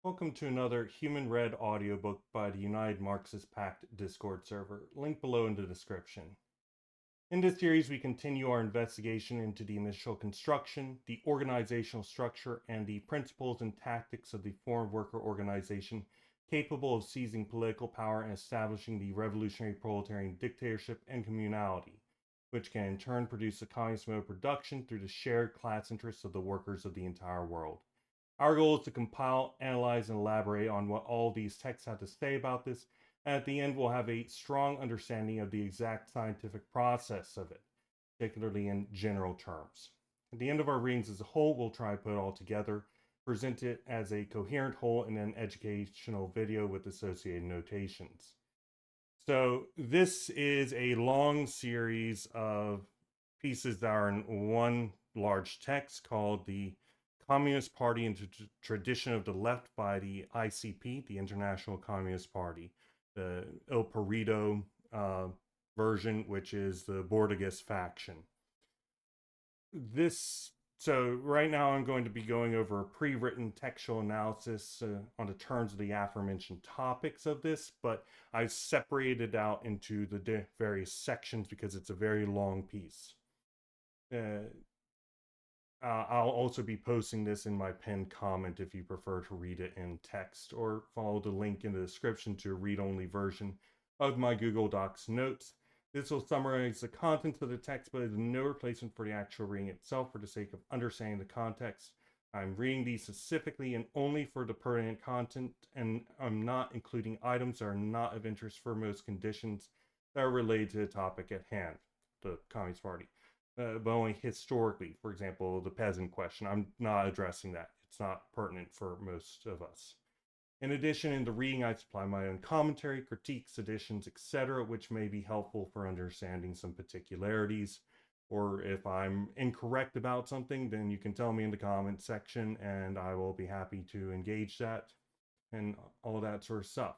Welcome to another human-read audiobook by the United Marxist Pact Discord server, link below in the description. In this series, we continue our investigation into the initial construction, the organizational structure, and the principles and tactics of the foreign worker organization capable of seizing political power and establishing the revolutionary proletarian dictatorship and communality, which can in turn produce a communist mode of production through the shared class interests of the workers of the entire world. Our goal is to compile, analyze, and elaborate on what all these texts have to say about this, and at the end we'll have a strong understanding of the exact scientific process of it, particularly in general terms. At the end of our readings as a whole, we'll try to put it all together, present it as a coherent whole in an educational video with associated notations. So this is a long series of pieces that are in one large text called the Communist Party and Tradition of the Left by the ICP, the International Communist Party, the El Perito version, which is the Bordagas faction. So right now I'm going to be going over a pre-written textual analysis on the terms of the aforementioned topics of this, but I've separated out into the various sections because it's a very long piece. I'll also be posting this in my pinned comment if you prefer to read it in text, or follow the link in the description to a read-only version of my Google Docs notes. This will summarize the contents of the text, but is no replacement for the actual reading itself for the sake of understanding the context. I'm reading these specifically and only for the pertinent content, and I'm not including items that are not of interest for most conditions that are related to the topic at hand, the Communist Party. But only historically. For example, the peasant question. I'm not addressing that. It's not pertinent for most of us. In addition, in the reading, I supply my own commentary, critiques, additions, etc., which may be helpful for understanding some particularities. Or if I'm incorrect about something, then you can tell me in the comment section, and I will be happy to engage that and all that sort of stuff.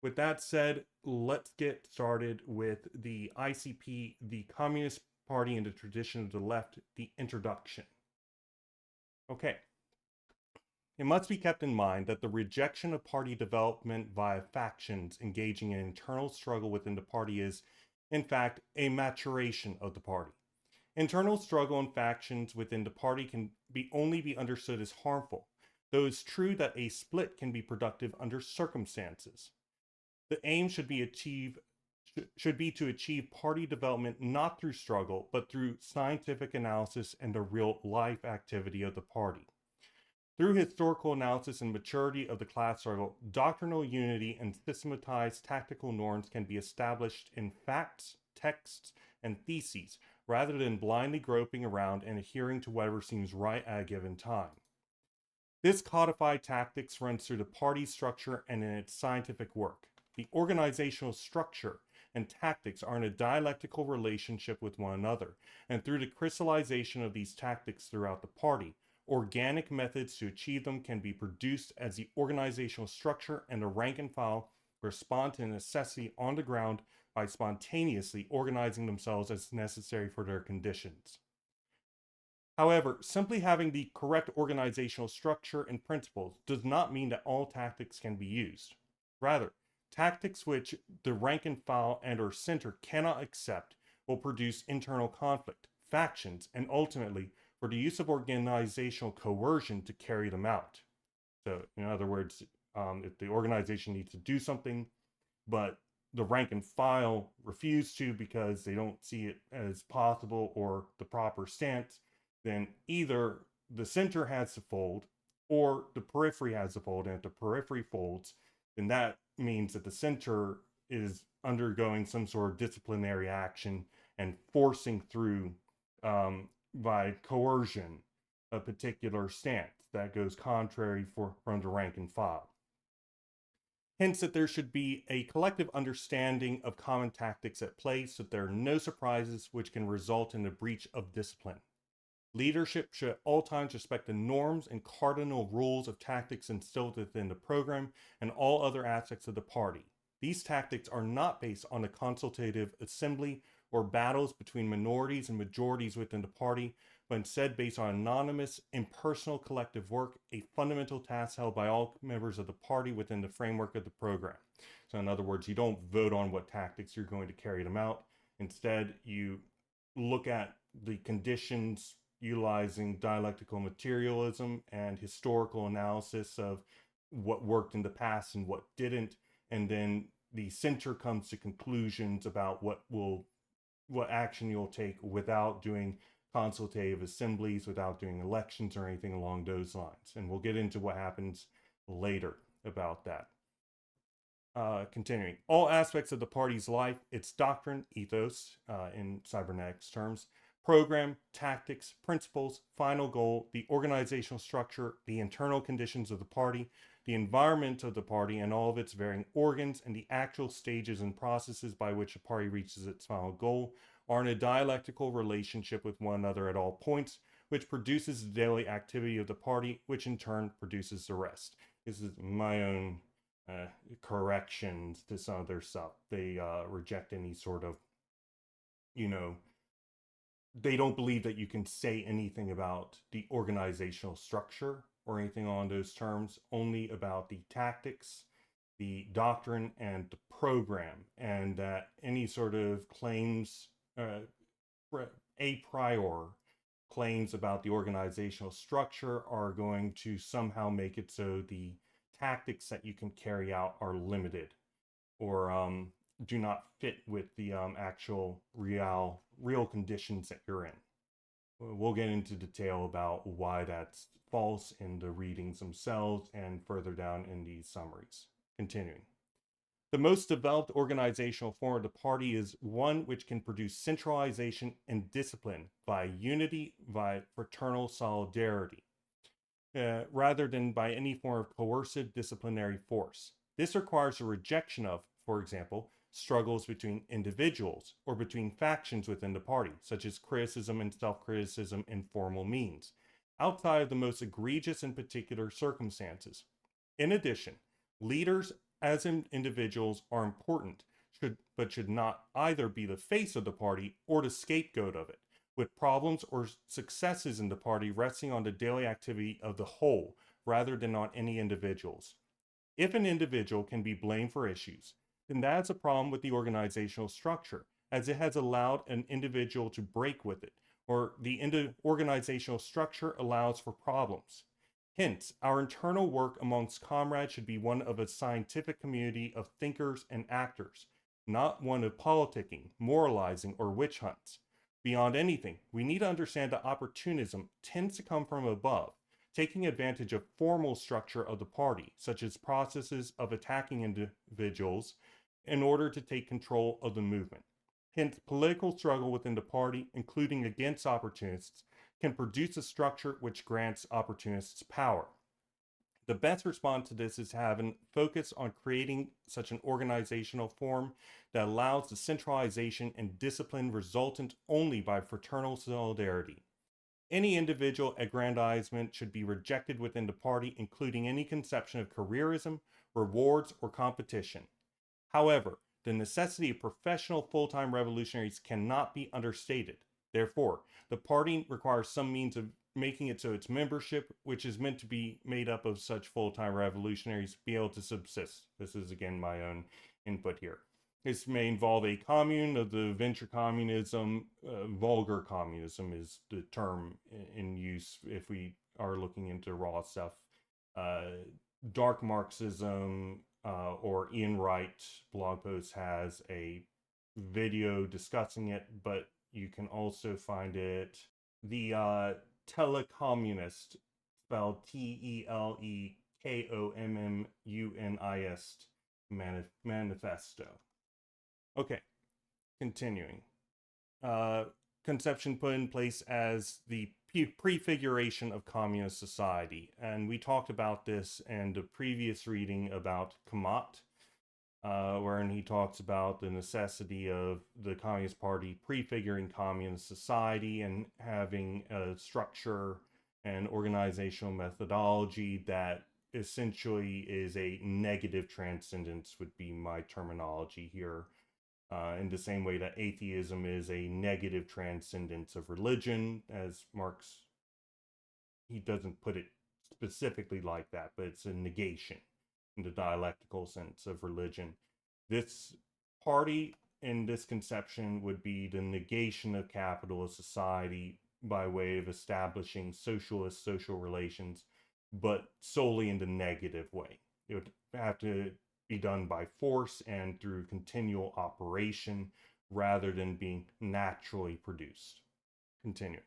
With that said, let's get started with the ICP, the Communist Party and the Tradition of the Left, the introduction. Okay. It must be kept in mind that the rejection of party development via factions engaging in internal struggle within the party is, in fact, a maturation of the party. Internal struggle and factions within the party can only be understood as harmful, though it's true that a split can be productive under circumstances. The aim should be to achieve party development not through struggle, but through scientific analysis and the real life activity of the party. Through historical analysis and maturity of the class struggle, doctrinal unity and systematized tactical norms can be established in facts, texts, and theses, rather than blindly groping around and adhering to whatever seems right at a given time. This codified tactics runs through the party structure and in its scientific work. The organizational structure and tactics are in a dialectical relationship with one another, and through the crystallization of these tactics throughout the party, organic methods to achieve them can be produced as the organizational structure and the rank and file respond to necessity on the ground by spontaneously organizing themselves as necessary for their conditions. However, simply having the correct organizational structure and principles does not mean that all tactics can be used. Rather, tactics which the rank and file and or center cannot accept will produce internal conflict, factions, and ultimately for the use of organizational coercion to carry them out. So, in other words, if the organization needs to do something, but the rank and file refuse to because they don't see it as possible or the proper stance, then either the center has to fold or the periphery has to fold. And if the periphery folds, then that means that the center is undergoing some sort of disciplinary action and forcing through by coercion a particular stance that goes contrary from the rank and file. Hence, that there should be a collective understanding of common tactics at play so that there are no surprises which can result in a breach of discipline. Leadership should at all times respect the norms and cardinal rules of tactics instilled within the program and all other aspects of the party. These tactics are not based on a consultative assembly or battles between minorities and majorities within the party, but instead based on anonymous, impersonal collective work, a fundamental task held by all members of the party within the framework of the program. So in other words, you don't vote on what tactics you're going to carry them out. Instead, you look at the conditions utilizing dialectical materialism and historical analysis of what worked in the past and what didn't, and then the center comes to conclusions about what action you'll take without doing consultative assemblies, without doing elections or anything along those lines. And we'll get into what happens later about that. Continuing, all aspects of the party's life, its doctrine, ethos, in cybernetics terms, program, tactics, principles, final goal, the organizational structure, the internal conditions of the party, the environment of the party and all of its varying organs, and the actual stages and processes by which a party reaches its final goal are in a dialectical relationship with one another at all points, which produces the daily activity of the party, which in turn produces the rest. This is my own corrections to some of their stuff. They reject any sort of, they don't believe that you can say anything about the organizational structure or anything on those terms, only about the tactics, the doctrine, and the program, and that any sort of claims, a prior claims about the organizational structure are going to somehow make it so the tactics that you can carry out are limited or do not fit with the actual real conditions that you're in. We'll get into detail about why that's false in the readings themselves and further down in the summaries. Continuing. The most developed organizational form of the party is one which can produce centralization and discipline by unity, by fraternal solidarity, rather than by any form of coercive disciplinary force. This requires a rejection of, for example, struggles between individuals or between factions within the party, such as criticism and self-criticism in formal means, outside of the most egregious and particular circumstances. In addition, leaders as individuals are important, but should not either be the face of the party or the scapegoat of it, with problems or successes in the party resting on the daily activity of the whole rather than on any individuals. If an individual can be blamed for issues, then that's a problem with the organizational structure, as it has allowed an individual to break with it, or the organizational structure allows for problems. Hence, our internal work amongst comrades should be one of a scientific community of thinkers and actors, not one of politicking, moralizing, or witch hunts. Beyond anything, we need to understand that opportunism tends to come from above, taking advantage of formal structure of the party, such as processes of attacking individuals, in order to take control of the movement. Hence, political struggle within the party, including against opportunists, can produce a structure which grants opportunists power. The best response to this is to have a focus on creating such an organizational form that allows the centralization and discipline resultant only by fraternal solidarity. Any individual aggrandizement should be rejected within the party, including any conception of careerism, rewards, or competition. However, the necessity of professional full-time revolutionaries cannot be understated. Therefore, the party requires some means of making it so its membership, which is meant to be made up of such full-time revolutionaries, be able to subsist. This is, again, my own input here. This may involve a commune of the venture communism. Vulgar communism is the term in use if we are looking into raw stuff. Dark Marxism, or Ian Wright blog post has a video discussing it, but you can also find it. The Telecommunist, spelled Telekommunist manifesto. Okay, continuing. Conception put in place as the prefiguration of communist society. And we talked about this in the previous reading about Kamat, wherein he talks about the necessity of the Communist Party prefiguring communist society and having a structure and organizational methodology that essentially is a negative transcendence, would be my terminology here. in the same way that atheism is a negative transcendence of religion, as Marx, he doesn't put it specifically like that, but it's a negation in the dialectical sense of religion. This party in this conception would be the negation of capitalist society by way of establishing socialist social relations, but solely in the negative way. It would have to be done by force and through continual operation rather than being naturally produced. Continue.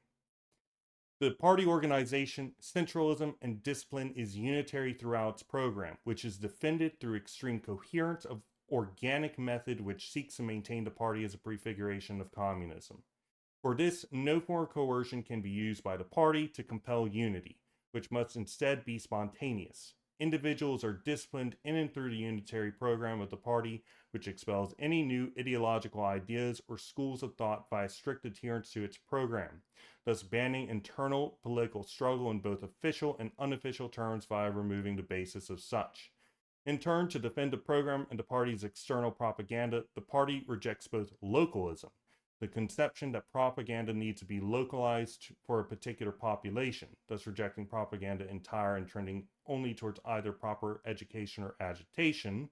The party organization, centralism, and discipline is unitary throughout its program, which is defended through extreme coherence of organic method which seeks to maintain the party as a prefiguration of communism. For this, no form of coercion can be used by the party to compel unity, which must instead be spontaneous. Individuals are disciplined in and through the unitary program of the party, which expels any new ideological ideas or schools of thought by a strict adherence to its program, thus banning internal political struggle in both official and unofficial terms via removing the basis of such. In turn, to defend the program and the party's external propaganda, the party rejects both localism, the conception that propaganda needs to be localized for a particular population, thus rejecting propaganda entire and trending only towards either proper education or agitation,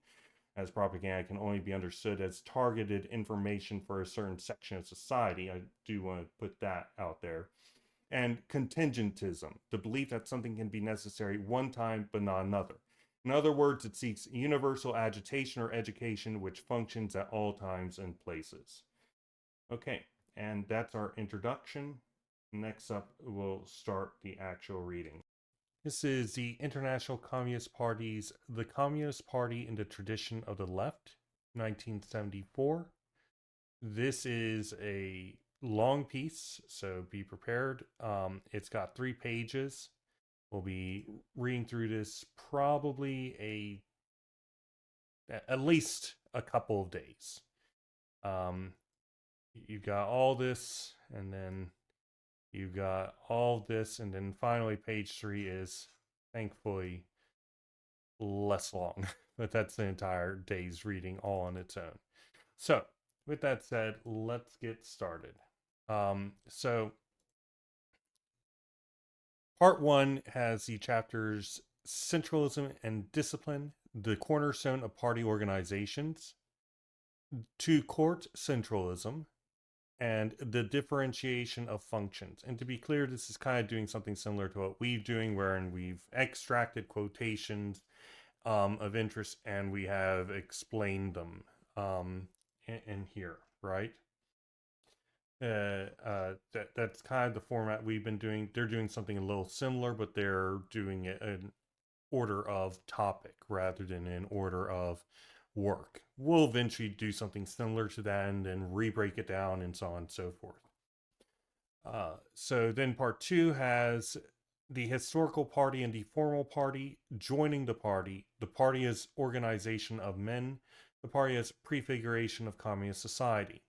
as propaganda can only be understood as targeted information for a certain section of society. I do want to put that out there. And contingentism, the belief that something can be necessary one time but not another. In other words, it seeks universal agitation or education which functions at all times and places. Okay, and that's our introduction. Next up, we'll start the actual reading. This is the International Communist Party's The Communist Party in the Tradition of the Left, 1974. This is a long piece, so be prepared. It's got 3 pages. We'll be reading through this probably at least a couple of days. You've got all this, and then you've got all this, and then finally page 3 is thankfully less long, but that's the entire day's reading all on its own. So with that said, let's get started. So part 1 has the chapters Centralism and Discipline, the cornerstone of party organizations, to court centralism, and the differentiation of functions. And to be clear, this is kind of doing something similar to what we're doing, wherein we've extracted quotations of interest and we have explained them in here, right? That's kind of the format we've been doing. They're doing something a little similar, but they're doing it in order of topic rather than in order of work. We'll eventually do something similar to that and then re-break it down and so on and so forth. So then part 2 has the historical party and the formal party joining the party as organization of men, the party as prefiguration of communist society.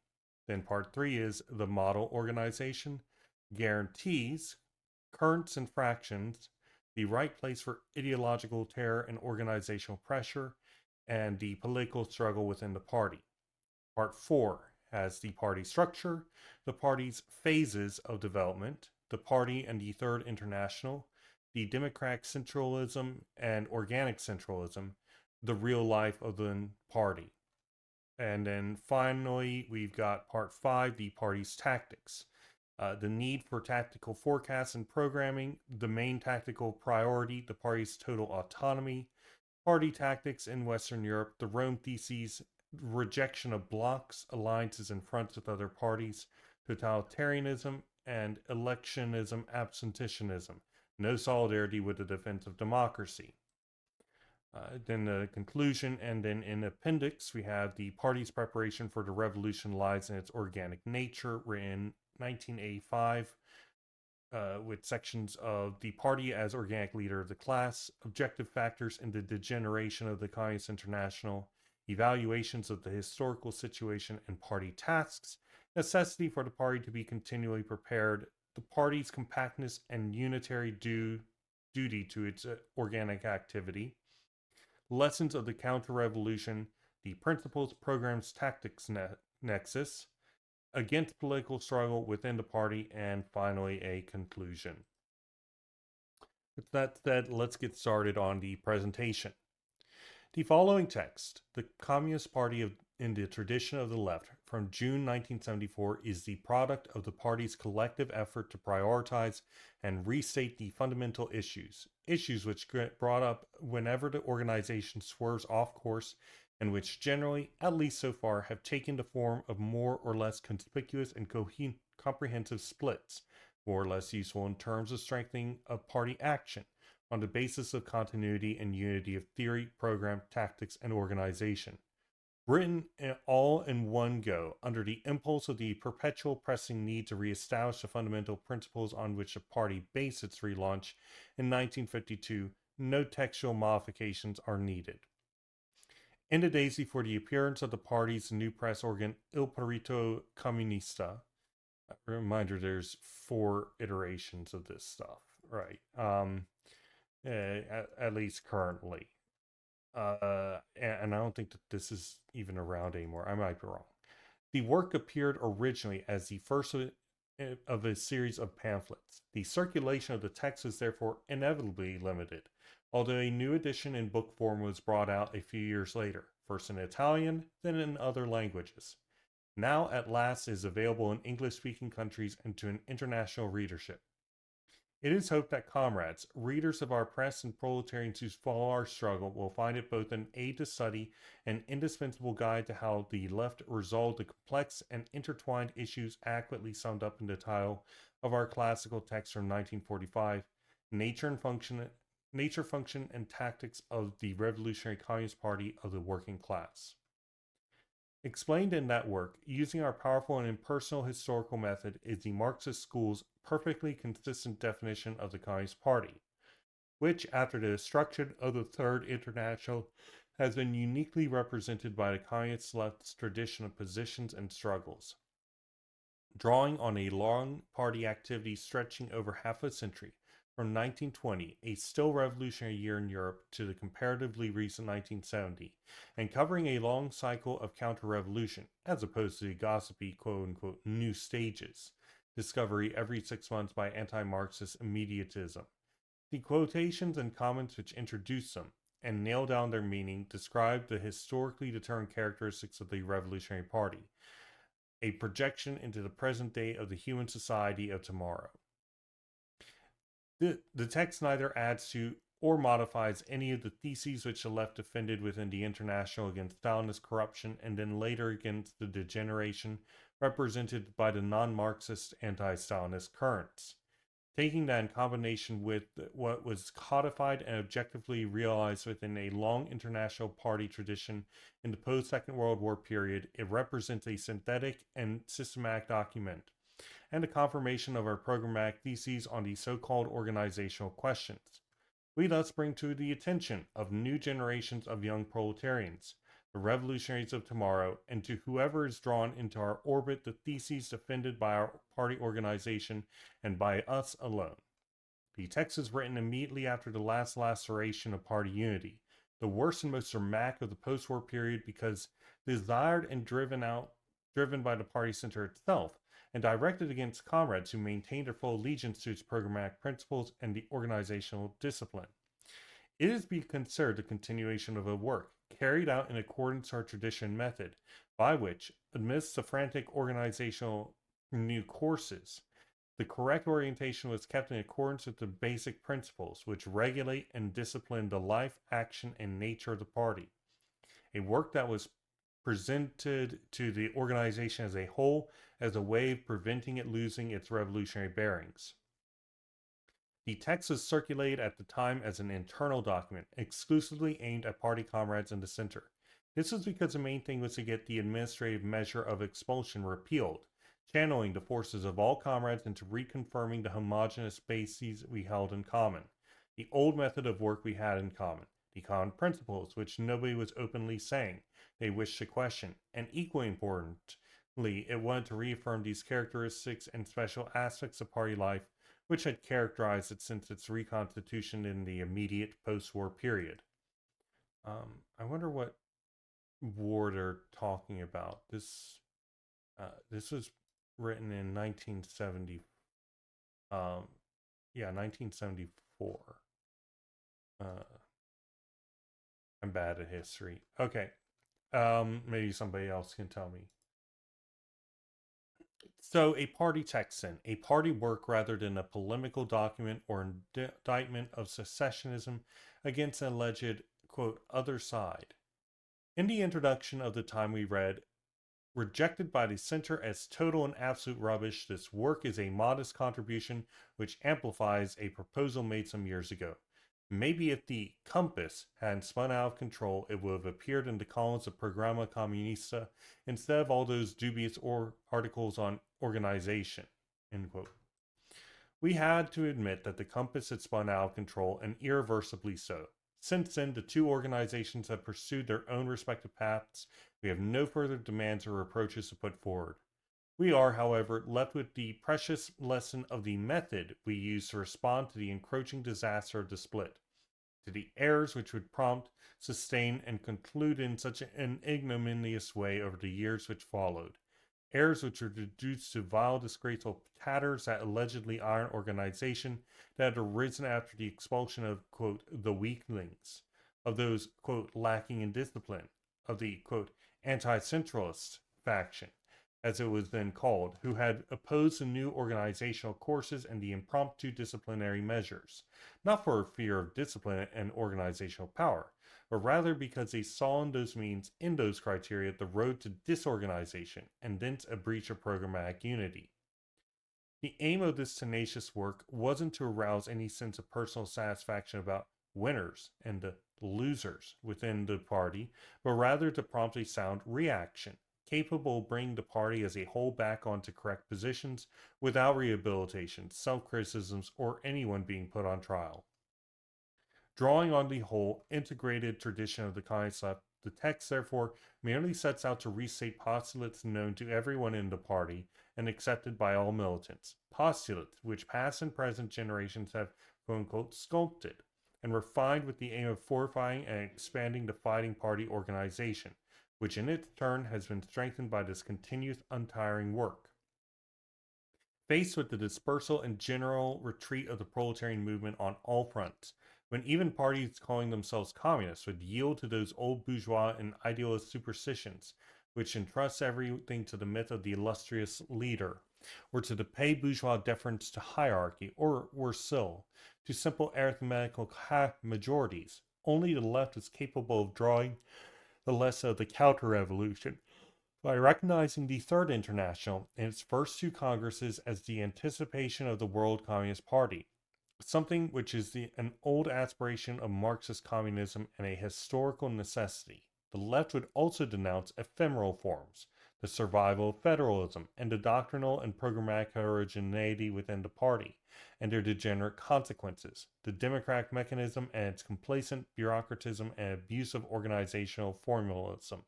Then part 3 is the model organization, guarantees, currents and fractions, the right place for ideological terror and organizational pressure, and the political struggle within the party. Part 4 has the party structure, the party's phases of development, the party and the Third International, the democratic centralism and organic centralism, the real life of the party. And then finally, we've got part 5, the party's tactics. The need for tactical forecasts and programming, the main tactical priority, the party's total autonomy, party tactics in Western Europe, the Rome Theses, rejection of blocs, alliances, and fronts with other parties, totalitarianism, and electionism, absenteeism. No solidarity with the defense of democracy. Then the conclusion, and then in appendix, we have the party's preparation for the revolution lies in its organic nature, written 1985, with sections of the party as organic leader of the class, objective factors in the degeneration of the Communist International, evaluations of the historical situation and party tasks, necessity for the party to be continually prepared, the party's compactness and unitary duty to its organic activity, lessons of the counter-revolution, the principles, programs, tactics nexus, against political struggle within the party, and finally a conclusion. With that said, let's get started on the presentation. The following text, the Communist Party in the tradition of the left, from June 1974, is the product of the party's collective effort to prioritize and restate the fundamental issues which get brought up whenever the organization swerves off course, and which generally, at least so far, have taken the form of more or less conspicuous and comprehensive splits, more or less useful in terms of strengthening of party action on the basis of continuity and unity of theory, program, tactics, and organization. Written all in one go, under the impulse of the perpetual pressing need to reestablish the fundamental principles on which the party based its relaunch in 1952, no textual modifications are needed. In the days before the appearance of the party's new press organ, Il Partito Comunista, reminder there's 4 iterations of this stuff, right? At least currently. And I don't think that this is even around anymore. I might be wrong. The work appeared originally as the first of a series of pamphlets. The circulation of the text was therefore inevitably limited, although a new edition in book form was brought out a few years later, first in Italian, then in other languages. Now, at last, is available in English-speaking countries and to an international readership. It is hoped that comrades, readers of our press, and proletarians who follow our struggle will find it both an aid to study and indispensable guide to how the left resolved the complex and intertwined issues adequately summed up in the title of our classical text from 1945, Nature, Function, and Tactics of the Revolutionary Communist Party of the Working Class. Explained in that work, using our powerful and impersonal historical method, is the Marxist school's perfectly consistent definition of the Communist Party, which, after the destruction of the Third International, has been uniquely represented by the Communist left's tradition of positions and struggles. Drawing on a long party activity stretching over half a century, from 1920, a still revolutionary year in Europe, to the comparatively recent 1970, and covering a long cycle of counter-revolution, as opposed to the gossipy quote-unquote new stages, discovery every 6 months by anti-Marxist immediatism. The quotations and comments which introduce them, and nail down their meaning, describe the historically determined characteristics of the Revolutionary Party, a projection into the present day of the human society of tomorrow. The text neither adds to or modifies any of the theses which the left defended within the International against Stalinist corruption and then later against the degeneration represented by the non-Marxist anti-Stalinist currents. Taking that in combination with what was codified and objectively realized within a long international party tradition in the post-Second World War period, it represents a synthetic and systematic document, and a confirmation of our programmatic theses on the so-called organizational questions. We thus bring to the attention of new generations of young proletarians, the revolutionaries of tomorrow, and to whoever is drawn into our orbit the theses defended by our party organization and by us alone. The text is written immediately after the last laceration of party unity, the worst and most dramatic of the post-war period because desired and driven by the party center itself, and directed against comrades who maintained their full allegiance to its programmatic principles and the organizational discipline. It is to be considered the continuation of a work, carried out in accordance with our tradition and method, by which, amidst the frantic organizational new courses, the correct orientation was kept in accordance with the basic principles which regulate and discipline the life, action, and nature of the party. A work that was presented to the organization as a whole as a way of preventing it losing its revolutionary bearings. The text was circulated at the time as an internal document, exclusively aimed at party comrades in the center. This was because the main thing was to get the administrative measure of expulsion repealed, channeling the forces of all comrades into reconfirming the homogeneous bases we held in common, the old method of work we had in common, the common principles which nobody was openly saying they wished to question, and equally importantly, it wanted to reaffirm these characteristics and special aspects of party life which had characterized it since its reconstitution in the immediate post-war period. I wonder what war they're talking about. This This was written in 1970. Yeah, 1974. Uh, I'm bad at history. Okay. Maybe somebody else can tell me. So, a party texan, a party work rather than a polemical document or indictment of secessionism against an alleged, quote, other side. In the introduction of the time we read, rejected by the center as total and absolute rubbish, this work is a modest contribution which amplifies a proposal made some years ago. Maybe if the Compass hadn't spun out of control, it would have appeared in the columns of Programa Comunista instead of all those dubious articles on organization. End quote. We had to admit that the Compass had spun out of control, and irreversibly so. Since then, the two organizations have pursued their own respective paths. We have no further demands or reproaches to put forward. We are, however, left with the precious lesson of the method we use to respond to the encroaching disaster of the split, to the errors which would prompt, sustain, and conclude in such an ignominious way over the years which followed. Errors which were reduced to vile, disgraceful tatters that allegedly iron organization that had arisen after the expulsion of, quote, the weaklings, of those, quote, lacking in discipline, of the, quote, anti-centralist faction, as it was then called, who had opposed the new organizational courses and the impromptu disciplinary measures, not for fear of discipline and organizational power, but rather because they saw in those means, in those criteria, the road to disorganization and thence a breach of programmatic unity. The aim of this tenacious work wasn't to arouse any sense of personal satisfaction about winners and the losers within the party, but rather to prompt a sound reaction, capable of bringing the party as a whole back onto correct positions without rehabilitation, self-criticisms, or anyone being put on trial. Drawing on the whole integrated tradition of the Communist left, the text therefore merely sets out to restate postulates known to everyone in the party and accepted by all militants. Postulates which past and present generations have quote unquote sculpted and refined with the aim of fortifying and expanding the fighting party organization, which in its turn has been strengthened by this continuous untiring work. Faced with the dispersal and general retreat of the proletarian movement on all fronts, when even parties calling themselves communists would yield to those old bourgeois and idealist superstitions which entrust everything to the myth of the illustrious leader, or to the pay bourgeois deference to hierarchy, or worse still, to simple arithmetical majorities, only the left is capable of drawing the lesson of the counter-revolution by recognizing the Third International and its first two congresses as the anticipation of the World Communist Party, something which is an old aspiration of Marxist communism and a historical necessity. The left would also denounce ephemeral forms, the survival of federalism, and the doctrinal and programmatic heterogeneity within the party, and their degenerate consequences, the democratic mechanism and its complacent bureaucratism and abusive organizational formalism.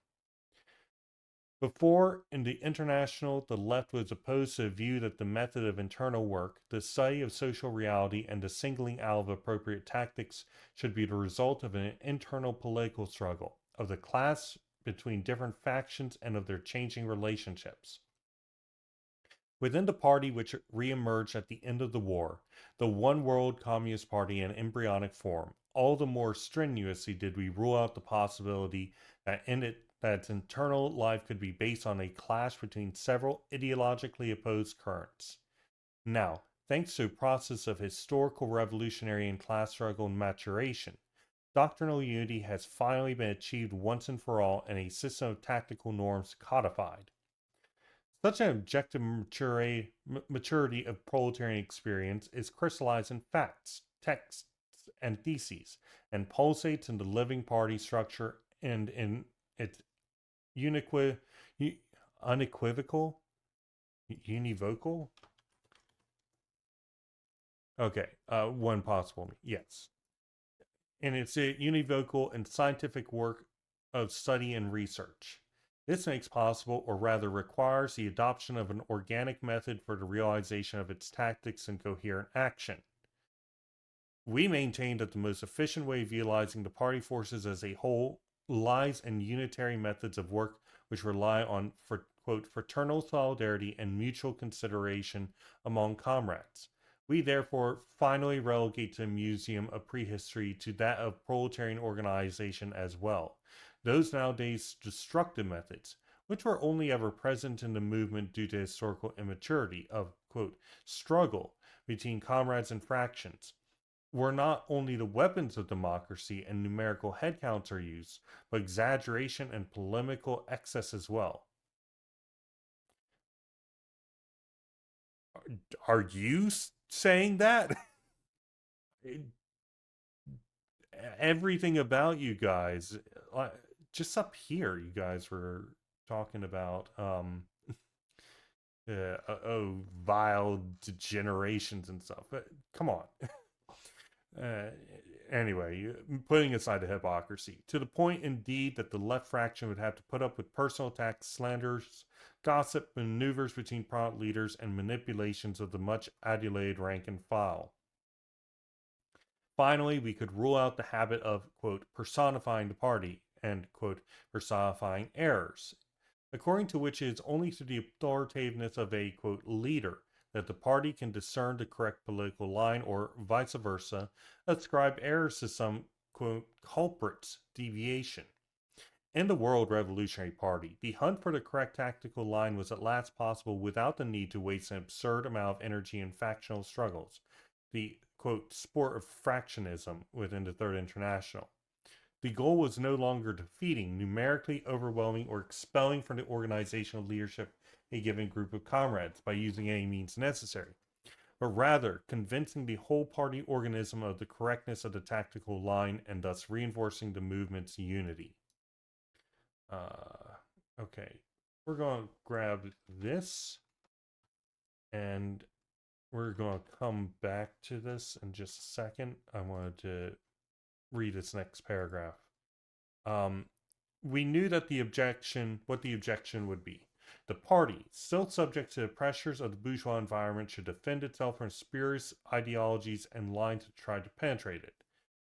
Before, in the International, the left was opposed to the view that the method of internal work, the study of social reality, and the singling out of appropriate tactics should be the result of an internal political struggle, of the clash between different factions, and of their changing relationships. Within the party which re-emerged at the end of the war, the One World Communist Party in embryonic form, all the more strenuously did we rule out the possibility that its internal life could be based on a clash between several ideologically opposed currents. Now, thanks to a process of historical revolutionary and class struggle and maturation, doctrinal unity has finally been achieved once and for all and a system of tactical norms codified. Such an objective maturity of proletarian experience is crystallized in facts, texts, and theses, and pulsates in the living party structure and in its unequivocal, univocal. Okay, one possible, yes. And it's a univocal and scientific work of study and research. This makes possible, or rather requires, the adoption of an organic method for the realization of its tactics and coherent action. We maintain that the most efficient way of utilizing the party forces as a whole lies in unitary methods of work which rely on, for quote, fraternal solidarity and mutual consideration among comrades. We therefore finally relegate the Museum of Prehistory to that of proletarian organization as well. Those nowadays destructive methods, which were only ever present in the movement due to historical immaturity of, quote, struggle between comrades and fractions, where not only the weapons of democracy and numerical headcounts are used, but exaggeration and polemical excess as well. Are you saying that? Everything about you guys, just up here, you guys were talking about vile degenerations and stuff. But come on. Uh, anyway, putting aside the hypocrisy, to the point indeed that the left fraction would have to put up with personal attacks, slanders, gossip, maneuvers between prominent leaders, and manipulations of the much adulated rank and file. Finally, we could rule out the habit of, quote, personifying the party and, quote, personifying errors, according to which it is only through the authoritativeness of a, quote, leader that the party can discern the correct political line, or vice versa, ascribe errors to some, quote, culprit's deviation. In the World Revolutionary Party, the hunt for the correct tactical line was at last possible without the need to waste an absurd amount of energy in factional struggles, the, quote, sport of fractionism within the Third International. The goal was no longer defeating, numerically overwhelming, or expelling from the organizational leadership a given group of comrades by using any means necessary, but rather convincing the whole party organism of the correctness of the tactical line and thus reinforcing the movement's unity. Okay, we're going to grab this and we're going to come back to this in just a second. I wanted to read this next paragraph. We knew that what the objection would be. The party, still subject to the pressures of the bourgeois environment, should defend itself from spurious ideologies and lines that try to penetrate it.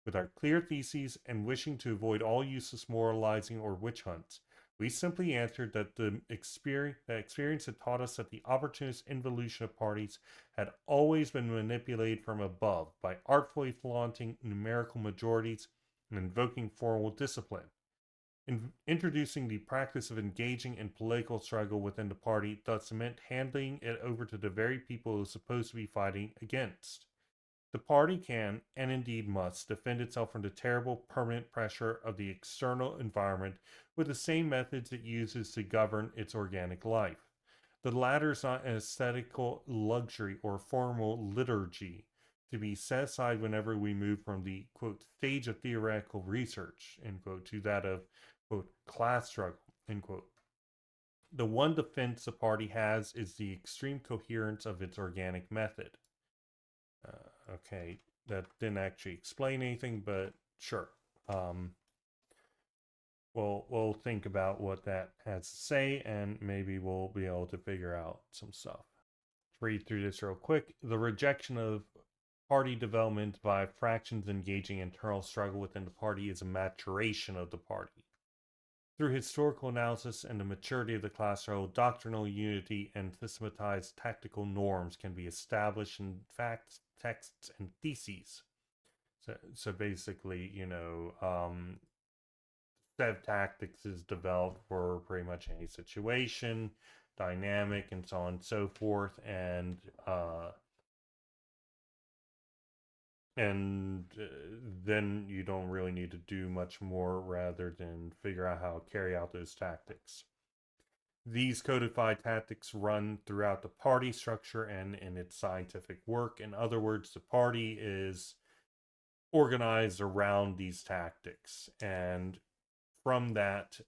With our clear theses and wishing to avoid all useless moralizing or witch hunts, we simply answered that the experience had taught us that the opportunist involution of parties had always been manipulated from above by artfully flaunting numerical majorities and invoking formal discipline. Introducing the practice of engaging in political struggle within the party thus meant handing it over to the very people it was supposed to be fighting against. The party can, and indeed must, defend itself from the terrible permanent pressure of the external environment with the same methods it uses to govern its organic life. The latter is not an aesthetical luxury or formal liturgy to be set aside whenever we move from the, quote, stage of theoretical research, end quote, to that of, quote, class struggle, end quote. The one defense the party has is the extreme coherence of its organic method. Okay, that didn't actually explain anything, but sure. We'll think about what that has to say, and maybe we'll be able to figure out some stuff. Let's read through this real quick. The rejection of party development by fractions engaging in internal struggle within the party is a maturation of the party. Through historical analysis and the maturity of the class struggle, doctrinal unity and systematized tactical norms can be established in facts, texts, and theses. So basically, set of tactics is developed for pretty much any situation, dynamic, and so on and so forth, and then you don't really need to do much more rather than figure out how to carry out those tactics. These codified tactics run throughout the party structure and in its scientific work. In other words, the party is organized around these tactics. And from that,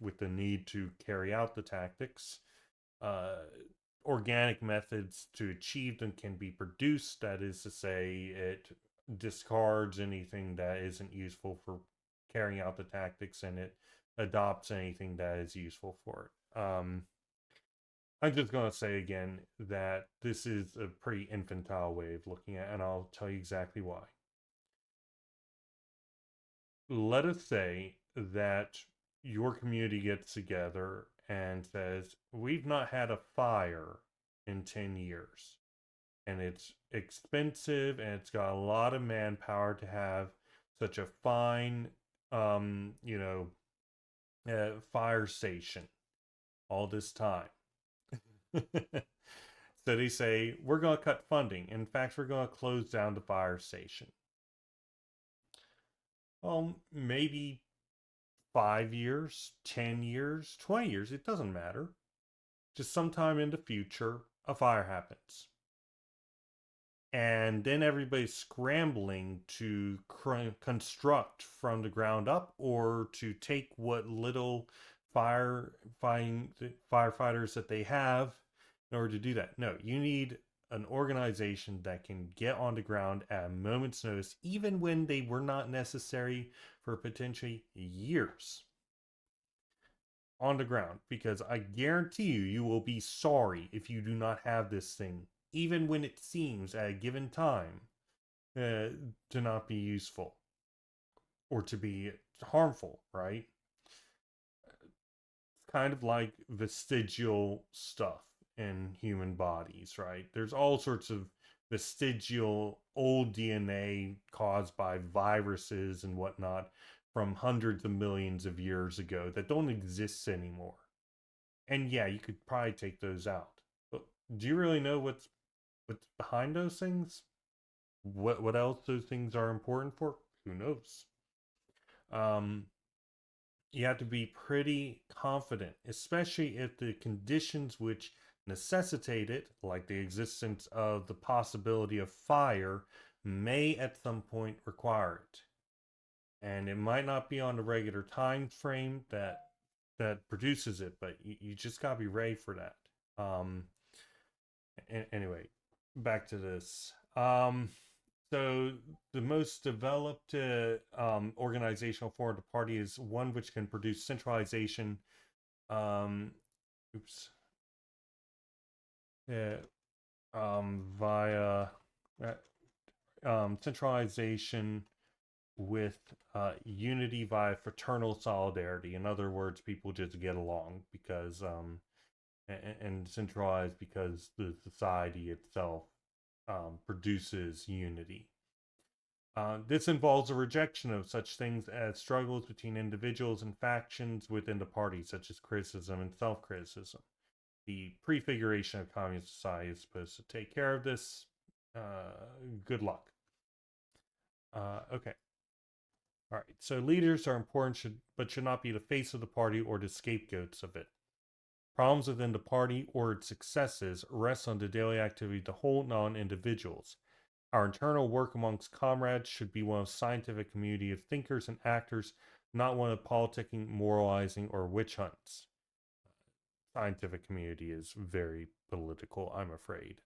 with the need to carry out the tactics, organic methods to achieve them can be produced. That is to say, it discards anything that isn't useful for carrying out the tactics, and it adopts anything that is useful for it. I'm just going to say again that this is a pretty infantile way of looking at it, and I'll tell you exactly why. Let us say that your community gets together and says, we've not had a fire in 10 years. And it's expensive and it's got a lot of manpower to have such a fine, um, you know, fire station all this time. So they say, we're going to cut funding. In fact, we're going to close down the fire station. Maybe 5 years, 10 years, 20 years, it doesn't matter. Just sometime in the future, a fire happens. And then everybody's scrambling to construct from the ground up or to take what little firefighters that they have in order to do that. No, you need an organization that can get on the ground at a moment's notice, even when they were not necessary for potentially years on the ground, because I guarantee you will be sorry if you do not have this thing, even when it seems at a given time to not be useful or to be harmful, right? It's kind of like vestigial stuff in human bodies, right? There's all sorts of vestigial old DNA caused by viruses and whatnot from hundreds of millions of years ago that don't exist anymore. And yeah, you could probably take those out. But do you really know what's behind those things? What else those things are important for? Who knows? Um, you have to be pretty confident, especially if the conditions which necessitate it, like the existence of the possibility of fire, may at some point require it. And it might not be on the regular time frame that produces it, but you just gotta be ready for that. Anyway, back to this. So the most developed organizational form of the party is one which can produce centralization. Um, oops. Yeah. Via centralization with unity via fraternal solidarity. In other words, people just get along because and centralized because the society itself produces unity. This involves a rejection of such things as struggles between individuals and factions within the party, such as criticism and self criticism. The prefiguration of communist society is supposed to take care of this. Good luck. Okay. All right. So leaders are important, but should not be the face of the party or the scapegoats of it. Problems within the party or its successes rest on the daily activity of the whole, not on individuals. Our internal work amongst comrades should be one of scientific community of thinkers and actors, not one of politicking, moralizing, or witch hunts. Scientific community is very political, I'm afraid.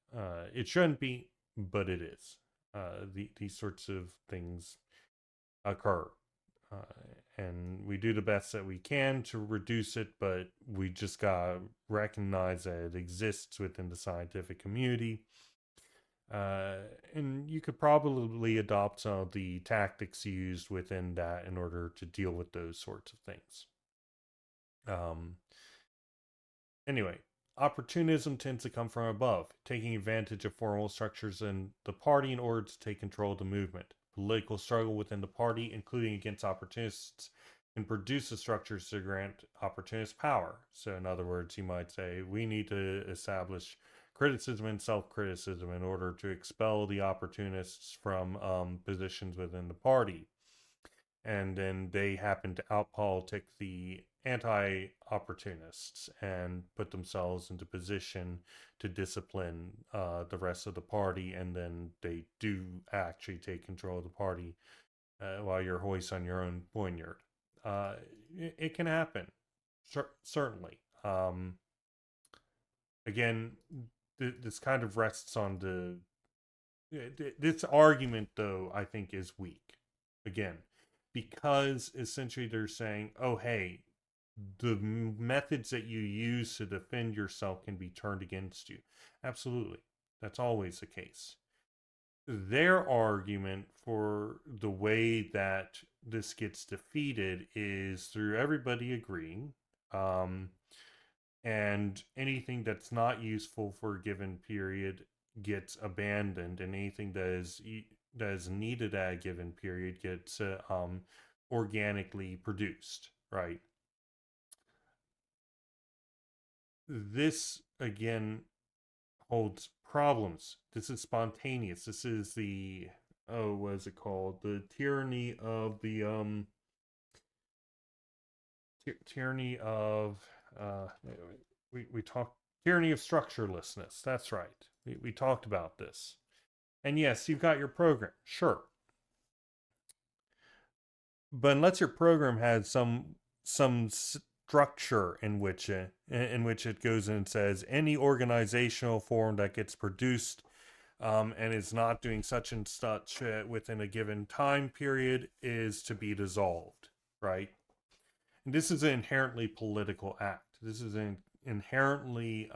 It shouldn't be, but it is. These sorts of things occur. Uh, and we do the best that we can to reduce it, but we just gotta recognize that it exists within the scientific community. And you could probably adopt some of the tactics used within that in order to deal with those sorts of things. Anyway, opportunism tends to come from above, taking advantage of formal structures in the party in order to take control of the movement. Political struggle within the party, including against opportunists, can produce the structures to grant opportunist power. So, in other words, you might say, we need to establish criticism and self criticism in order to expel the opportunists from positions within the party. And then they happen to outpolitic the anti-opportunists and put themselves into position to discipline the rest of the party, and then they do actually take control of the party while you're hoist on your own poignard. It can happen, certainly. Again, this kind of rests on the this argument, though, I think is weak. Again, because essentially they're saying, oh, hey, the methods that you use to defend yourself can be turned against you. Absolutely. That's always the case. Their argument for the way that this gets defeated is through everybody agreeing and anything that's not useful for a given period gets abandoned, and anything that is needed at a given period gets organically produced, right? This again holds problems. This is spontaneous. This is the, oh, what is it called? The tyranny of the tyranny of uh we talked tyranny of structurelessness. That's right. We talked about this. And yes, you've got your program, sure, but unless your program has some structure in which it goes and says any organizational form that gets produced and is not doing such and such within a given time period is to be dissolved, right? And this is an inherently political act. This is an inherently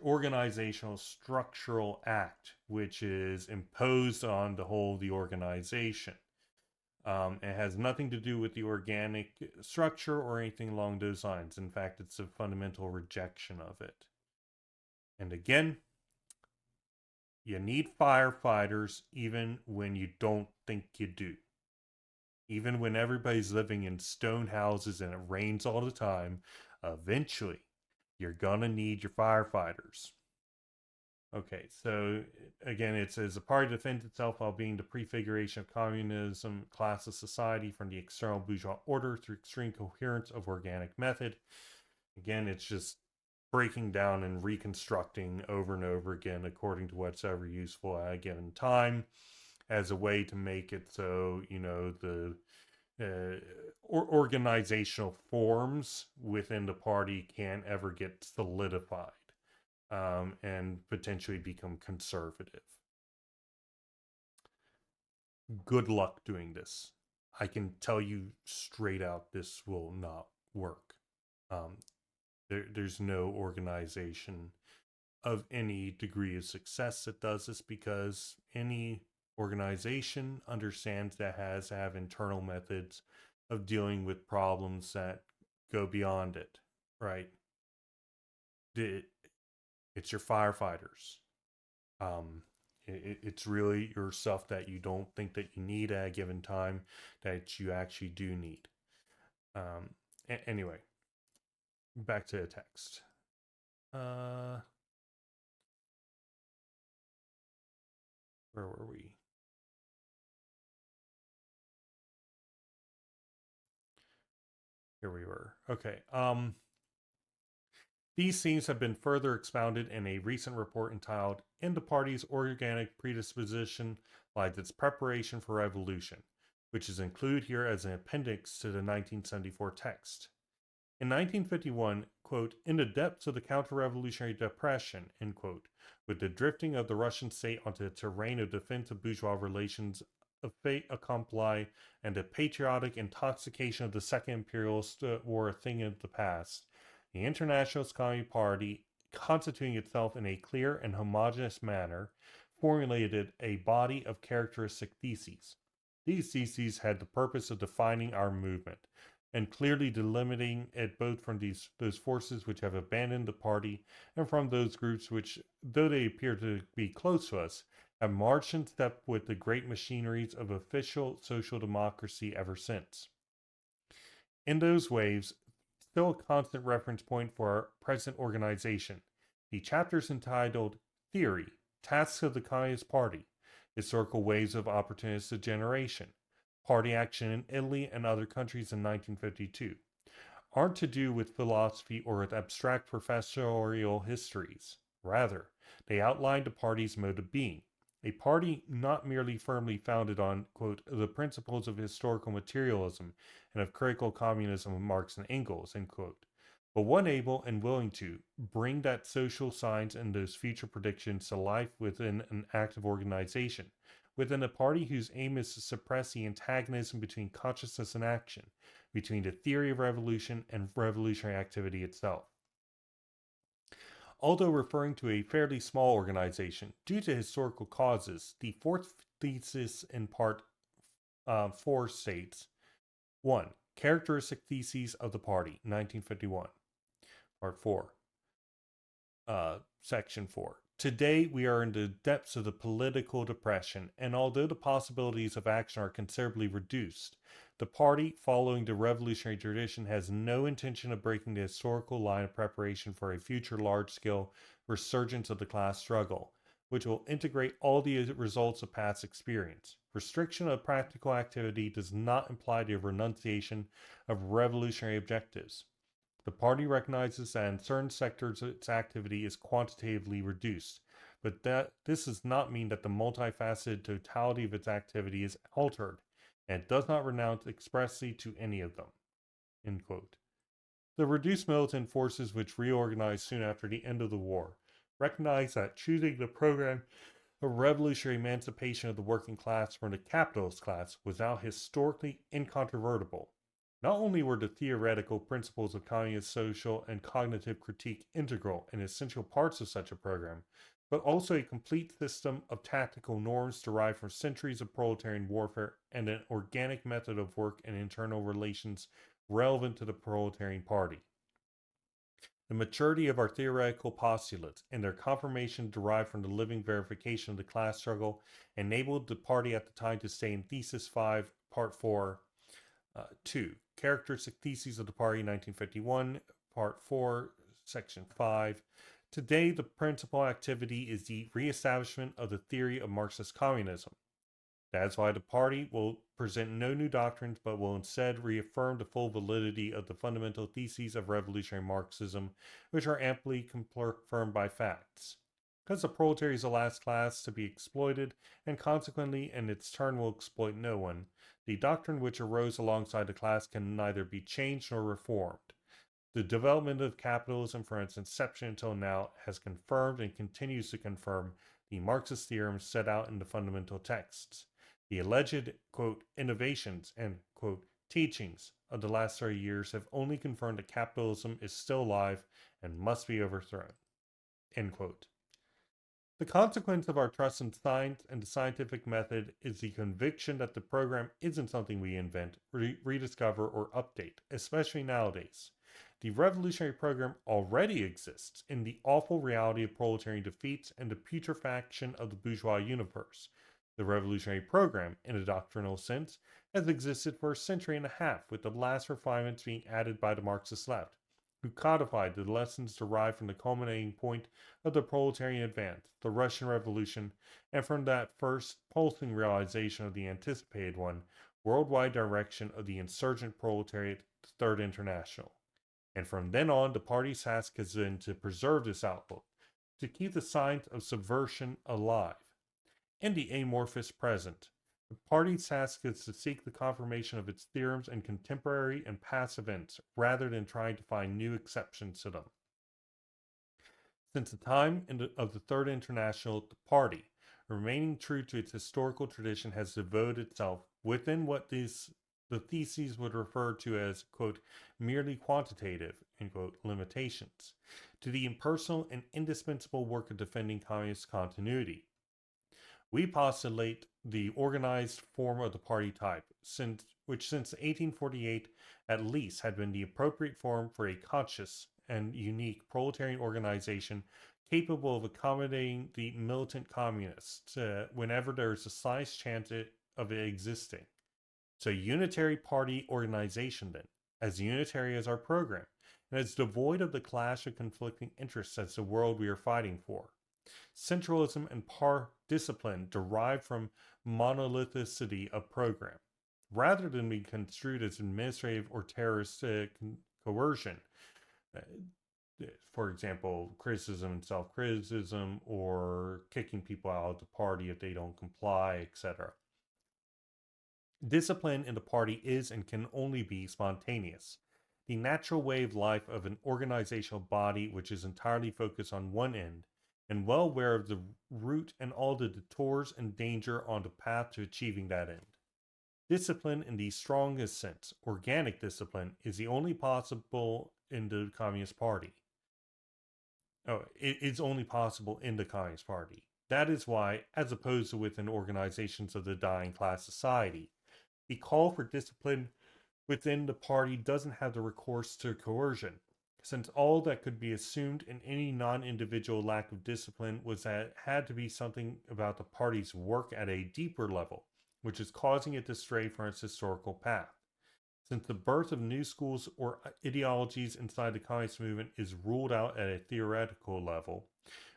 organizational structural act which is imposed on the whole of the organization. It has nothing to do with the organic structure or anything along those lines. In fact, it's a fundamental rejection of it. And again, you need firefighters even when you don't think you do. Even when everybody's living in stone houses and it rains all the time, eventually you're gonna need your firefighters. Okay, so again, it says the party defends itself while being the prefiguration of communism, classless society from the external bourgeois order through extreme coherence of organic method. Again, it's just breaking down and reconstructing over and over again according to what's ever useful at a given time as a way to make it so, the organizational forms within the party can't ever get solidified and potentially become conservative. Good luck doing this. I can tell you straight out, this will not work. There's no organization of any degree of success that does this, because any organization understands that has to have internal methods of dealing with problems that go beyond it, right? It's your firefighters. It's really your stuff that you don't think that you need at a given time that you actually do need. Anyway, back to the text. Where were we? Here we were. Okay. These themes have been further expounded in a recent report entitled "In the Party's Organic Predisposition Lies Its Preparation for Revolution," which is included here as an appendix to the 1974 text. In 1951, quote, "in the depths of the counter-revolutionary depression," end quote, with the drifting of the Russian state onto the terrain of defensive bourgeois relations, a fait accompli, and the patriotic intoxication of the Second Imperialist War a thing of the past, the Internationalist Communist Party, constituting itself in a clear and homogeneous manner, formulated a body of characteristic theses. These theses had the purpose of defining our movement and clearly delimiting it both from those forces which have abandoned the party and from those groups which, though they appear to be close to us, have marched in step with the great machineries of official social democracy ever since. In those waves, still a constant reference point for our present organization, the chapters entitled Theory, Tasks of the Communist Party, Historical Waves of Opportunist Degeneration, Party Action in Italy and Other Countries in 1952, aren't to do with philosophy or with abstract professorial histories. Rather, they outline the party's mode of being, a party not merely firmly founded on, quote, the principles of historical materialism and of critical communism of Marx and Engels, end quote, but one able and willing to bring that social signs and those future predictions to life within an active organization, within a party whose aim is to suppress the antagonism between consciousness and action, between the theory of revolution and revolutionary activity itself. Although referring to a fairly small organization, due to historical causes, the fourth thesis in part 4 states 1. Characteristic theses of the party, 1951. Part 4. Section 4. Today, we are in the depths of the political depression, and although the possibilities of action are considerably reduced, the party, following the revolutionary tradition, has no intention of breaking the historical line of preparation for a future large-scale resurgence of the class struggle, which will integrate all the results of past experience. Restriction of practical activity does not imply the renunciation of revolutionary objectives. The party recognizes that in certain sectors its activity is quantitatively reduced, but that this does not mean that the multifaceted totality of its activity is altered, and it does not renounce expressly to any of them. End quote. The reduced militant forces which reorganized soon after the end of the war recognized that choosing the program of revolutionary emancipation of the working class from the capitalist class was now historically incontrovertible. Not only were the theoretical principles of communist social and cognitive critique integral and essential parts of such a program, but also a complete system of tactical norms derived from centuries of proletarian warfare and an organic method of work and internal relations relevant to the proletarian party. The maturity of our theoretical postulates and their confirmation derived from the living verification of the class struggle enabled the party at the time to say in Thesis 5, Part 4, 2. Characteristic Theses of the Party, 1951, Part 4, Section 5. Today, the principal activity is the reestablishment of the theory of Marxist communism. That is why the party will present no new doctrines, but will instead reaffirm the full validity of the fundamental theses of revolutionary Marxism, which are amply confirmed by facts. Because the proletariat is the last class to be exploited, and consequently, in its turn, will exploit no one, the doctrine which arose alongside the class can neither be changed nor reformed. The development of capitalism from its inception until now has confirmed and continues to confirm the Marxist theorems set out in the fundamental texts. The alleged, quote, innovations and, quote, teachings of the last 30 years have only confirmed that capitalism is still alive and must be overthrown, end quote. The consequence of our trust in science and the scientific method is the conviction that the program isn't something we invent, rediscover, or update, especially nowadays. The revolutionary program already exists in the awful reality of proletarian defeats and the putrefaction of the bourgeois universe. The revolutionary program, in a doctrinal sense, has existed for a century and a half, with the last refinements being added by the Marxist left, who codified the lessons derived from the culminating point of the proletarian advance, the Russian Revolution, and from that first pulsing realization of the anticipated one, worldwide direction of the insurgent proletariat, the Third International. And from then on, the party's task has been to preserve this outlook, to keep the signs of subversion alive. In the amorphous present, the party's task is to seek the confirmation of its theorems in contemporary and past events, rather than trying to find new exceptions to them. Since the time of the Third International, the party, remaining true to its historical tradition, has devoted itself, within what the theses would refer to as, quote, merely quantitative, end quote, limitations, to the impersonal and indispensable work of defending communist continuity. We postulate the organized form of the party type, which since 1848 at least had been the appropriate form for a conscious and unique proletarian organization capable of accommodating the militant communists whenever there is the slightest chance of it existing. So unitary party organization then, as unitary as our program, and as devoid of the clash of conflicting interests as the world we are fighting for. Centralism and discipline derived from monolithicity of program, rather than be construed as administrative or terrorist coercion. For example, criticism and self-criticism, or kicking people out of the party if they don't comply, etc. Discipline in the party is and can only be spontaneous, the natural way of life of an organizational body which is entirely focused on one end, and well aware of the route and all the detours and danger on the path to achieving that end. Discipline in the strongest sense, organic discipline, is the only possible in the Communist Party. It is only possible in the Communist Party. That is why, as opposed to within organizations of the dying class society, the call for discipline within the party doesn't have the recourse to coercion. since all that could be assumed in any non-individual lack of discipline was that it had to be something about the party's work at a deeper level, which is causing it to stray from its historical path. Since the birth of new schools or ideologies inside the communist movement is ruled out at a theoretical level,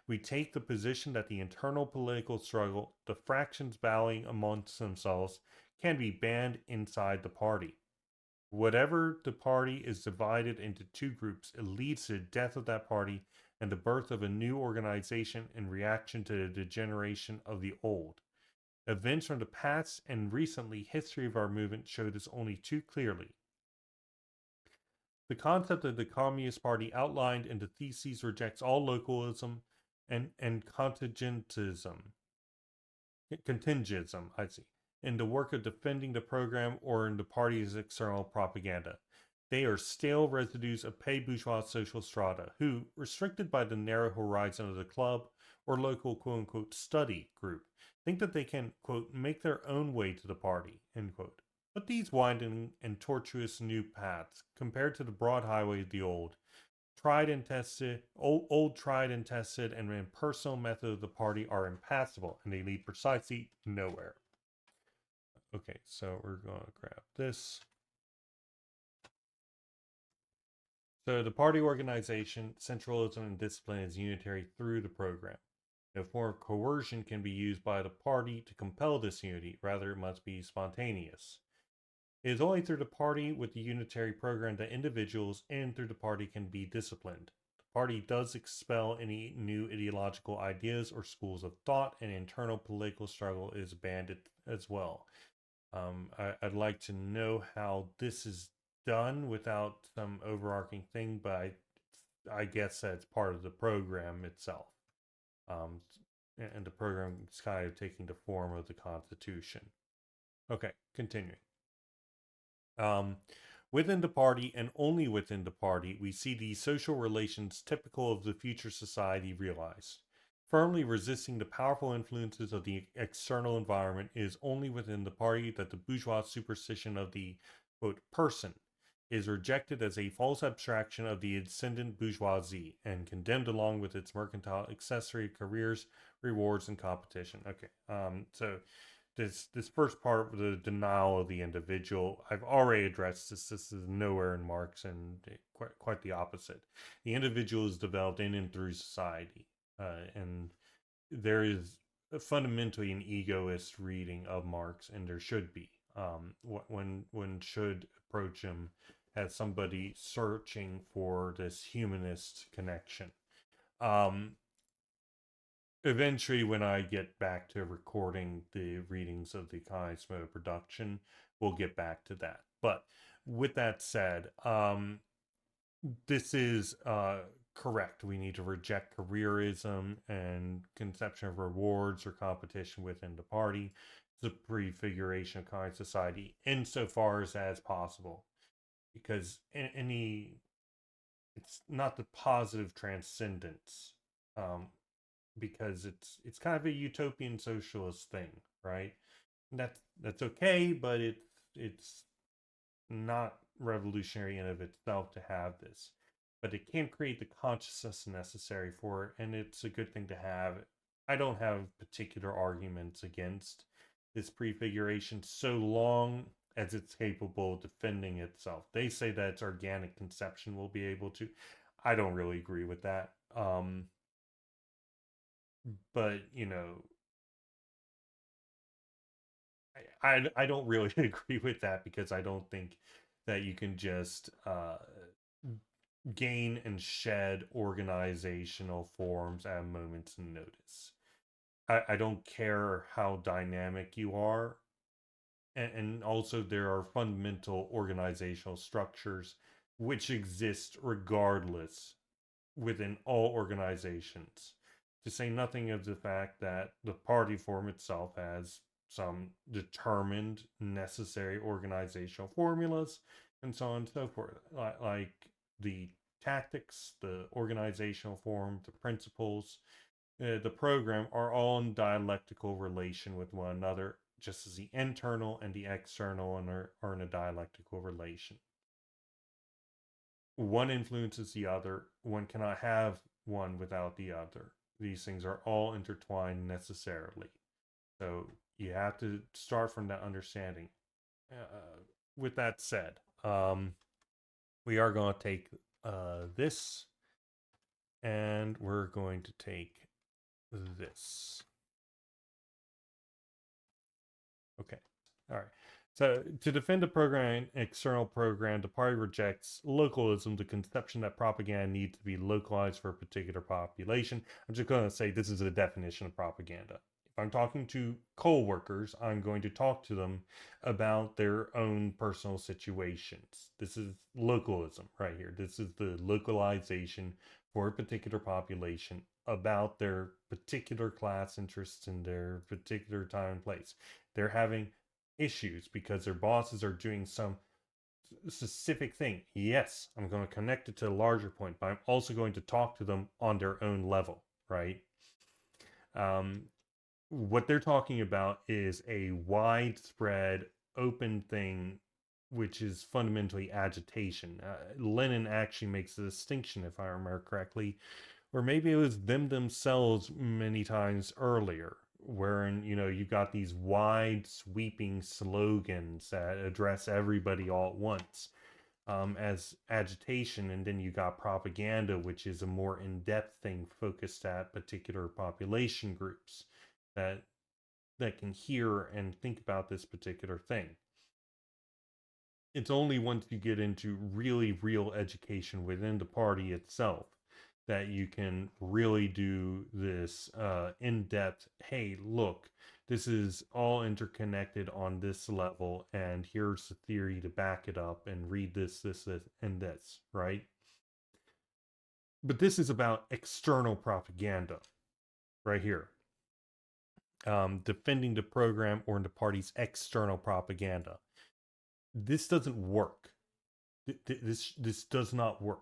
we take the position that the internal political struggle, the fractions battling amongst themselves, can be banned inside the party. Whatever the party is divided into two groups, it leads to the death of that party and the birth of a new organization in reaction to the degeneration of the old. Events from the past and recently history of our movement show this only too clearly. The concept of the Communist Party outlined in the theses rejects all localism and contingentism, I see, in the work of defending the program or in the party's external propaganda. They are stale residues of pay bourgeois social strata who, restricted by the narrow horizon of the club or local quote unquote study group, think that they can, quote, make their own way to the party, end quote. But these winding and tortuous new paths, compared to the broad highway of the old, tried and tested, and impersonal method of the party are impassable, and they lead precisely nowhere. Okay, so we're going to grab this. So the party organization, centralism, and discipline is unitary through the program. No form of coercion can be used by the party to compel this unity, rather it must be spontaneous. It is only through the party with the unitary program that individuals and through the party can be disciplined. The party does expel any new ideological ideas or schools of thought, and internal political struggle is banned as well. I'd like to know how this is done without some overarching thing, but I guess that's part of the program itself. And the program is kind of taking the form of the Constitution. Okay, continuing. Within the party and only within the party, we see these social relations typical of the future society realized. Firmly resisting the powerful influences of the external environment, it is only within the party that the bourgeois superstition of the quote, person is rejected as a false abstraction of the ascendant bourgeoisie and condemned along with its mercantile accessory careers, rewards, and competition. Okay, so this first part, the denial of the individual, I've already addressed this. This is nowhere in Marx, and quite the opposite. The individual is developed in and through society, and there is fundamentally an egoist reading of Marx, and there should be. One should approach him as somebody searching for this humanist connection. Eventually, when I get back to recording the readings of the Cosmo production, we'll get back to that. But with that said, this is correct. We need to reject careerism and conception of rewards or competition within the party. The prefiguration of kind society insofar as possible, because it's not the positive transcendence. Because it's kind of a utopian socialist thing, right? That's okay, but it's not revolutionary in of itself to have this. But it can create the consciousness necessary for it, and it's a good thing to have. I don't have particular arguments against this prefiguration so long as it's capable of defending itself. They say that its organic conception will be able to. I don't really agree with that. But I don't really agree with that, because I don't think that you can just gain and shed organizational forms at a moment's notice. I don't care how dynamic you are, and also there are fundamental organizational structures which exist regardless within all organizations, to say nothing of the fact that the party form itself has some determined necessary organizational formulas and so on and so forth, like the tactics, the organizational form, the principles, the program are all in dialectical relation with one another, just as the internal and the external are in a dialectical relation. One influences the other. One cannot have one without the other. These things are all intertwined necessarily. So you have to start from that understanding. With that said, we are going to take this, and we're going to take this. Okay. All right. So, to defend a program, external program, the party rejects localism, the conception that propaganda needs to be localized for a particular population. I'm just going to say this is a definition of propaganda. If I'm talking to co-workers, I'm going to talk to them about their own personal situations. This is localism right here. This is the localization for a particular population about their particular class interests in their particular time and place. They're having issues because their bosses are doing some specific thing. Yes, I'm going to connect it to a larger point, but I'm also going to talk to them on their own level, right? Um, what they're talking about is a widespread, open thing, which is fundamentally agitation. Lenin actually makes a distinction, if I remember correctly, or maybe it was them themselves many times earlier, wherein you got these wide sweeping slogans that address everybody all at once, as agitation, and then you got propaganda, which is a more in-depth thing focused at particular population groups that can hear and think about this particular thing. It's only once you get into really real education within the party itself that you can really do this in-depth, hey, look, this is all interconnected on this level, and here's the theory to back it up, and read this, and this, right? But this is about external propaganda right here. Defending the program or the party's external propaganda. This doesn't work. This does not work.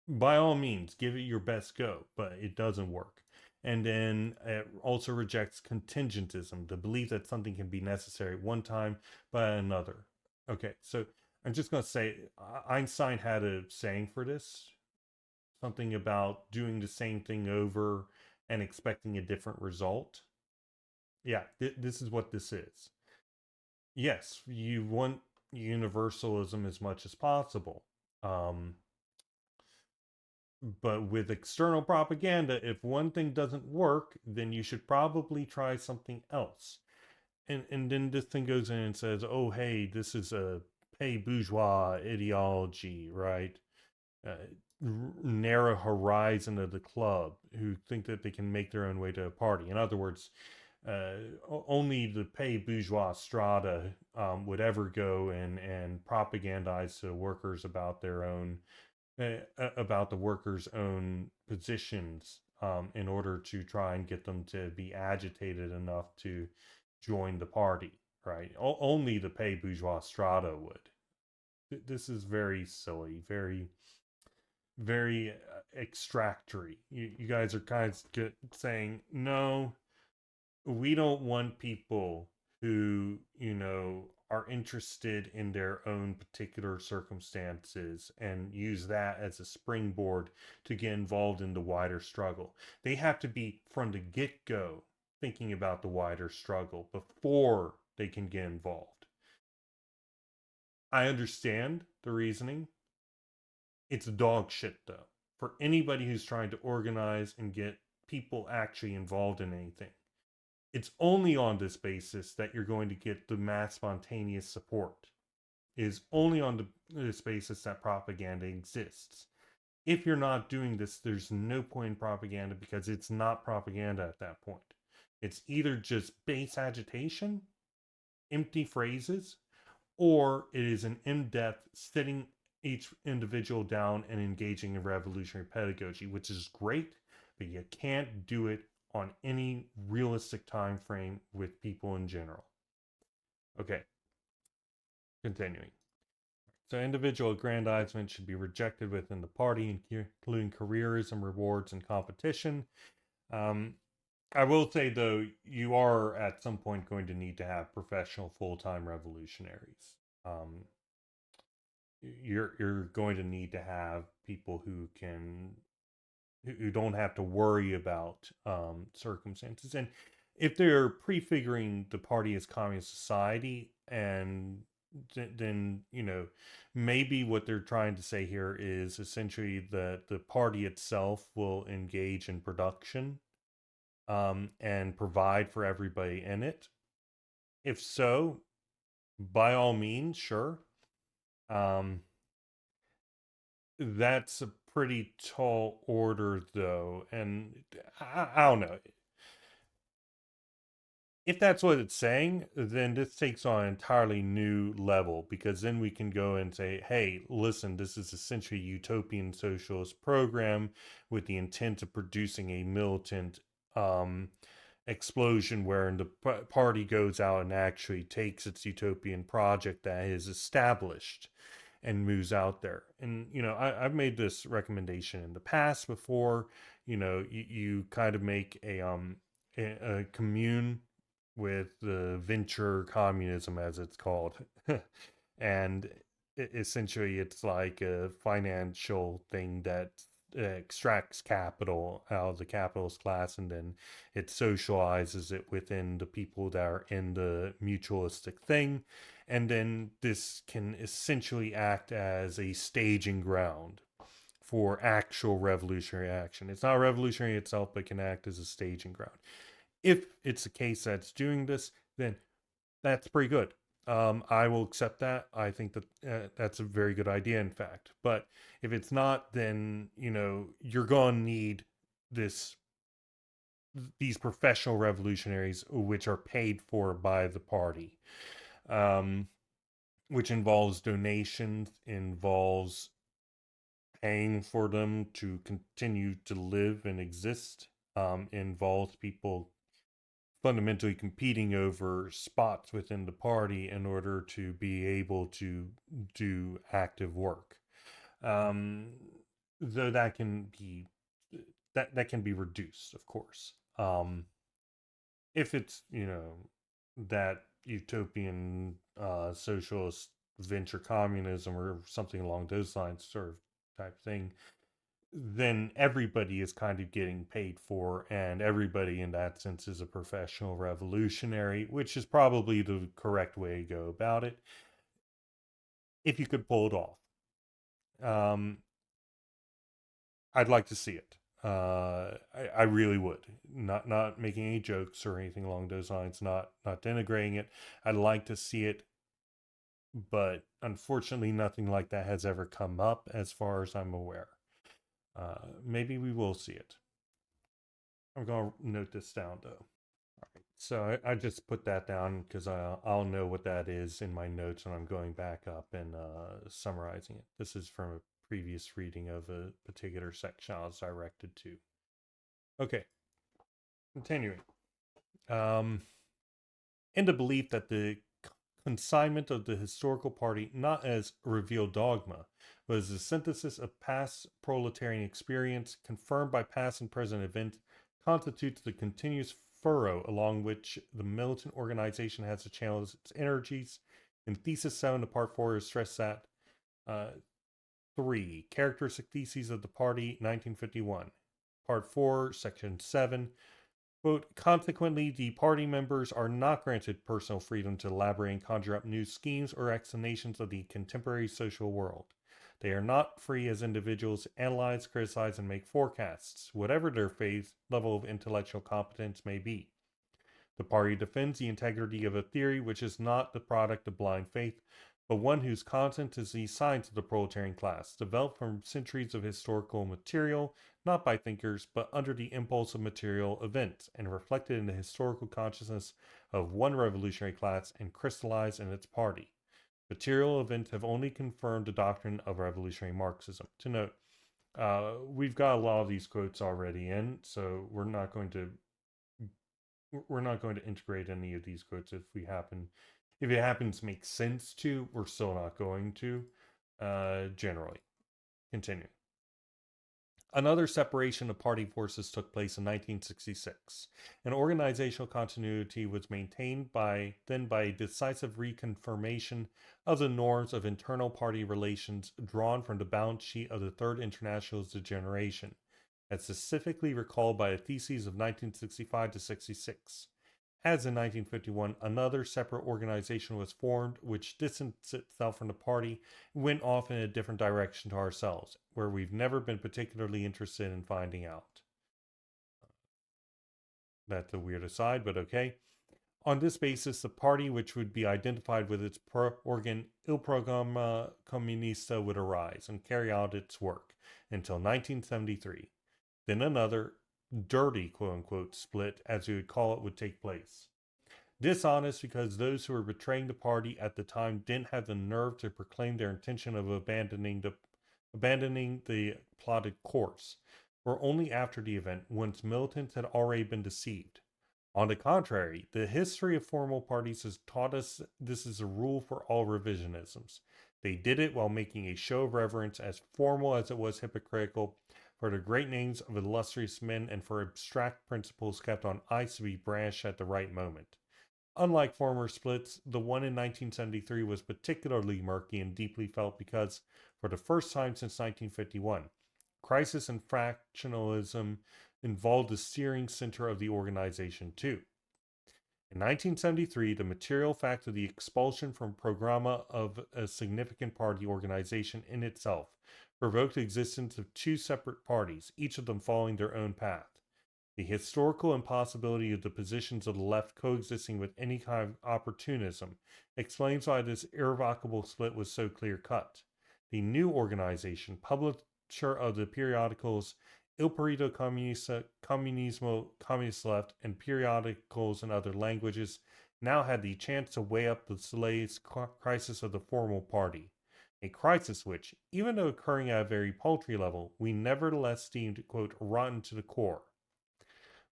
By all means, give it your best go, but it doesn't work. And then it also rejects contingentism, the belief that something can be necessary at one time but at another. Okay, so I'm just going to say Einstein had a saying for this, something about doing the same thing over and expecting a different result. Yeah, this is what this is. Yes, you want universalism as much as possible. Um, But with external propaganda, if one thing doesn't work, then you should probably try something else. And then this thing goes in and says, oh, hey, this is a pay bourgeois ideology, right? Uh, Narrow horizon of the club who think that they can make their own way to a party. In other words, uh, only the pay bourgeois strata would ever go and propagandize to workers about their own about the workers' own positions, in order to try and get them to be agitated enough to join the party, right? Only the pay bourgeois strata would. This is very silly, very, very extractory. You guys are kind of saying, no, we don't want people who, are interested in their own particular circumstances and use that as a springboard to get involved in the wider struggle. They have to be from the get go thinking about the wider struggle before they can get involved. I understand the reasoning. It's dog shit, though, for anybody who's trying to organize and get people actually involved in anything. It's only on this basis that you're going to get the mass spontaneous support. It is only on this basis that propaganda exists. If you're not doing this, there's no point in propaganda because it's not propaganda at that point. It's either just base agitation, empty phrases, or it is an in-depth sitting each individual down and engaging in revolutionary pedagogy, which is great, but you can't do it on any realistic time frame with people in general. Okay, continuing. So individual aggrandizement should be rejected within the party, including careerism, rewards, and competition. Um, I will say, though, you are at some point going to need to have professional full-time revolutionaries. you're going to need to have people who don't have to worry about circumstances. And if they're prefiguring the party as communist society, and then maybe what they're trying to say here is essentially that the party itself will engage in production and provide for everybody in it. If so, by all means, sure. Um, that's a pretty tall order, though, and I don't know. If that's what it's saying, then this takes on an entirely new level, because then we can go and say, hey, listen, this is essentially a utopian socialist program with the intent of producing a militant explosion wherein the party goes out and actually takes its utopian project that is established and moves out there. And I've made this recommendation in the past before. You kind of make a commune with the venture communism, as it's called. And essentially it's like a financial thing that extracts capital out of the capitalist class, and then it socializes it within the people that are in the mutualistic thing. And then this can essentially act as a staging ground for actual revolutionary action. It's not revolutionary itself, but can act as a staging ground. If it's a case that's doing this, then that's pretty good. I will accept that. I think that that's a very good idea, in fact. But if it's not, then you're going to need this these professional revolutionaries, which are paid for by the party, um, which involves donations, involves paying for them to continue to live and exist, involves people fundamentally competing over spots within the party in order to be able to do active work. Um, though that can be reduced, of course. If it's that utopian socialist venture communism or something along those lines, sort of type thing, then everybody is kind of getting paid for, and everybody in that sense is a professional revolutionary, which is probably the correct way to go about it if you could pull it off. Um, I'd like to see it. I really would. Not making any jokes or anything along those lines. Not denigrating it. I'd like to see it, but unfortunately, nothing like that has ever come up, as far as I'm aware. Maybe we will see it. I'm gonna note this down though. So I just put that down because I'll know what that is in my notes when I'm going back up and summarizing it. This is from a previous reading of a particular section I was directed to. Okay, continuing. Um, in the belief that the consignment of the historical party not as revealed dogma, but as a synthesis of past proletarian experience confirmed by past and present events, constitutes the continuous furrow along which the militant organization has to channel its energies. In Thesis 7 of Part 4 is stressed that 3. Characteristic Theses of the Party, 1951. Part 4, Section 7. Quote, consequently, the party members are not granted personal freedom to elaborate and conjure up new schemes or explanations of the contemporary social world. They are not free as individuals to analyze, criticize, and make forecasts, whatever their level of intellectual competence may be. The party defends the integrity of a theory which is not the product of blind faith, but one whose content is the science of the proletarian class, developed from centuries of historical material, not by thinkers, but under the impulse of material events, and reflected in the historical consciousness of one revolutionary class and crystallized in its party. Material events have only confirmed the doctrine of revolutionary Marxism. To note, we've got a lot of these quotes already in, so we're not going to integrate any of these quotes if it happens to make sense to. We're still not going to generally. Continue. Another separation of party forces took place in 1966, and organizational continuity was maintained by a decisive reconfirmation of the norms of internal party relations drawn from the balance sheet of the Third International's degeneration, as specifically recalled by the theses of 1965 to 66. As in 1951, another separate organization was formed which distanced itself from the party and went off in a different direction to ourselves, where we've never been particularly interested in finding out. That's a weird aside, but okay. On this basis, the party which would be identified with its organ Il Programma Comunista would arise and carry out its work until 1973. Then another dirty quote-unquote split, as we would call it, would take place. Dishonest because those who were betraying the party at the time didn't have the nerve to proclaim their intention of abandoning the plotted course, or only after the event, once militants had already been deceived. On the contrary, the history of formal parties has taught us this is a rule for all revisionisms. They did it while making a show of reverence as formal as it was hypocritical for the great names of illustrious men and for abstract principles kept on ice to be branched at the right moment. Unlike former splits, the one in 1973 was particularly murky and deeply felt because, for the first time since 1951, crisis and fractionalism involved the steering center of the organization too. In 1973, the material fact of the expulsion from Programma of a significant party organization in itself provoked the existence of two separate parties, each of them following their own path. The historical impossibility of the positions of the left coexisting with any kind of opportunism explains why this irrevocable split was so clear cut. The new organization, publisher of the periodicals Il Periodo Comunista, Comunismo, Communist Left, and periodicals in other languages, now had the chance to weigh up the slaves' crisis of the formal party. A crisis which, even though occurring at a very paltry level, we nevertheless deemed, quote, rotten to the core.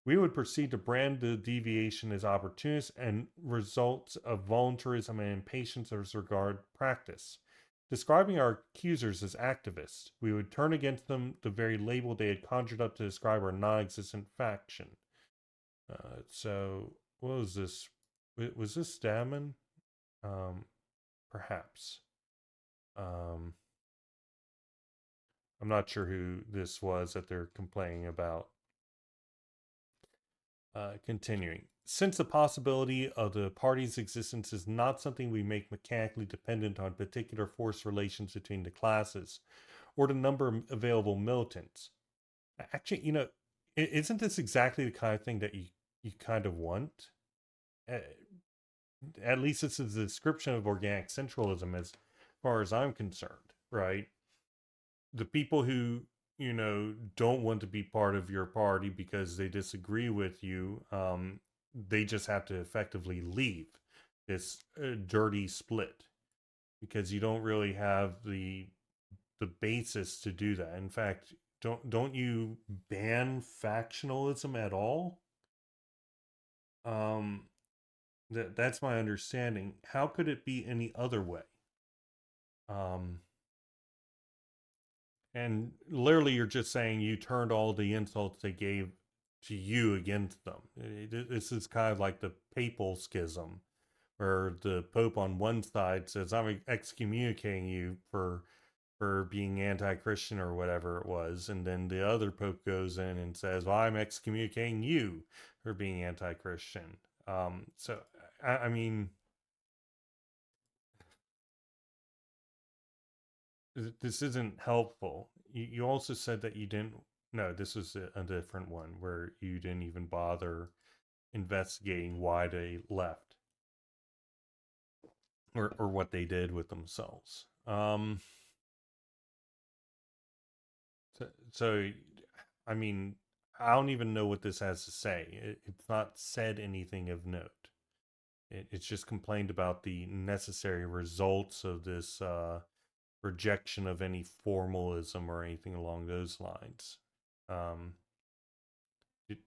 We would proceed to brand the deviation as opportunist and results of voluntarism and impatience as regard practice. Describing our accusers as activists, we would turn against them the very label they had conjured up to describe our non-existent faction. So, what was this? Was this Damon? Perhaps. I'm not sure who this was that they're complaining about. Continuing. Since the possibility of the party's existence is not something we make mechanically dependent on particular force relations between the classes or the number of available militants. Actually, isn't this exactly the kind of thing that you kind of want? At least this is a description of organic centralism as far as I'm concerned, right? The people who don't want to be part of your party because they disagree with you, they just have to effectively leave this dirty split because you don't really have the basis to do that. In fact, don't you ban factionalism at all? That's my understanding. How could it be any other way? Um, And literally, you're just saying you turned all the insults they gave to you against them. This is kind of like the papal schism, where the Pope on one side says, "I'm excommunicating you for being anti-Christian or whatever it was," and then the other Pope goes in and says, "Well, I'm excommunicating you for being anti-Christian." So, I mean, this isn't helpful. You also said that you didn't. No, this was a different one where you didn't even bother investigating why they left or what they did with themselves. So, I mean, I don't even know what this has to say. It's not said anything of note. It's just complained about the necessary results of this rejection of any formalism or anything along those lines. Um,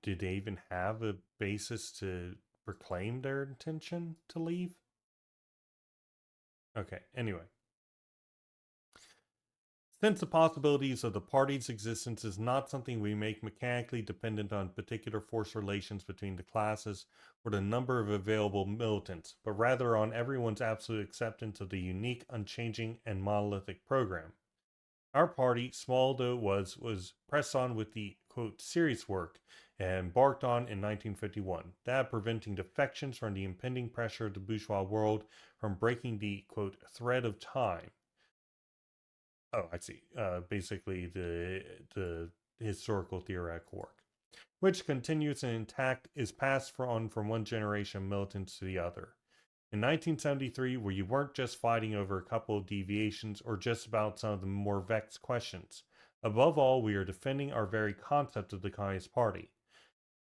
did they even have a basis to proclaim their intention to leave? Okay, anyway. Since the possibilities of the party's existence is not something we make mechanically dependent on particular force relations between the classes or the number of available militants, but rather on everyone's absolute acceptance of the unique, unchanging, and monolithic program. Our party, small though it was pressed on with the quote serious work and embarked on in 1951, that preventing defections from the impending pressure of the bourgeois world from breaking the quote thread of time. Oh, I see. Basically, the historical theoretical work, which continues and intact, is passed on from one generation of militants to the other. In 1973, where you weren't just fighting over a couple of deviations or just about some of the more vexed questions. Above all, we are defending our very concept of the Communist Party.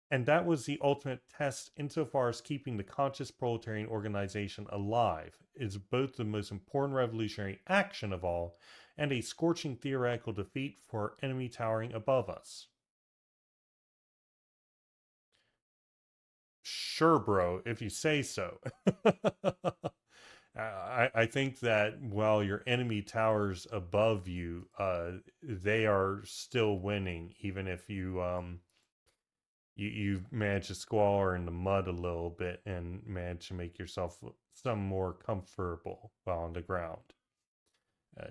And that was the ultimate test insofar as keeping the conscious proletarian organization alive is both the most important revolutionary action of all and a scorching theoretical defeat for our enemy towering above us. Sure, bro, if you say so. I think that while your enemy towers above you, they are still winning, even if you manage to squalor in the mud a little bit and manage to make yourself some more comfortable while on the ground.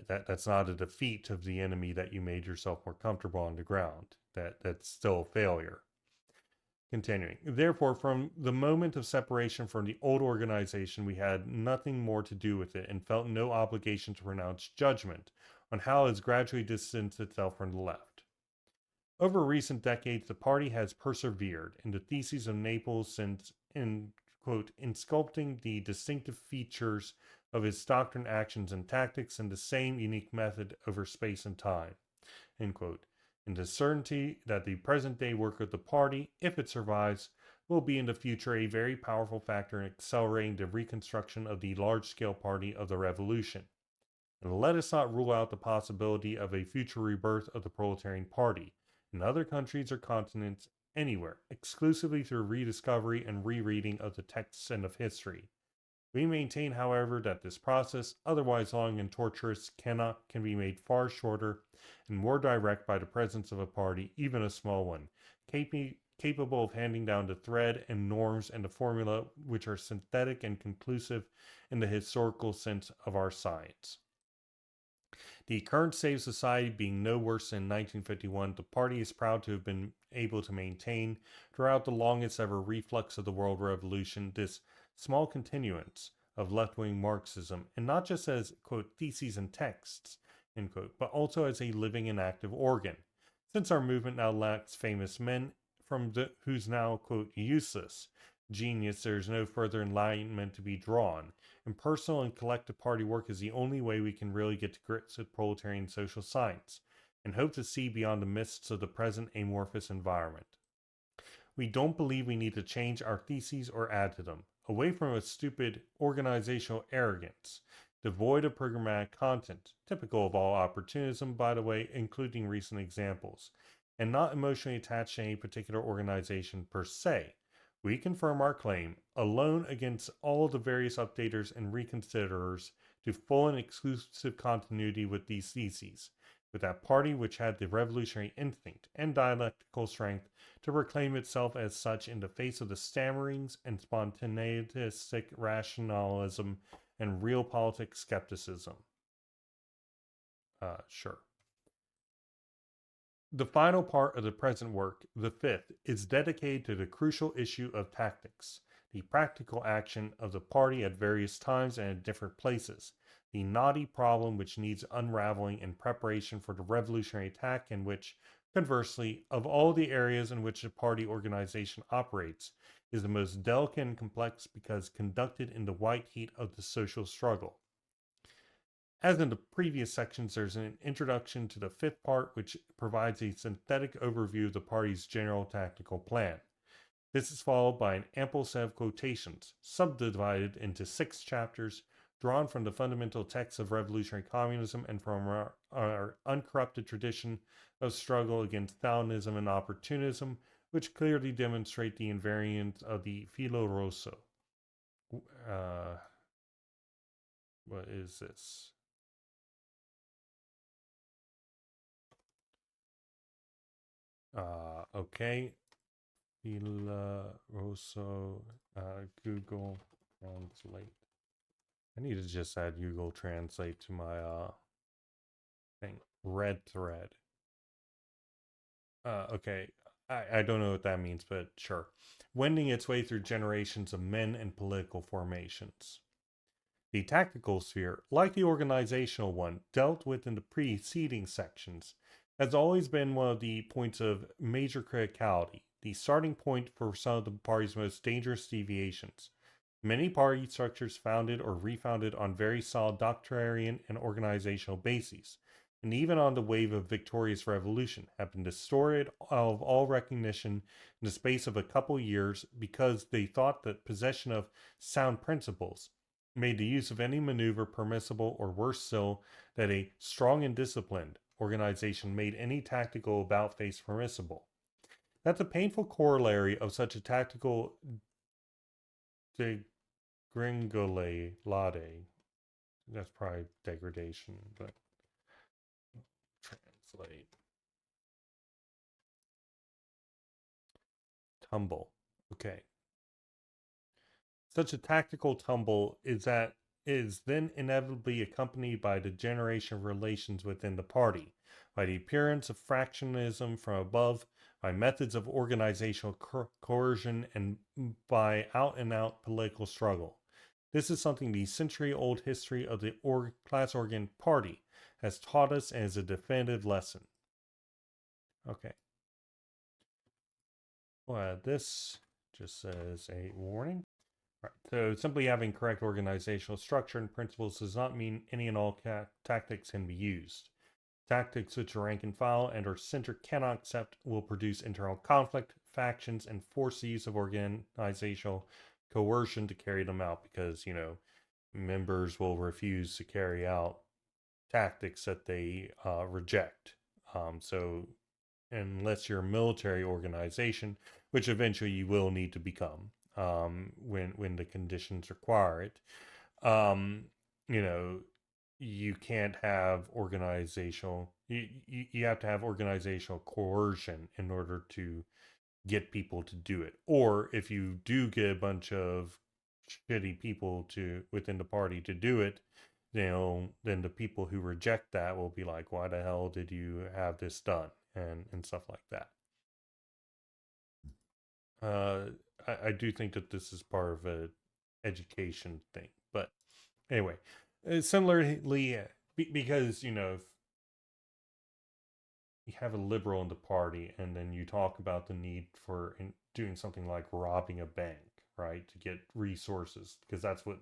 That's not a defeat of the enemy that you made yourself more comfortable on the ground. That's still a failure. Continuing. Therefore, from the moment of separation from the old organization, we had nothing more to do with it and felt no obligation to pronounce judgment on how it has gradually distanced itself from the left. Over recent decades, the party has persevered in the theses of Naples since in quote in sculpting the distinctive features of its doctrine, actions, and tactics in the same unique method over space and time. End quote. And the certainty that the present day work of the party, if it survives, will be in the future a very powerful factor in accelerating the reconstruction of the large scale party of the revolution. And let us not rule out the possibility of a future rebirth of the proletarian party in other countries or continents anywhere, exclusively through rediscovery and rereading of the texts and of history. We maintain, however, that this process, otherwise long and tortuous, can be made far shorter and more direct by the presence of a party, even a small one, capable of handing down the thread and norms and the formula which are synthetic and conclusive in the historical sense of our science. The current state of society being no worse than 1951, the party is proud to have been able to maintain, throughout the longest ever reflux of the world revolution, this small continuance of left wing Marxism, and not just as, quote, theses and texts, end quote, but also as a living and active organ. Since our movement now lacks famous men whose now, quote, useless genius, there is no further enlightenment to be drawn, and personal and collective party work is the only way we can really get to grips with proletarian social science, and hope to see beyond the mists of the present amorphous environment. We don't believe we need to change our theses or add to them, away from a stupid organizational arrogance, devoid of programmatic content, typical of all opportunism, by the way, including recent examples, and not emotionally attached to any particular organization per se. We confirm our claim, alone against all of the various updaters and reconsiderers, to full and exclusive continuity with these theses, with that party which had the revolutionary instinct and dialectical strength to proclaim itself as such in the face of the stammerings and spontaneistic rationalism and realpolitik skepticism. Sure. The final part of the present work, the fifth, is dedicated to the crucial issue of tactics, the practical action of the party at various times and at different places, the knotty problem which needs unraveling in preparation for the revolutionary attack, and which, conversely, of all the areas in which the party organization operates, is the most delicate and complex because conducted in the white heat of the social struggle. As in the previous sections, there's an introduction to the fifth part, which provides a synthetic overview of the party's general tactical plan. This is followed by an ample set of quotations, subdivided into 6 chapters, drawn from the fundamental texts of revolutionary communism and from our uncorrupted tradition of struggle against Stalinism and opportunism, which clearly demonstrate the invariance of the filo rosso. What is this? Okay. Villa Rosso, Google Translate. I need to just add Google Translate to my thing. Red thread. Okay. I don't know what that means, but sure. Wending its way through generations of men and political formations. The tactical sphere, like the organizational one dealt with in the preceding sections, has always been one of the points of major criticality, the starting point for some of the party's most dangerous deviations. Many party structures founded or refounded on very solid doctrinarian and organizational bases, and even on the wave of victorious revolution, have been distorted of all recognition in the space of a couple years because they thought that possession of sound principles made the use of any maneuver permissible, or worse still, that a strong and disciplined organization made any tactical about face permissible. That's a painful corollary of such a tactical degringolade. That's probably degradation, but translate. Tumble. Okay. Such a tactical tumble is then inevitably accompanied by the degeneration of relations within the party, by the appearance of fractionalism from above, by methods of organizational coercion, and by out and out political struggle. This is something the century old history of the class organ party has taught us as a definitive lesson. Okay. Well, this just says a warning. Right. So simply having correct organizational structure and principles does not mean any and all tactics can be used. Tactics which a rank and file and or center cannot accept will produce internal conflict, factions, and force the use of organizational coercion to carry them out because, members will refuse to carry out tactics that they reject. So unless you're a military organization, which eventually you will need to become when the conditions require it. You know, you can't have organizational. You have to have organizational coercion in order to get people to do it. Or if you do get a bunch of shitty people to within the party to do it, then the people who reject that will be like, why the hell did you have this done? And stuff like that. Uh, I do think that this is part of a education thing, but anyway, similarly, because if you have a liberal in the party, and then you talk about the need for doing something like robbing a bank, right, to get resources, because that's what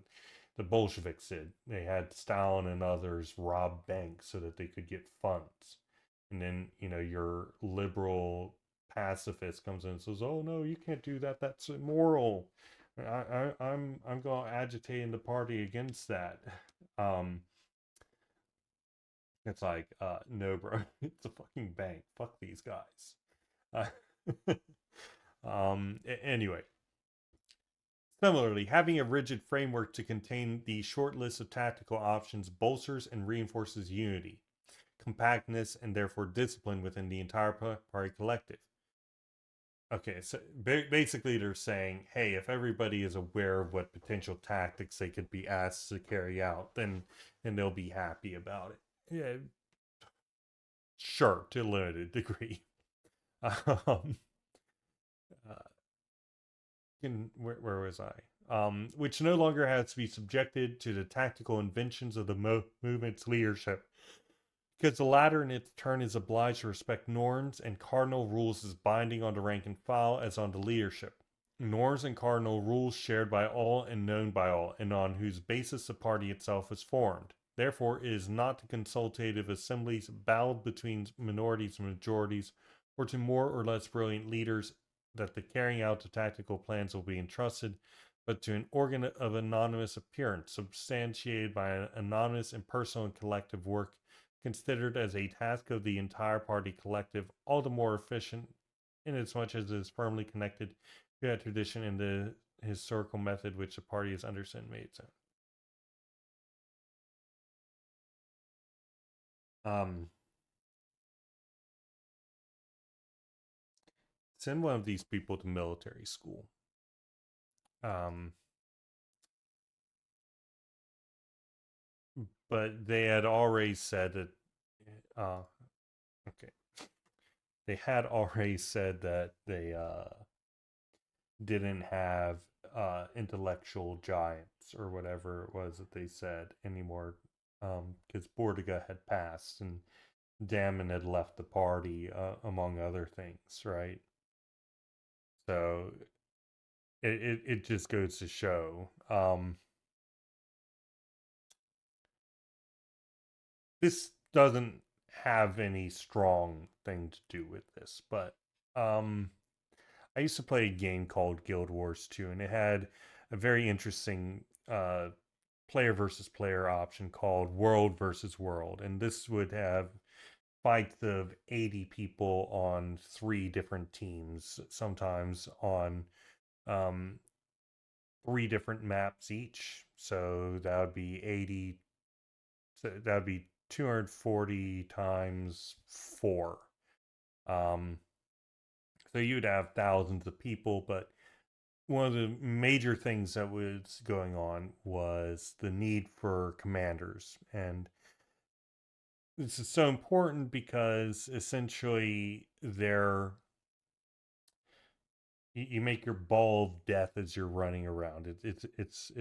the Bolsheviks did. They had Stalin and others rob banks so that they could get funds. And then, your liberal pacifist comes in and says, "Oh no, you can't do that. That's immoral. I'm going to agitate in the party against that." Um, it's like, no, bro, it's a fucking bank. Fuck these guys. Anyway, similarly, having a rigid framework to contain the short list of tactical options bolsters and reinforces unity, compactness, and therefore discipline within the entire party collective. Okay, so basically they're saying, hey, if everybody is aware of what potential tactics they could be asked to carry out, then they'll be happy about it. Yeah, sure, to a limited degree. Um, where was I? Which no longer has to be subjected to the tactical inventions of the movement's leadership, because the latter in its turn is obliged to respect norms and cardinal rules as binding on the rank and file as on the leadership. Norms and cardinal rules shared by all and known by all, and on whose basis the party itself is formed. Therefore, it is not to consultative assemblies battled between minorities and majorities, or to more or less brilliant leaders that the carrying out of tactical plans will be entrusted, but to an organ of anonymous appearance, substantiated by an anonymous, impersonal, and collective work, considered as a task of the entire party collective, all the more efficient inasmuch as it is firmly connected to that tradition and the historical method which the party has understood and made its own. send one of these people to military school. But they had already said that. Okay, they had already said that they didn't have intellectual giants or whatever it was that they said anymore, because Bordiga had passed and Damon had left the party, among other things, right? So it just goes to show. This doesn't have any strong thing to do with this, but um, I used to play a game called Guild Wars 2, and it had a very interesting player versus player option called World versus World. And this would have fights of 80 people on 3 different teams, sometimes on um, 3 different maps each. So that would be 80, so that would be 240 times 4. Um, so you'd have thousands of people, but one of the major things that was going on was the need for commanders. And this is so important because essentially you make your ball of death as you're running around. It's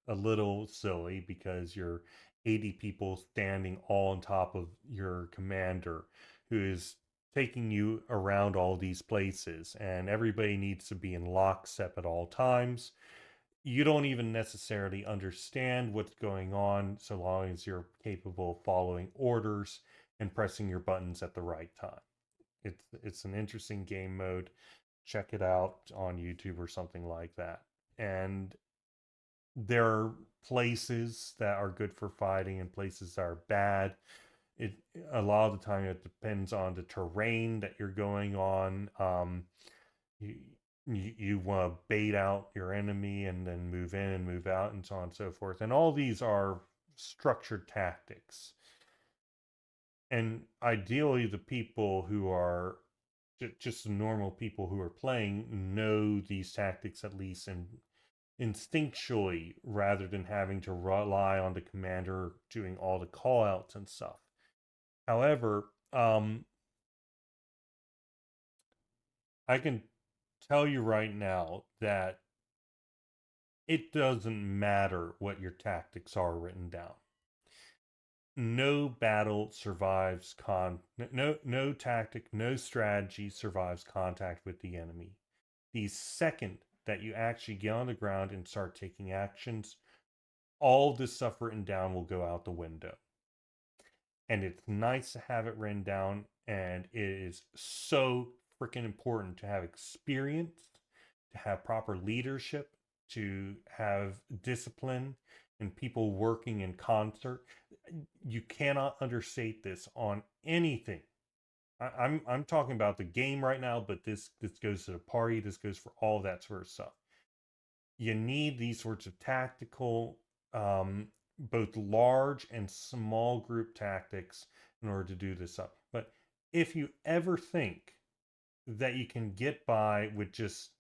a little silly because you're 80 people standing all on top of your commander who is taking you around all these places, and everybody needs to be in lockstep at all times. You don't even necessarily understand what's going on so long as you're capable of following orders and pressing your buttons at the right time. It's an interesting game mode. Check it out on YouTube or something like that. And there are places that are good for fighting and places that are bad. It A lot of the time it depends on the terrain that you're going on. You you want to bait out your enemy and then move in and move out and so on and so forth. And all these are structured tactics. And ideally, the people who are just the normal people who are playing know these tactics at least and instinctually rather than having to rely on the commander doing all the callouts and stuff. However, I can tell you right now that it doesn't matter what your tactics are written down. No battle survives no tactic, no strategy survives contact with the enemy. The second that you actually get on the ground and start taking actions, all this stuff written down will go out the window. And it's nice to have it written down, and it is so freaking important to have experience, to have proper leadership, to have discipline, and people working in concert. You cannot understate this on anything. I'm talking about the game right now, but this goes to the party. This goes for all that sort of stuff. You need these sorts of tactical, both large and small group tactics in order to do this up. But if you ever think that you can get by with just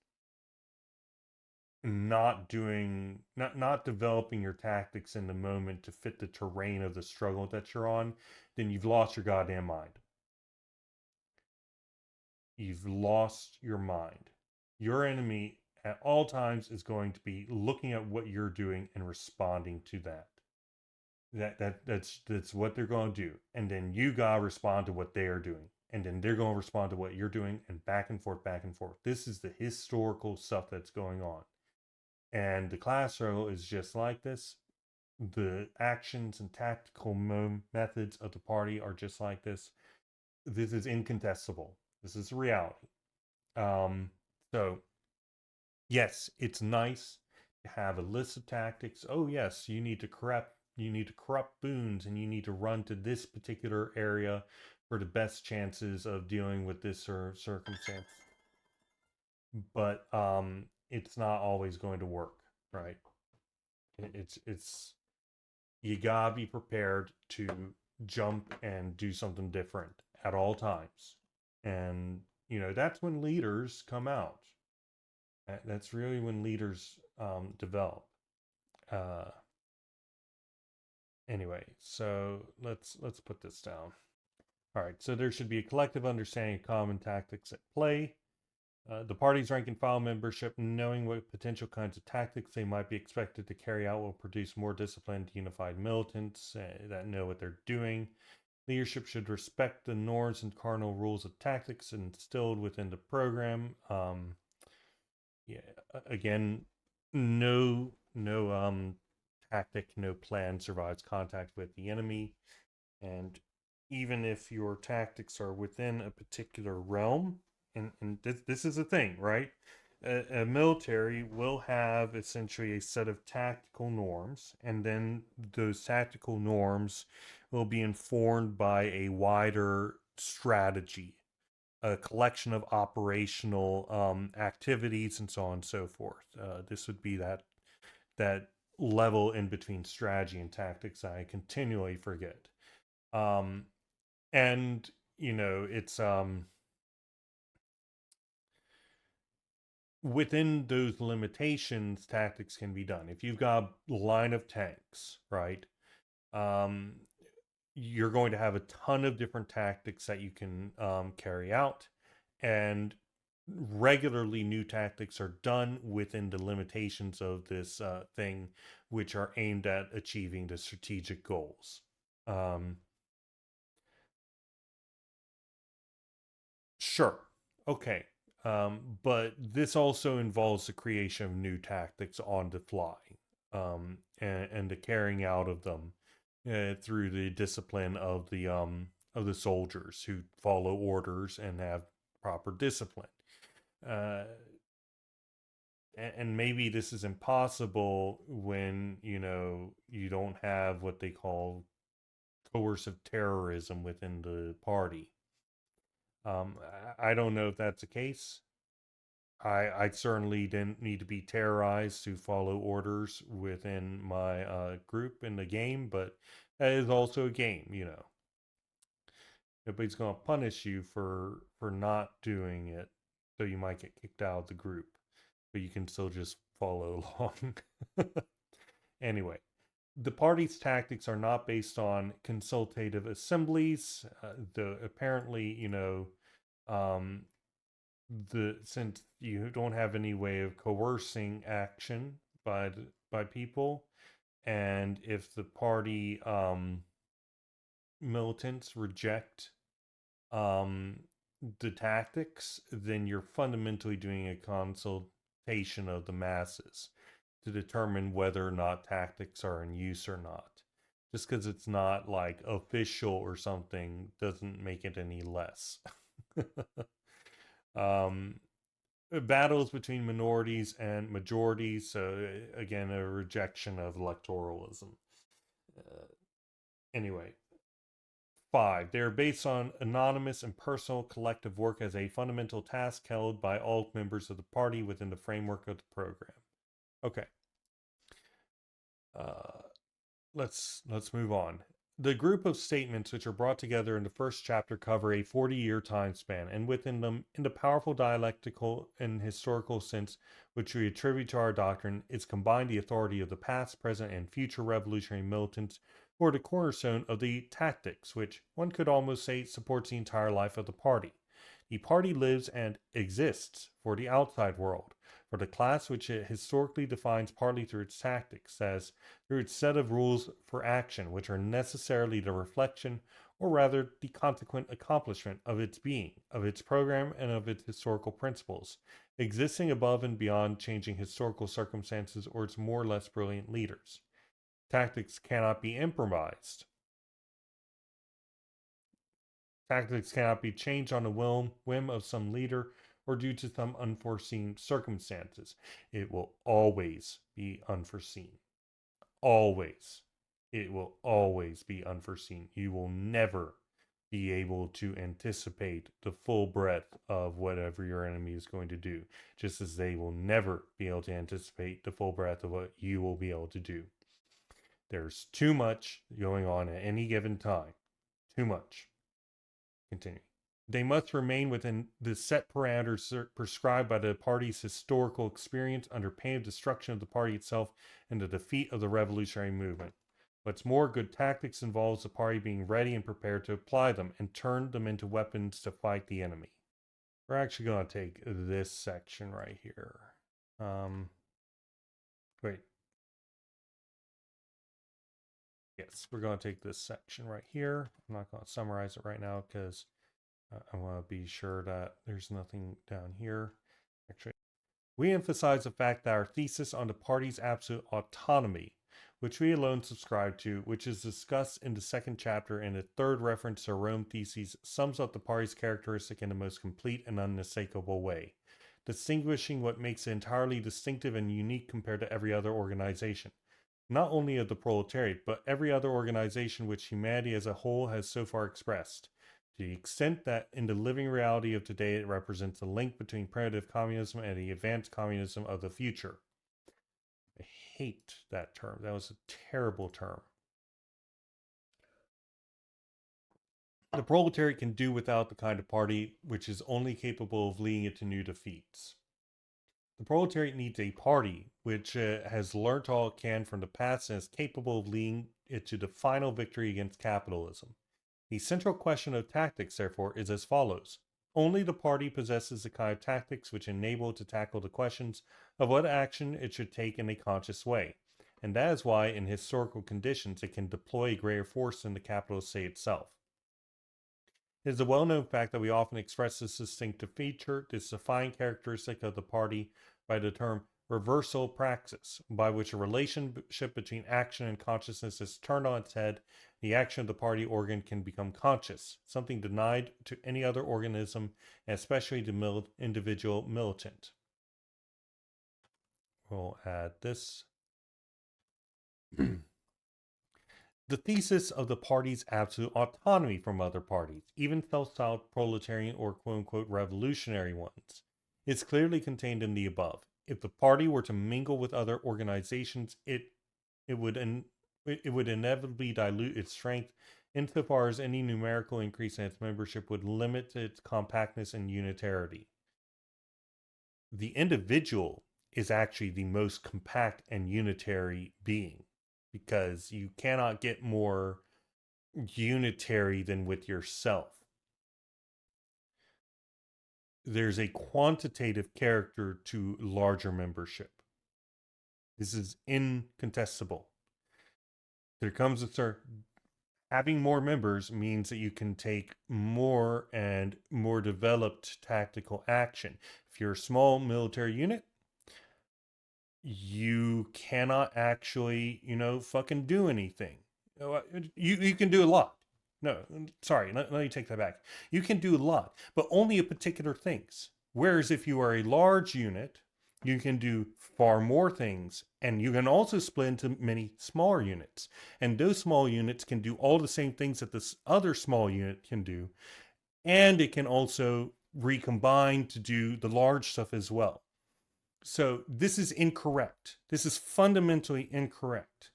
not developing your tactics in the moment to fit the terrain of the struggle that you're on, then you've lost your goddamn mind. You've lost your mind. Your enemy at all times is going to be looking at what you're doing and responding to that. That's what they're going to do. And then you gotta respond to what they are doing. And then they're going to respond to what you're doing, and back and forth, back and forth. This is the historical stuff that's going on. And the class struggle is just like this. The actions and tactical methods of the party are just like this. This is incontestable. This is reality. Um, so yes, it's nice to have a list of tactics. Oh yes, you need to corrupt boons and you need to run to this particular area for the best chances of dealing with this circumstance. But it's not always going to work, right? It's you gotta be prepared to jump and do something different at all times. And that's when leaders come out. That's really when leaders develop. Uh, anyway, so let's put this down. All right, so there should be a collective understanding of common tactics at play. The party's rank and file membership, knowing what potential kinds of tactics they might be expected to carry out, will produce more disciplined, unified militants that know what they're doing. Leadership should respect the norms and cardinal rules of tactics instilled within the program. Yeah, again, no tactic, no plan survives contact with the enemy. And even if your tactics are within a particular realm, and this is a thing, right? A military will have essentially a set of tactical norms, and then those tactical norms will be informed by a wider strategy, a collection of operational activities, and so on and so forth. This would be that level in between strategy and tactics I continually forget. Um, and it's within those limitations, tactics can be done. If you've got a line of tanks, right? Um, you're going to have a ton of different tactics that you can carry out, and regularly new tactics are done within the limitations of this thing, which are aimed at achieving the strategic goals. Um, Sure. Okay. But this also involves the creation of new tactics on the fly, and the carrying out of them through the discipline of the soldiers who follow orders and have proper discipline. Uh, and maybe this is impossible when you don't have what they call coercive terrorism within the party. I don't know if that's the case. I certainly didn't need to be terrorized to follow orders within my group in the game, but that is also a game. Nobody's going to punish you for not doing it, so you might get kicked out of the group, but you can still just follow along. Anyway, the party's tactics are not based on consultative assemblies. The apparently, um, since you don't have any way of coercing action by people, and if the party militants reject um, the tactics, then you're fundamentally doing a consultation of the masses to determine whether or not tactics are in use or not. Just because it's not like official or something doesn't make it any less. um, Battles between minorities and majorities. So again, a rejection of electoralism. Uh, anyway, 5. They are based on anonymous and personal collective work as a fundamental task held by all members of the party within the framework of the program. Okay. Uh, let's move on. The group of statements which are brought together in the first chapter cover a 40-year time span, and within them, in the powerful dialectical and historical sense which we attribute to our doctrine, is combined the authority of the past, present, and future revolutionary militants who are the cornerstone of the tactics, which one could almost say supports the entire life of the party. The party lives and exists for the outside world, for the class which it historically defines partly through its tactics, as through its set of rules for action, which are necessarily the reflection, or rather the consequent accomplishment of its being, of its program, and of its historical principles, existing above and beyond changing historical circumstances or its more or less brilliant leaders. Tactics cannot be improvised. Tactics cannot be changed on the whim of some leader or due to some unforeseen circumstances. It will always be unforeseen. Always. It will always be unforeseen. You will never be able to anticipate the full breadth of whatever your enemy is going to do, just as they will never be able to anticipate the full breadth of what you will be able to do. There's too much going on at any given time. Too much. Continue. They must remain within the set parameters prescribed by the party's historical experience under pain of destruction of the party itself and the defeat of the revolutionary movement. What's more, good tactics involves the party being ready and prepared to apply them and turn them into weapons to fight the enemy. We're actually going to take this section right here. Wait. Yes, we're going to take this section right here. I'm not going to summarize it right now because I want to be sure that there's nothing down here. Actually, we emphasize the fact that our thesis on the party's absolute autonomy, which we alone subscribe to, which is discussed in the second chapter and the third reference to Rome theses, sums up the party's characteristic in the most complete and unmistakable way, distinguishing what makes it entirely distinctive and unique compared to every other organization. Not only of the proletariat, but every other organization which humanity as a whole has so far expressed, to the extent that in the living reality of today it represents the link between primitive communism and the advanced communism of the future. I hate that term. That was a terrible term. The proletariat can do without the kind of party which is only capable of leading it to new defeats. The proletariat needs a party which has learnt all it can from the past and is capable of leading it to the final victory against capitalism. The central question of tactics, therefore, is as follows. Only the party possesses the kind of tactics which enable it to tackle the questions of what action it should take in a conscious way. And that is why, in historical conditions, it can deploy a greater force than the capitalist state itself. It is a well-known fact that we often express this distinctive feature, this defining characteristic of the party, by the term reversal praxis, by which a relationship between action and consciousness is turned on its head. The action of the party organ can become conscious, something denied to any other organism, and especially the individual militant. We'll add this. The thesis of the party's absolute autonomy from other parties, even self-styled proletarian or quote-unquote revolutionary ones, is clearly contained in the above. If the party were to mingle with other organizations, it would inevitably dilute its strength insofar as any numerical increase in its membership would limit its compactness and unitarity. The individual is actually the most compact and unitary being, because you cannot get more unitary than with yourself. There's a quantitative character to larger membership. This is incontestable. There comes a certain having more members means that you can take more and more developed tactical action. If you're a small military unit, you cannot actually, fucking do anything. You can do a lot. No, sorry, let me take that back. You can do a lot, but only of particular things. Whereas if you are a large unit, you can do far more things, and you can also split into many smaller units. And those small units can do all the same things that this other small unit can do, and it can also recombine to do the large stuff as well. So this is incorrect. This is fundamentally incorrect.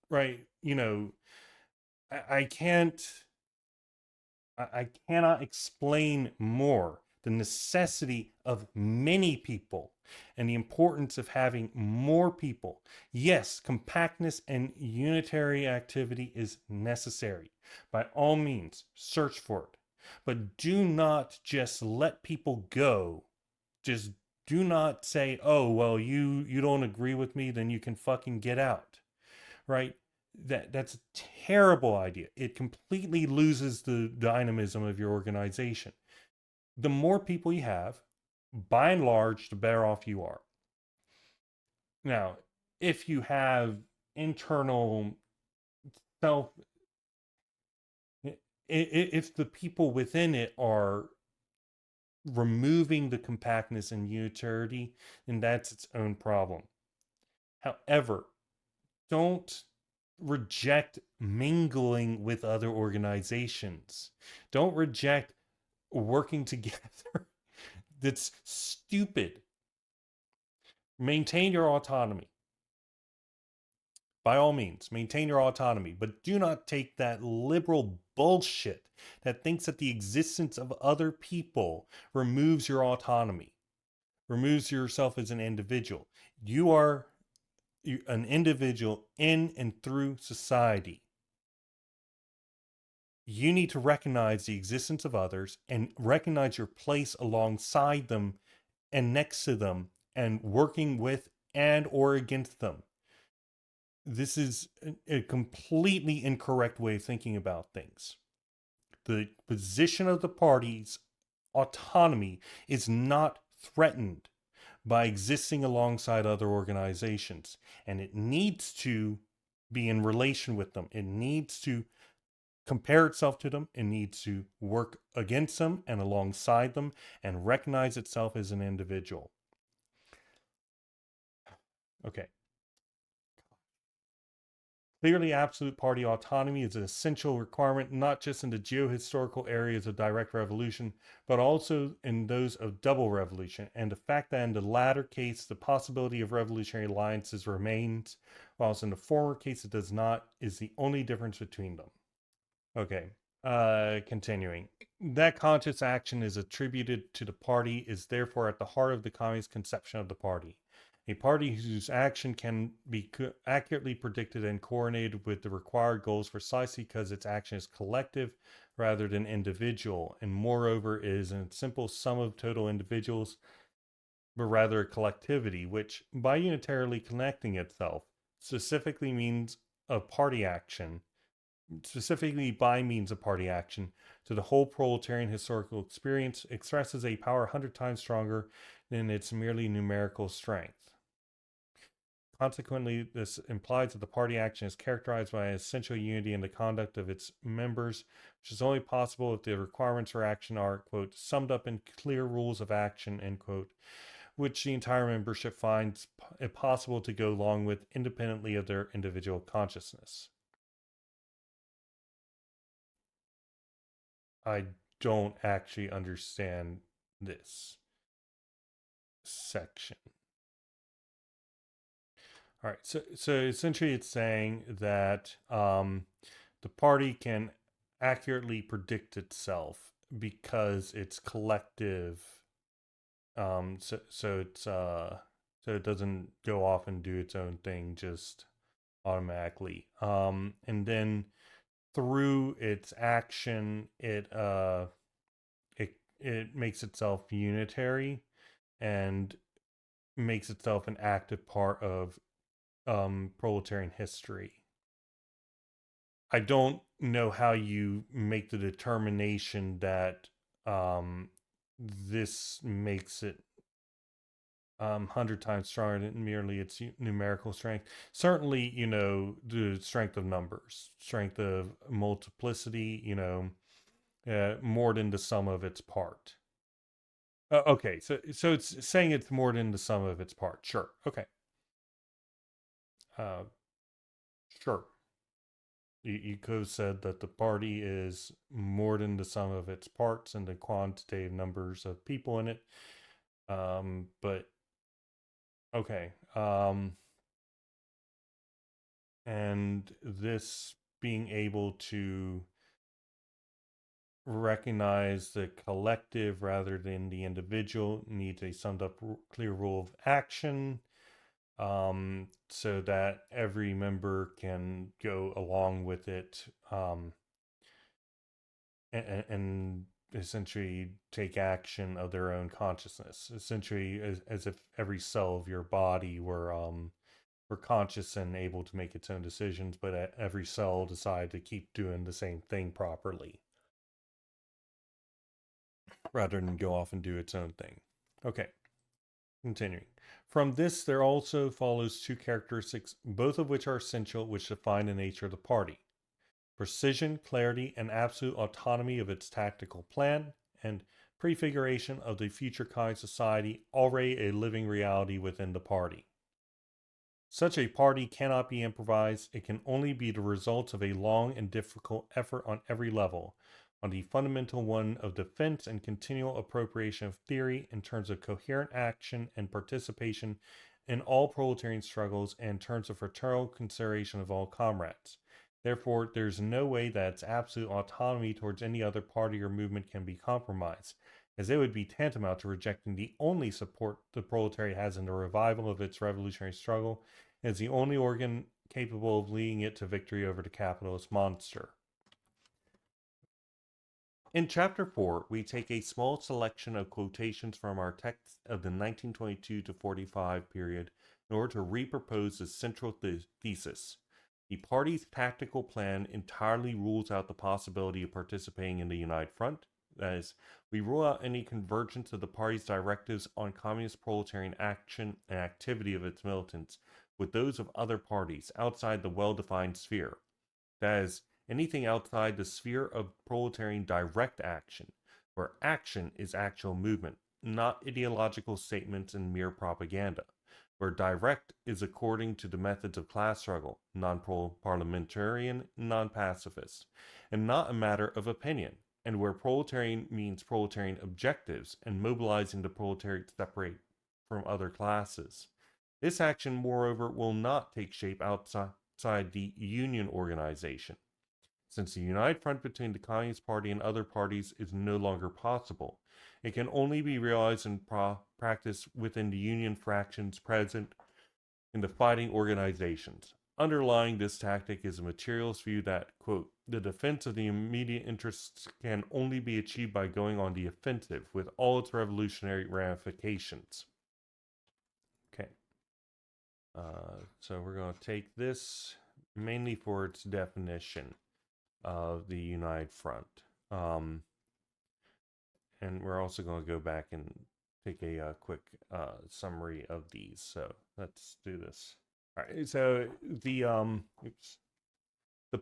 Right? I cannot explain more the necessity of many people and the importance of having more people. Yes, compactness and unitary activity is necessary. By all means, search for it. But do not just let people go. Just do not say, oh, well, you don't agree with me, then you can fucking get out. Right? That's a terrible idea. It completely loses the dynamism of your organization. The more people you have, by and large, the better off you are. Now, if you have internal self, if the people within it are removing the compactness and unitarity, then that's its own problem. However, don't reject mingling with other organizations. Don't reject working together. That's stupid. Maintain your autonomy. By all means, maintain your autonomy, but do not take that liberal bullshit that thinks that the existence of other people removes your autonomy, removes yourself as an individual. You are an individual in and through society. You need to recognize the existence of others and recognize your place alongside them and next to them and working with and or against them. This is a completely incorrect way of thinking about things. The position of the party's autonomy is not threatened by existing alongside other organizations, and it needs to be in relation with them. It needs to compare itself to them. It needs to work against them and alongside them and recognize itself as an individual. Okay. Clearly, absolute party autonomy is an essential requirement not just in the geohistorical areas of direct revolution, but also in those of double revolution. And the fact that in the latter case, the possibility of revolutionary alliances remains, whilst in the former case it does not, is the only difference between them. Okay. Continuing. That conscious action is attributed to the party is therefore at the heart of the communist conception of the party. A party whose action can be accurately predicted and coordinated with the required goals precisely because its action is collective rather than individual, and moreover is a simple sum of total individuals, but rather a collectivity, which, by unitarily connecting itself, specifically means a party action, specifically by means of party action, to the whole proletarian historical experience, expresses a power 100 times stronger than its merely numerical strength. Consequently, this implies that the party action is characterized by an essential unity in the conduct of its members, which is only possible if the requirements for action are, quote, summed up in clear rules of action, end quote, which the entire membership finds it possible to go along with independently of their individual consciousness. I don't actually understand this section. All right, so essentially it's saying that the party can accurately predict itself because it's collective. So it doesn't go off and do its own thing just automatically. And then through its action, it makes itself unitary and makes itself an active part of proletarian history. I don't know how you make the determination that this makes it 100 times stronger than merely its numerical strength. Certainly, the strength of numbers, strength of multiplicity, more than the sum of its part. Okay, so it's saying it's more than the sum of its part. Sure. Okay. Uh, sure. You could have said that the party is more than the sum of its parts and the quantitative numbers of people in it. But okay. And this being able to recognize the collective rather than the individual needs a summed up clear rule of action, so that every member can go along with it, and essentially take action of their own consciousness, essentially as if every cell of your body were conscious and able to make its own decisions, but every cell decided to keep doing the same thing properly rather than go off and do its own thing. Okay, continuing. From this, there also follows two characteristics, both of which are essential, which define the nature of the party: precision, clarity, and absolute autonomy of its tactical plan, and prefiguration of the future kind society, already a living reality within the party. Such a party cannot be improvised. It can only be the result of a long and difficult effort on every level, on the fundamental one of defense and continual appropriation of theory in terms of coherent action and participation in all proletarian struggles and in terms of fraternal consideration of all comrades. Therefore, there's no way that its absolute autonomy towards any other party or movement can be compromised, as it would be tantamount to rejecting the only support the proletariat has in the revival of its revolutionary struggle, as the only organ capable of leading it to victory over the capitalist monster. In Chapter 4, we take a small selection of quotations from our text of the 1922 to 45 period in order to repropose the central thesis. The party's tactical plan entirely rules out the possibility of participating in the United Front. That is, we rule out any convergence of the party's directives on communist proletarian action and activity of its militants with those of other parties outside the well-defined sphere. That is, anything outside the sphere of proletarian direct action, where action is actual movement, not ideological statements and mere propaganda, where direct is according to the methods of class struggle, non-parliamentarian, non-pacifist, and not a matter of opinion, and where proletarian means proletarian objectives and mobilizing the proletariat separate from other classes. This action, moreover, will not take shape outside the union organization, since the united front between the Communist Party and other parties is no longer possible. It can only be realized in practice within the union fractions present in the fighting organizations. Underlying this tactic is a materialist view that, quote, the defense of the immediate interests can only be achieved by going on the offensive with all its revolutionary ramifications. Okay. So we're going to take this mainly for its definition of the United Front. And we're also going to go back and take a quick summary of these. So let's do this. All right. So the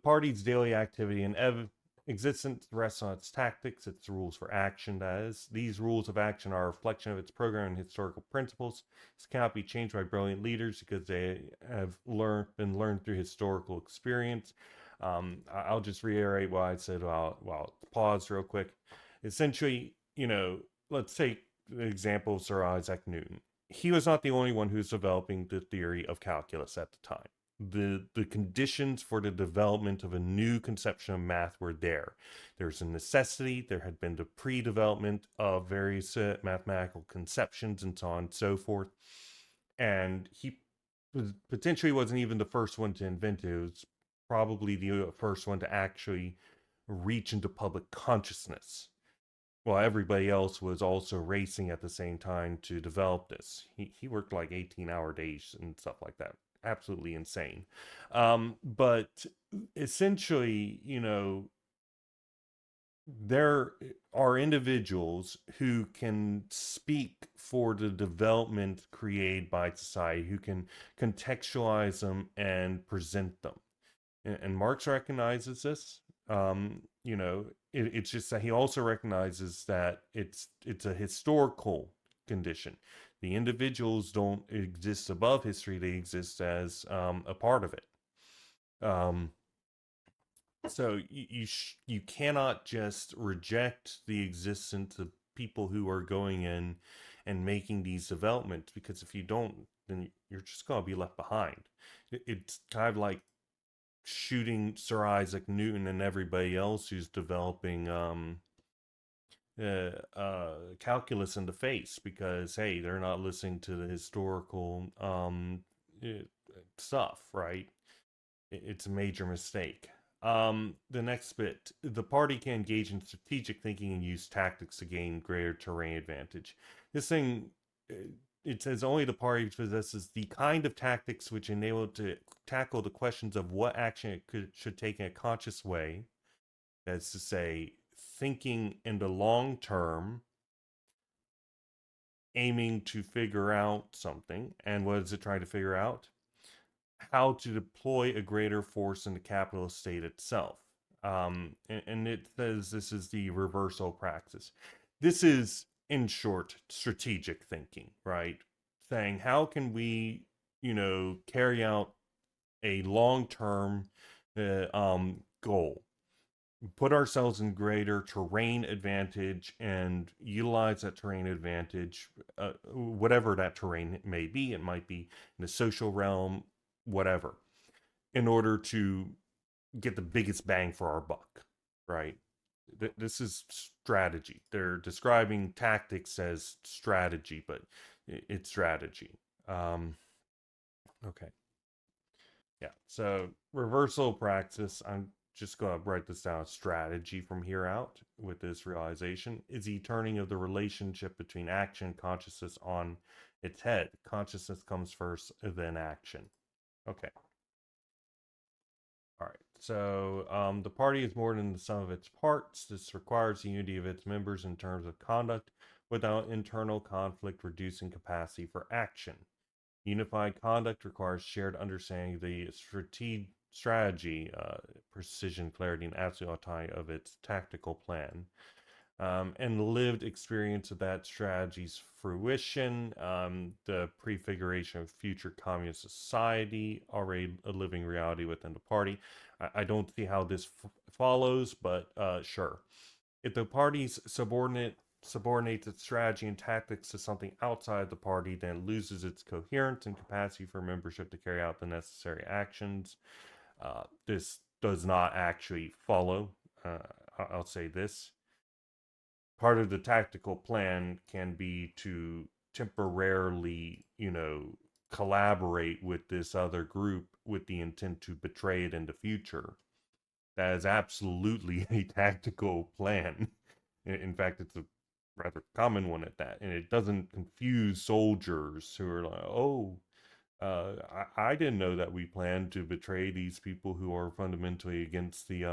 party's daily activity and existence rests on its tactics, its rules for action. That is, these rules of action are a reflection of its program and historical principles. This cannot be changed by brilliant leaders because they have been learned through historical experience. I'll just reiterate what I said while pause real quick. Essentially, let's take the example of Sir Isaac Newton. He was not the only one who was developing the theory of calculus at the time. The conditions for the development of a new conception of math were there. There's a necessity. There had been the pre-development of various mathematical conceptions and so on and so forth. And he potentially wasn't even the first one to invent it. It was probably the first one to actually reach into public consciousness. Well, everybody else was also racing at the same time to develop this. He worked like 18-hour days and stuff like that. Absolutely insane. But essentially, there are individuals who can speak for the development created by society, who can contextualize them and present them. And Marx recognizes this. It's just that he also recognizes that it's a historical condition. The individuals don't exist above history; they exist as a part of it. So you cannot just reject the existence of people who are going in and making these developments, because if you don't, then you're just going to be left behind. It's kind of like shooting Sir Isaac Newton and everybody else who's developing calculus in the face, because hey, they're not listening to the historical stuff, right? It's a major mistake. The next bit, the party can engage in strategic thinking and use tactics to gain greater terrain advantage. This thing, it says only the party possesses the kind of tactics which enable it to tackle the questions of what action it should take in a conscious way. That's to say, thinking in the long term, aiming to figure out something. And what is it trying to figure out? How to deploy a greater force in the capitalist state itself. And it says this is the reversal praxis. This is, in short, strategic thinking, right? Saying, how can we, carry out a long-term goal, put ourselves in greater terrain advantage and utilize that terrain advantage, whatever that terrain may be. It might be in the social realm, whatever, in order to get the biggest bang for our buck, right? This is strategy. They're describing tactics as strategy, but it's strategy. Okay. Yeah. So reversal praxis, I'm just going to write this down. Strategy from here out with this realization is the turning of the relationship between action and consciousness on its head. Consciousness comes first, then action. Okay. All right. So the party is more than the sum of its parts. This requires the unity of its members in terms of conduct without internal conflict reducing capacity for action. Unified conduct requires shared understanding of the strategy, precision, clarity, and absolute autonomy of its tactical plan. And lived experience of that strategy's fruition, the prefiguration of future communist society, already a living reality within the party. I don't see how this follows, but sure. If the party's subordinates its strategy and tactics to something outside the party, then it loses its coherence and capacity for membership to carry out the necessary actions. This does not actually follow. Uh, I'll say this. Part of the tactical plan can be to temporarily, collaborate with this other group with the intent to betray it in the future. That is absolutely a tactical plan. In fact, it's a rather common one at that, and it doesn't confuse soldiers who are like, "Oh, I didn't know that we planned to betray these people who are fundamentally against the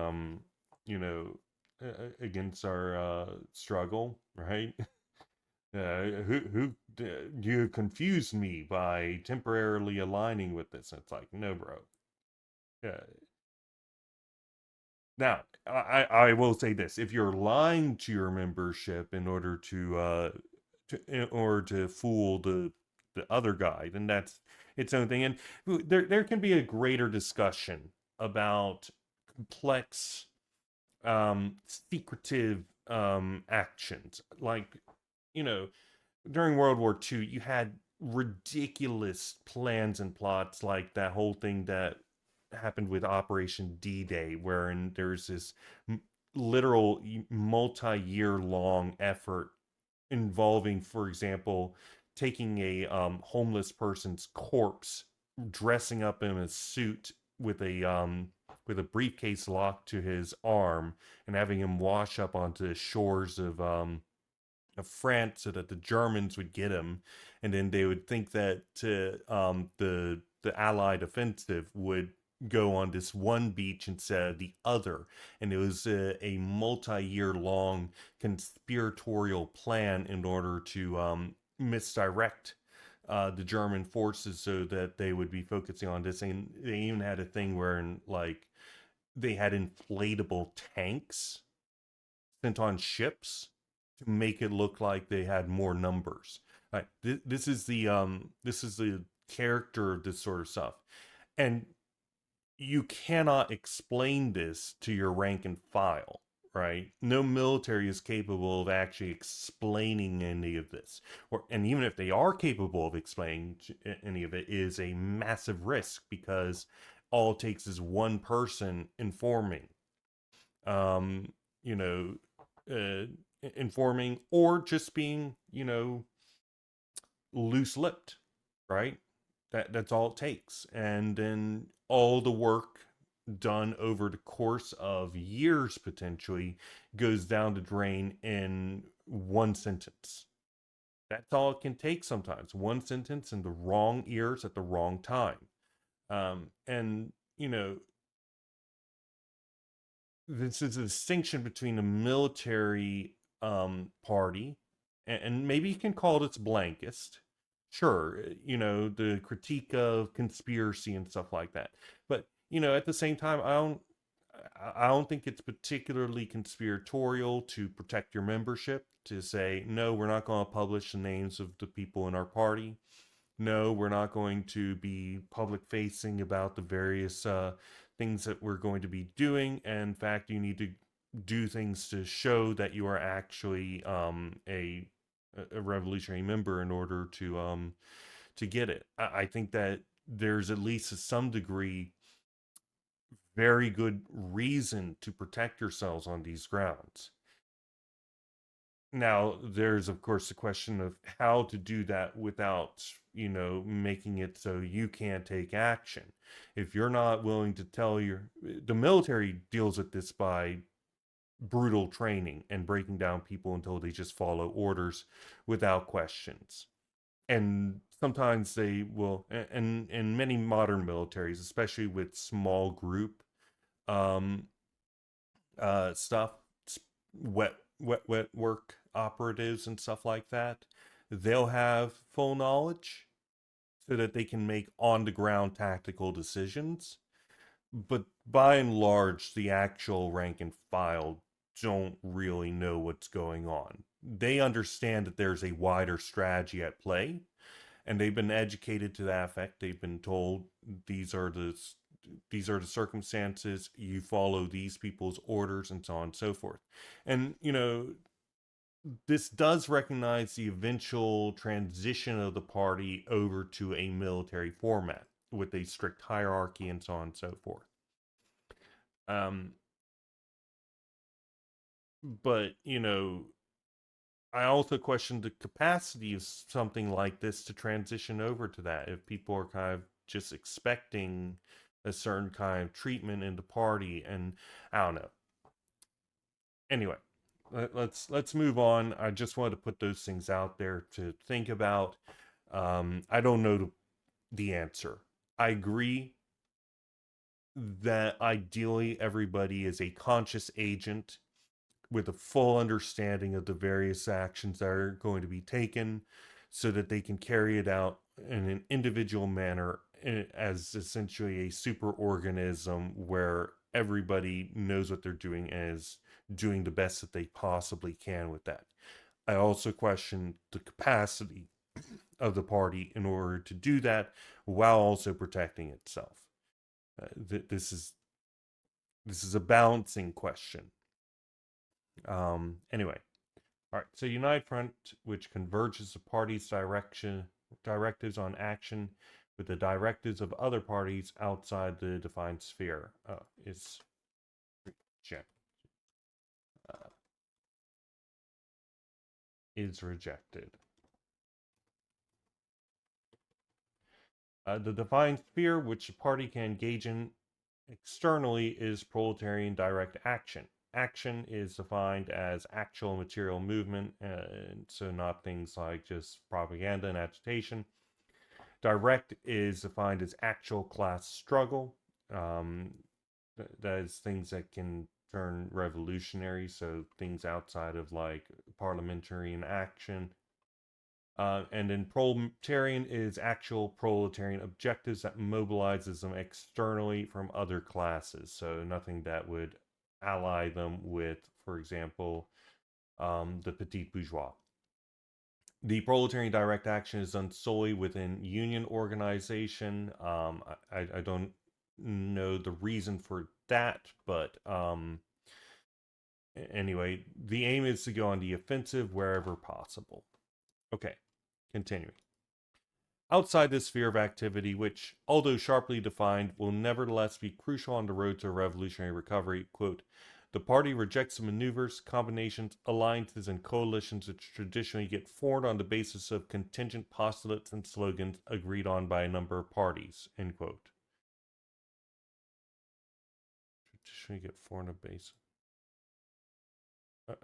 against our struggle, right? Who you confused me by temporarily aligning with this?" It's like, no, bro. Yeah. Now, I will say this: if you're lying to your membership in order to fool the other guy, then that's its own thing. And there can be a greater discussion about complex, secretive actions, like you know during World War II, you had ridiculous plans and plots like that whole thing that happened with Operation D-Day, wherein there's this literal multi-year long effort involving, for example, taking a homeless person's corpse, dressing up in a suit with a briefcase locked to his arm, and having him wash up onto the shores of France so that the Germans would get him, and then they would think that the Allied offensive would go on this one beach instead of the other, and it was a multi-year long conspiratorial plan in order to misdirect the German forces so that they would be focusing on this. And they even had a thing where, like, they had inflatable tanks sent on ships to make it look like they had more numbers. Right. This is the character of this sort of stuff, and you cannot explain this to your rank and file. Right? No military is capable of actually explaining any of this, and even if they are capable of explaining any of it, is a massive risk because all it takes is one person informing um, you know, uh, informing or just being, loose lipped, right? That's all it takes. And then all the work done over the course of years potentially goes down the drain in one sentence. That's all it can take sometimes. One sentence in the wrong ears at the wrong time. And, this is a distinction between a military party, and maybe you can call it its blankist. Sure, the critique of conspiracy and stuff like that. But at the same time, I don't think it's particularly conspiratorial to protect your membership to say no, we're not going to publish the names of the people in our party. No, we're not going to be public facing about the various things that we're going to be doing. And in fact, you need to do things to show that you are actually a revolutionary member in order to get it. I think that there's at least to some degree very good reason to protect yourselves on these grounds. Now, there's of course the question of how to do that without, making it so you can't take action. If you're not willing to tell the military deals with this by brutal training and breaking down people until they just follow orders without questions. And sometimes they will, and in many modern militaries, especially with small group um, stuff, wet work operatives and stuff like that, they'll have full knowledge so that they can make on the ground tactical decisions. But by and large, the actual rank and file don't really know what's going on. They understand that there's a wider strategy at play, and they've been educated to that effect. They've been told these are the these are the circumstances, you follow these people's orders, and so on and so forth. And this does recognize the eventual transition of the party over to a military format with a strict hierarchy and so on and so forth. Um, but I also question the capacity of something like this to transition over to that. If people are kind of just expecting a certain kind of treatment in the party, and I don't know. Anyway, let's move on. I just wanted to put those things out there to think about. I don't know the answer. I agree that ideally everybody is a conscious agent with a full understanding of the various actions that are going to be taken so that they can carry it out in an individual manner as essentially a super organism where everybody knows what they're doing and is doing the best that they possibly can with that. I also question the capacity of the party in order to do that while also protecting itself. This is a balancing question. Anyway, all right. So United Front, which converges the party's directives on action with the directives of other parties outside the defined sphere, is uh, is rejected. The defined sphere, which the party can engage in externally, is proletarian direct action. Action is defined as actual material movement, so not things like just propaganda and agitation. Direct is defined as actual class struggle. Um, that is things that can turn revolutionary, so things outside of like parliamentarian action. And then proletarian is actual proletarian objectives that mobilizes them externally from other classes. So nothing that would ally them with, for example, the petit bourgeois. The proletarian direct action is done solely within union organization. I don't know the reason for that, but anyway, the aim is to go on the offensive wherever possible. Okay, continuing. Outside this sphere of activity, which, although sharply defined, will nevertheless be crucial on the road to a revolutionary recovery, quote, the party rejects the maneuvers, combinations, alliances, and coalitions which traditionally get formed on the basis of contingent postulates and slogans agreed on by a number of parties, end quote. Traditionally get formed on the basis.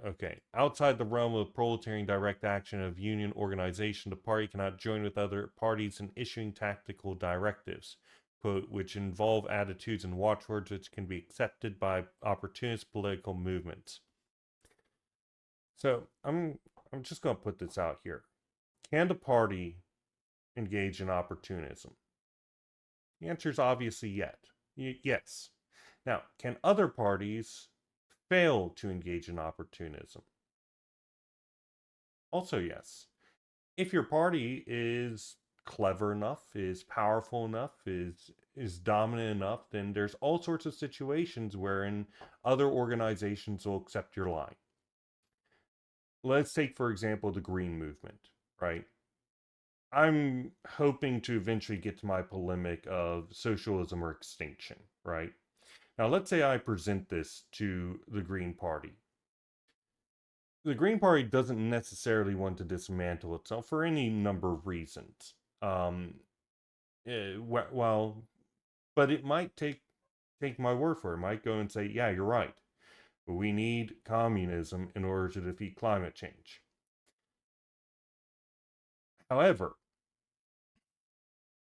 Okay. Outside the realm of proletarian direct action of union organization, the party cannot join with other parties in issuing tactical directives, quote, which involve attitudes and watchwords which can be accepted by opportunist political movements. So I'm just going to put this out here. Can the party engage in opportunism? The answer is obviously yes. Now, can other parties fail to engage in opportunism? Also, yes. If your party is clever enough, is powerful enough, is dominant enough, then there's all sorts of situations wherein other organizations will accept your line. Let's take, for example, the Green Movement, right? I'm hoping to eventually get to my polemic of socialism or extinction, right? Now, let's say I present this to the Green Party. The Green Party doesn't necessarily want to dismantle itself for any number of reasons. Well, but it might take my word for it. It might go and say, "Yeah, you're right. We need communism in order to defeat climate change." However,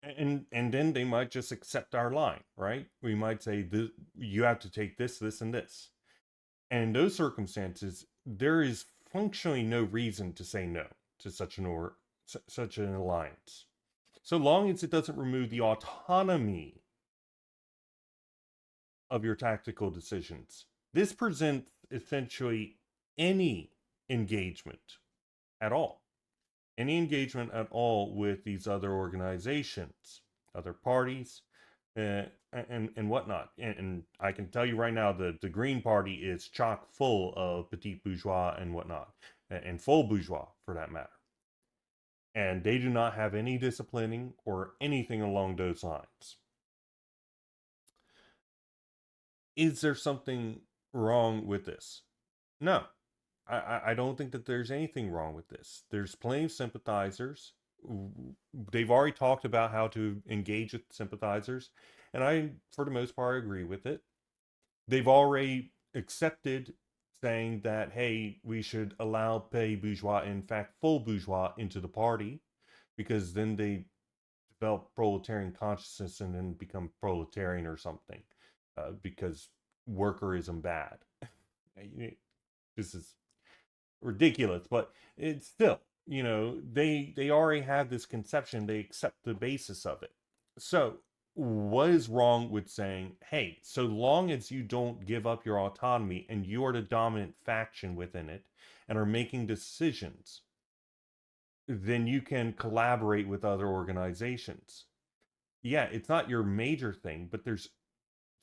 and then they might just accept our line, right? We might say, "You have to take this, this, and this." And in those circumstances, there is functionally no reason to say no to such an alliance, so long as it doesn't remove the autonomy of your tactical decisions. This presents essentially any engagement at all, any engagement at all with these other organizations, other parties, and whatnot. And I can tell you right now that the Green Party is chock full of petit bourgeois and whatnot, and full bourgeois for that matter. And they do not have any disciplining or anything along those lines. Is there something wrong with this? No. I don't think that there's anything wrong with this. There's plenty of sympathizers. They've already talked about how to engage with sympathizers, and I, for the most part, agree with it. They've already accepted saying that, hey, we should allow petty bourgeois, in fact, full bourgeois, into the party, because then they develop proletarian consciousness and then become proletarian or something, because workerism bad. This is ridiculous, but it's still, they already have this conception. They accept the basis of it. So what is wrong with saying, hey, so long as you don't give up your autonomy and you are the dominant faction within it and are making decisions, then you can collaborate with other organizations. Yeah, it's not your major thing, but there's,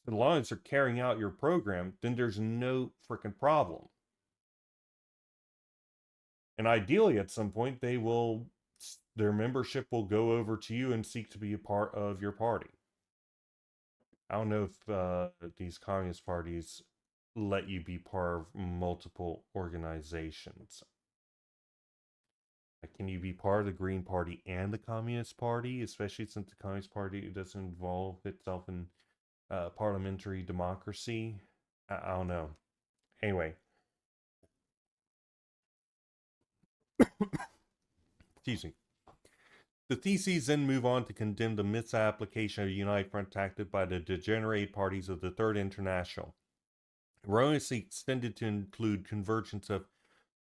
as long as they're carrying out your program, then there's no freaking problem. And ideally, at some point, their membership will go over to you and seek to be a part of your party. I don't know if these communist parties let you be part of multiple organizations. Like, can you be part of the Green Party and the Communist Party, especially since the Communist Party doesn't involve itself in parliamentary democracy? I don't know. Anyway, excuse me. The theses then move on to condemn the misapplication of the United Front tactic by the degenerate parties of the Third International, erroneously extended to include convergence of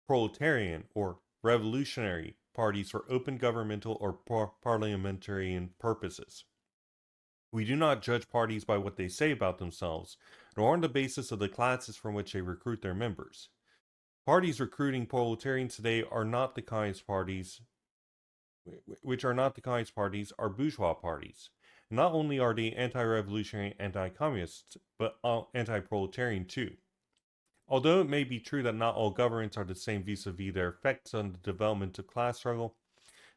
proletarian or revolutionary parties for open governmental or parliamentarian purposes. We do not judge parties by what they say about themselves, nor on the basis of the classes from which they recruit their members. Parties recruiting proletarians today are not the communist parties, which are not the communist parties, are bourgeois parties. Not only are they anti-revolutionary, anti-communist, but anti-proletarian too. Although it may be true that not all governments are the same vis-a-vis their effects on the development of class struggle,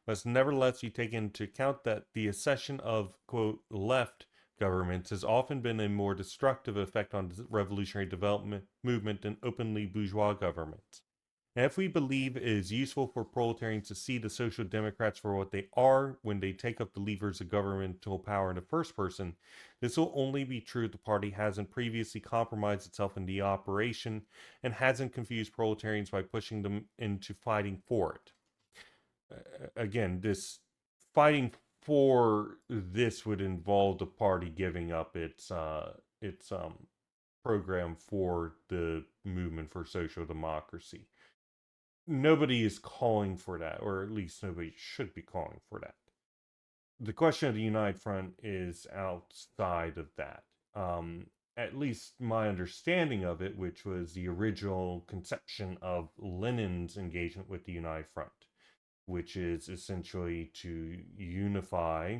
must nevertheless be taken into account that the accession of, quote, left governments has often been a more destructive effect on the revolutionary development movement than openly bourgeois governments. And if we believe it is useful for proletarians to see the Social Democrats for what they are when they take up the levers of governmental power in the first person, this will only be true if the party hasn't previously compromised itself in the operation and hasn't confused proletarians by pushing them into fighting for it. Again, this fighting for this would involve the party giving up its program for the movement for social democracy. Nobody is calling for that, or at least nobody should be calling for that. The question of the United Front is outside of that. At least my understanding of it, which was the original conception of Lenin's engagement with the United Front, which is essentially to unify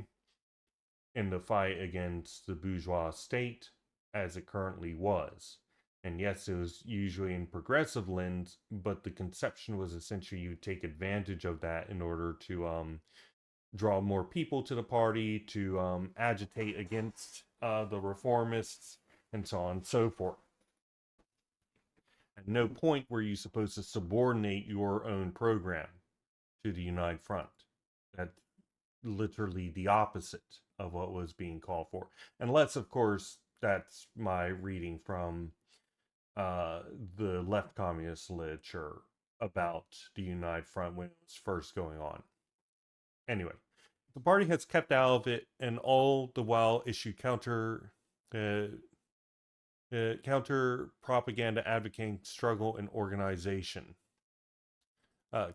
in the fight against the bourgeois state as it currently was. And yes, it was usually in progressive lens, but the conception was essentially you take advantage of that in order to draw more people to the party, to agitate against the reformists, and so on and so forth. At no point were you supposed to subordinate your own program to the United Front. That's literally the opposite of what was being called for. Unless, of course, that's my reading from the left communist literature about the United Front when it was first going on. Anyway, the party has kept out of it and all the while issued uh, counter propaganda advocating struggle and organization.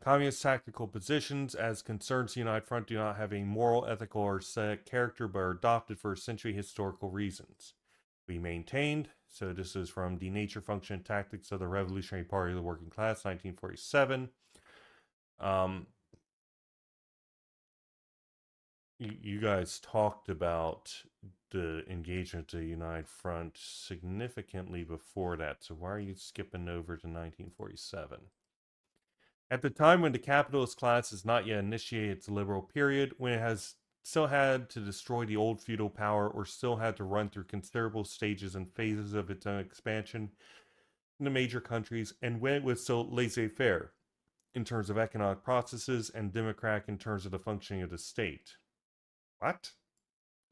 Communist tactical positions as concerns the United Front do not have a moral, ethical, or aesthetic character, but are adopted for essentially historical reasons. We maintained, so this is from The Nature, Function, and Tactics of the Revolutionary Party of the Working Class, 1947. You guys talked about the engagement of the United Front significantly before that, so why are you skipping over to 1947? At the time when the capitalist class has not yet initiated its liberal period, when it has still had to destroy the old feudal power or still had to run through considerable stages and phases of its own expansion in the major countries, and when it was still laissez-faire in terms of economic processes and democratic in terms of the functioning of the state. What?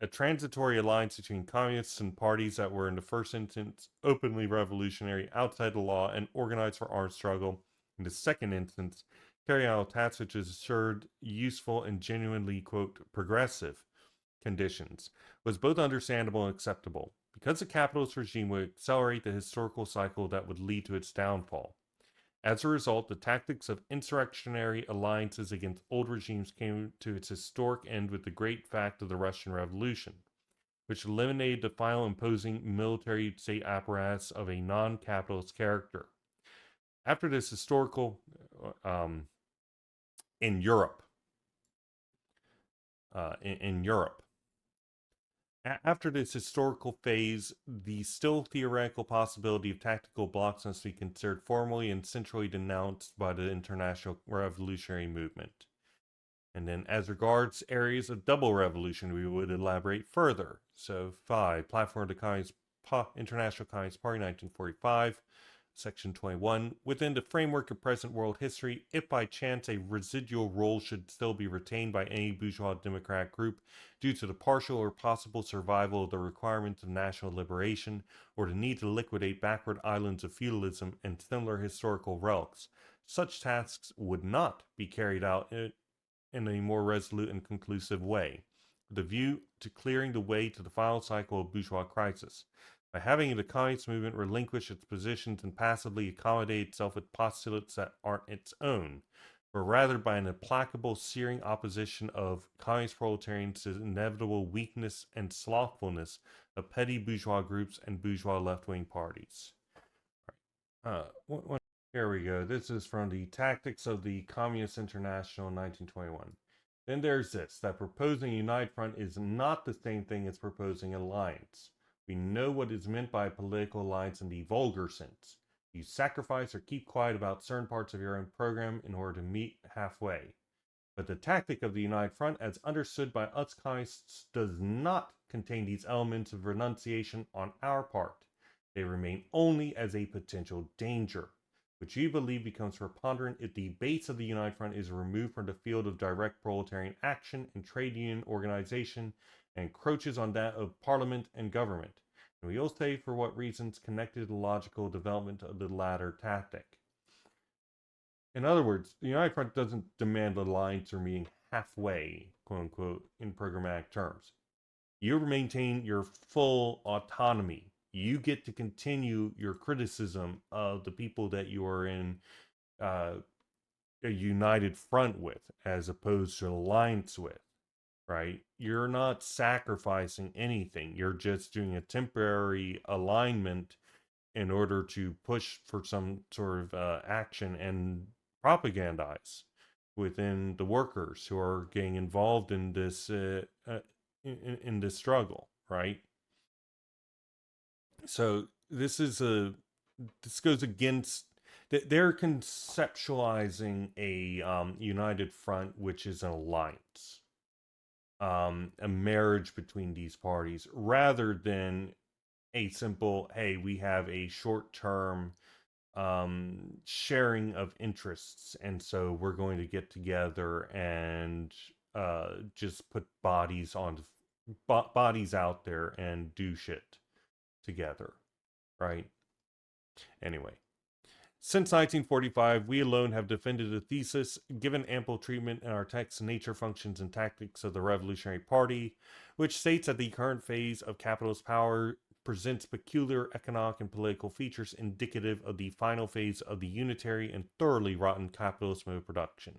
A transitory alliance between communists and parties that were in the first instance openly revolutionary outside the law and organized for armed struggle, in the second instance carrying out tasks which assured useful and genuinely, quote, progressive conditions, was both understandable and acceptable, because the capitalist regime would accelerate the historical cycle that would lead to its downfall. As a result, the tactics of insurrectionary alliances against old regimes came to its historic end with the great fact of the Russian Revolution, which eliminated the final imposing military state apparatus of a non-capitalist character. After this historical, in Europe, in Europe, after this historical phase, the still theoretical possibility of tactical blocks must be considered formally and centrally denounced by the international revolutionary movement. And then, as regards areas of double revolution, we would elaborate further. So, 5. Platform of the International Communist Party, 1945. Section 21. Within the framework of present world history, if by chance a residual role should still be retained by any bourgeois democratic group due to the partial or possible survival of the requirements of national liberation or the need to liquidate backward islands of feudalism and similar historical relics, such tasks would not be carried out in a more resolute and conclusive way, with a view to clearing the way to the final cycle of bourgeois crisis. By having the communist movement relinquish its positions and passively accommodate itself with postulates that aren't its own, but rather by an implacable, searing opposition of communist proletarians to the inevitable weakness and slothfulness of petty bourgeois groups and bourgeois left-wing parties. Here we go. This is from the Tactics of the Communist International, 1921. Then there's this, that proposing a united front is not the same thing as proposing an alliance. We know what is meant by a political alliance in the vulgar sense. You sacrifice or keep quiet about certain parts of your own program in order to meet halfway. But the tactic of the United Front, as understood by us communists, does not contain these elements of renunciation on our part. They remain only as a potential danger, which we believe becomes preponderant if the base of the United Front is removed from the field of direct proletarian action and trade union organization and encroaches on that of parliament and government. And we will say for what reasons connected to the logical development of the latter tactic. In other words, the United Front doesn't demand alliance or meeting halfway, quote unquote, in programmatic terms. You maintain your full autonomy. You get to continue your criticism of the people that you are in a united front with, as opposed to an alliance with, right? You're not sacrificing anything. You're just doing a temporary alignment in order to push for some sort of action and propagandize within the workers who are getting involved in this in this struggle, right? So this goes against they're conceptualizing a united front, which is an alliance, a marriage between these parties, rather than a simple, hey, we have a short term sharing of interests, and so we're going to get together and just put bodies out there and do shit together, right? Anyway, since 1945, we alone have defended a thesis, given ample treatment in our text, Nature, Functions, and Tactics of the Revolutionary Party, which states that the current phase of capitalist power presents peculiar economic and political features indicative of the final phase of the unitary and thoroughly rotten capitalist mode of production.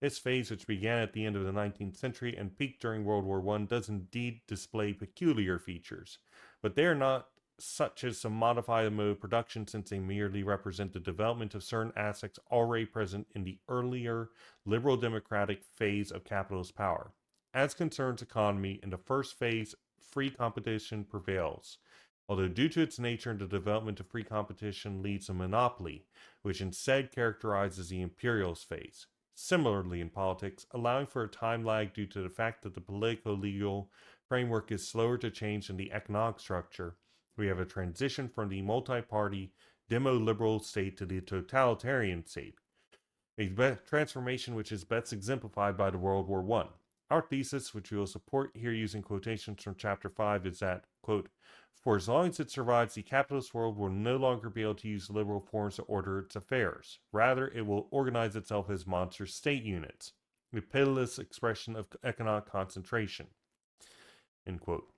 This phase, which began at the end of the 19th century and peaked during World War I, does indeed display peculiar features, but they are not such as to modify the mode of production, since they merely represent the development of certain aspects already present in the earlier liberal democratic phase of capitalist power. As concerns economy, in the first phase, free competition prevails, although due to its nature the development of free competition leads to monopoly, which instead characterizes the imperialist phase. Similarly, in politics, allowing for a time lag due to the fact that the political legal framework is slower to change than the economic structure, we have a transition from the multi party, demo liberal state to the totalitarian state, a transformation which is best exemplified by the World War I. Our thesis, which we will support here using quotations from Chapter 5, is that, quote, for as long as it survives, the capitalist world will no longer be able to use liberal forms to order its affairs. Rather, it will organize itself as monster state units, a pitiless expression of economic concentration, end quote.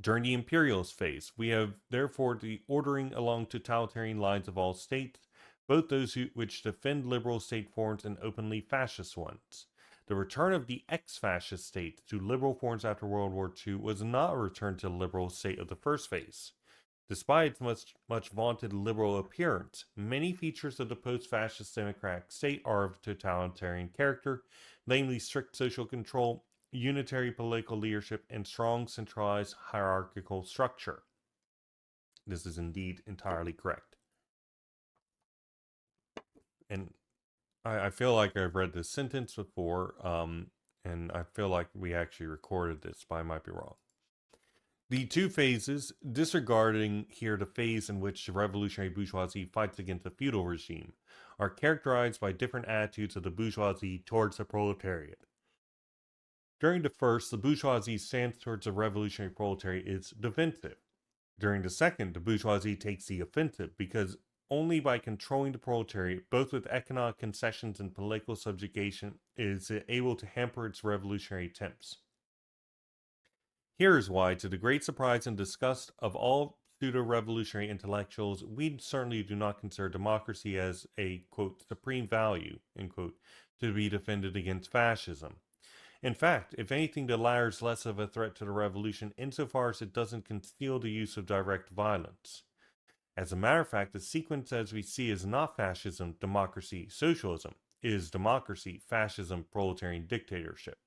During the imperialist phase, we have therefore the ordering along totalitarian lines of all states, both those which defend liberal state forms and openly fascist ones. The return of the ex-fascist states to liberal forms after World War II was not a return to the liberal state of the first phase. Despite its much vaunted liberal appearance, many features of the post-fascist democratic state are of totalitarian character, namely strict social control, unitary political leadership, and strong centralized hierarchical structure. This is indeed entirely correct. And I feel like I've read this sentence before, and I feel like we actually recorded this, but I might be wrong. The two phases, disregarding here the phase in which the revolutionary bourgeoisie fights against the feudal regime, are characterized by different attitudes of the bourgeoisie towards the proletariat. During the first, the bourgeoisie stance towards the revolutionary proletariat is defensive. During the second, the bourgeoisie takes the offensive because only by controlling the proletariat, both with economic concessions and political subjugation, is it able to hamper its revolutionary attempts. Here is why, to the great surprise and disgust of all pseudo-revolutionary intellectuals, we certainly do not consider democracy as a, quote, supreme value, end quote, to be defended against fascism. In fact, if anything, the latter is less of a threat to the revolution insofar as it doesn't conceal the use of direct violence. As a matter of fact, the sequence as we see is not fascism, democracy, socialism. It is democracy, fascism, proletarian dictatorship.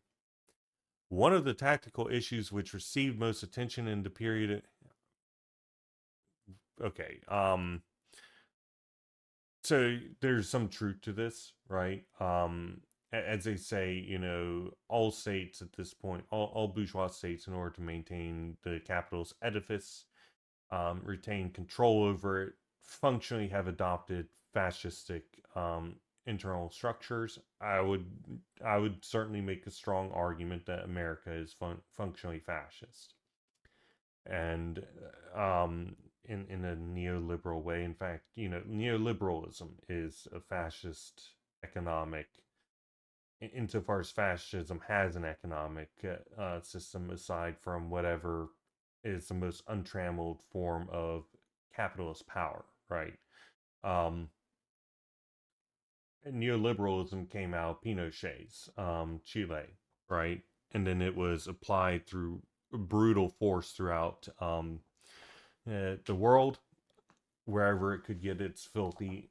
One of the tactical issues which received most attention in the period. Okay, so there's some truth to this, right? As they say, all states at this point, all bourgeois states, in order to maintain the capitalist edifice, retain control over it, functionally have adopted fascistic internal structures. I would certainly make a strong argument that America is functionally fascist, and in a neoliberal way. In fact, neoliberalism is a fascist economic, insofar as fascism has an economic system aside from whatever is the most untrammeled form of capitalist power, right? Um, Neoliberalism came out Pinochet's Chile, right? And then it was applied through brutal force throughout the world, wherever it could get its filthy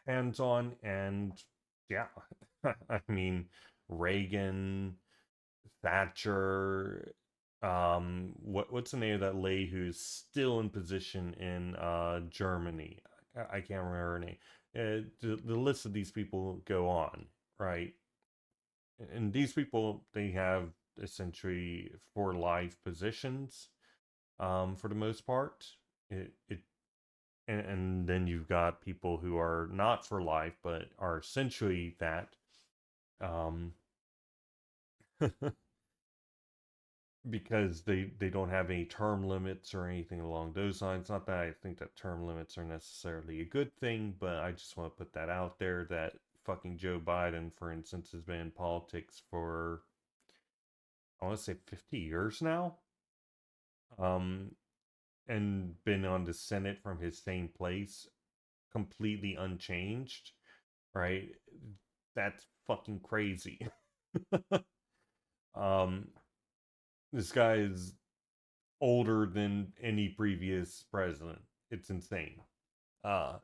hands on. And yeah, I mean, Reagan, Thatcher, what's the name of that lady who's still in position in Germany? I can't remember her name. The list of these people go on, right? And these people, they have essentially for life positions, for the most part. It and then you've got people who are not for life but are essentially that. Um, because they don't have any term limits or anything along those lines. Not that I think that term limits are necessarily a good thing, but I just want to put that out there that fucking Joe Biden, for instance, has been in politics for I want to say 50 years now. Um and been on the Senate from his same place completely unchanged, right? That's fucking crazy. um this guy is older than any previous president. It's insane. Uh,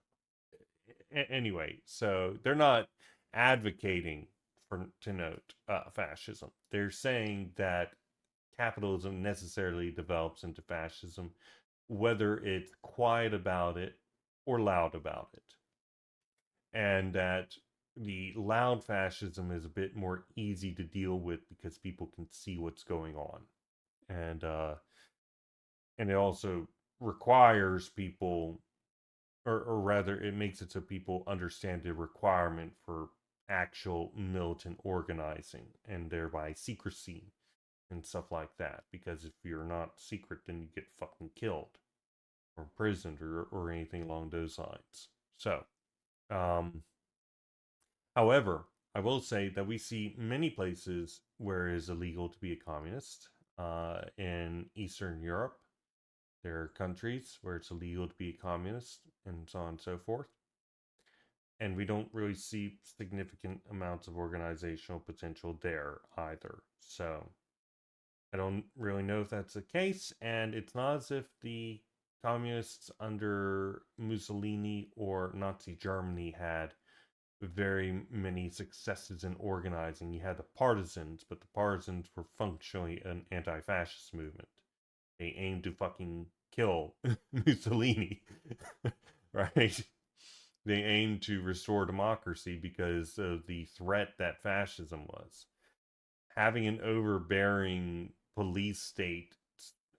anyway, so they're not advocating for to note fascism. They're saying that capitalism necessarily develops into fascism, whether it's quiet about it or loud about it, and that the loud fascism is a bit more easy to deal with because people can see what's going on, and uh, and it also requires people, or rather it makes it so people understand the requirement for actual militant organizing and thereby secrecy and stuff like that, because if you're not secret then you get fucking killed or imprisoned or anything along those lines. So um however, I will say that we see many places where it is illegal to be a communist. In Eastern Europe there are countries where it's illegal to be a communist, and so on and so forth. And we don't really see significant amounts of organizational potential there either. So I don't really know if that's the case, and it's not as if the communists under Mussolini or Nazi Germany had very many successes in organizing. You had the partisans, but the partisans were functionally an anti fascist movement. They aimed to fucking kill Mussolini, right? They aimed to restore democracy because of the threat that fascism was. Having an overbearing police state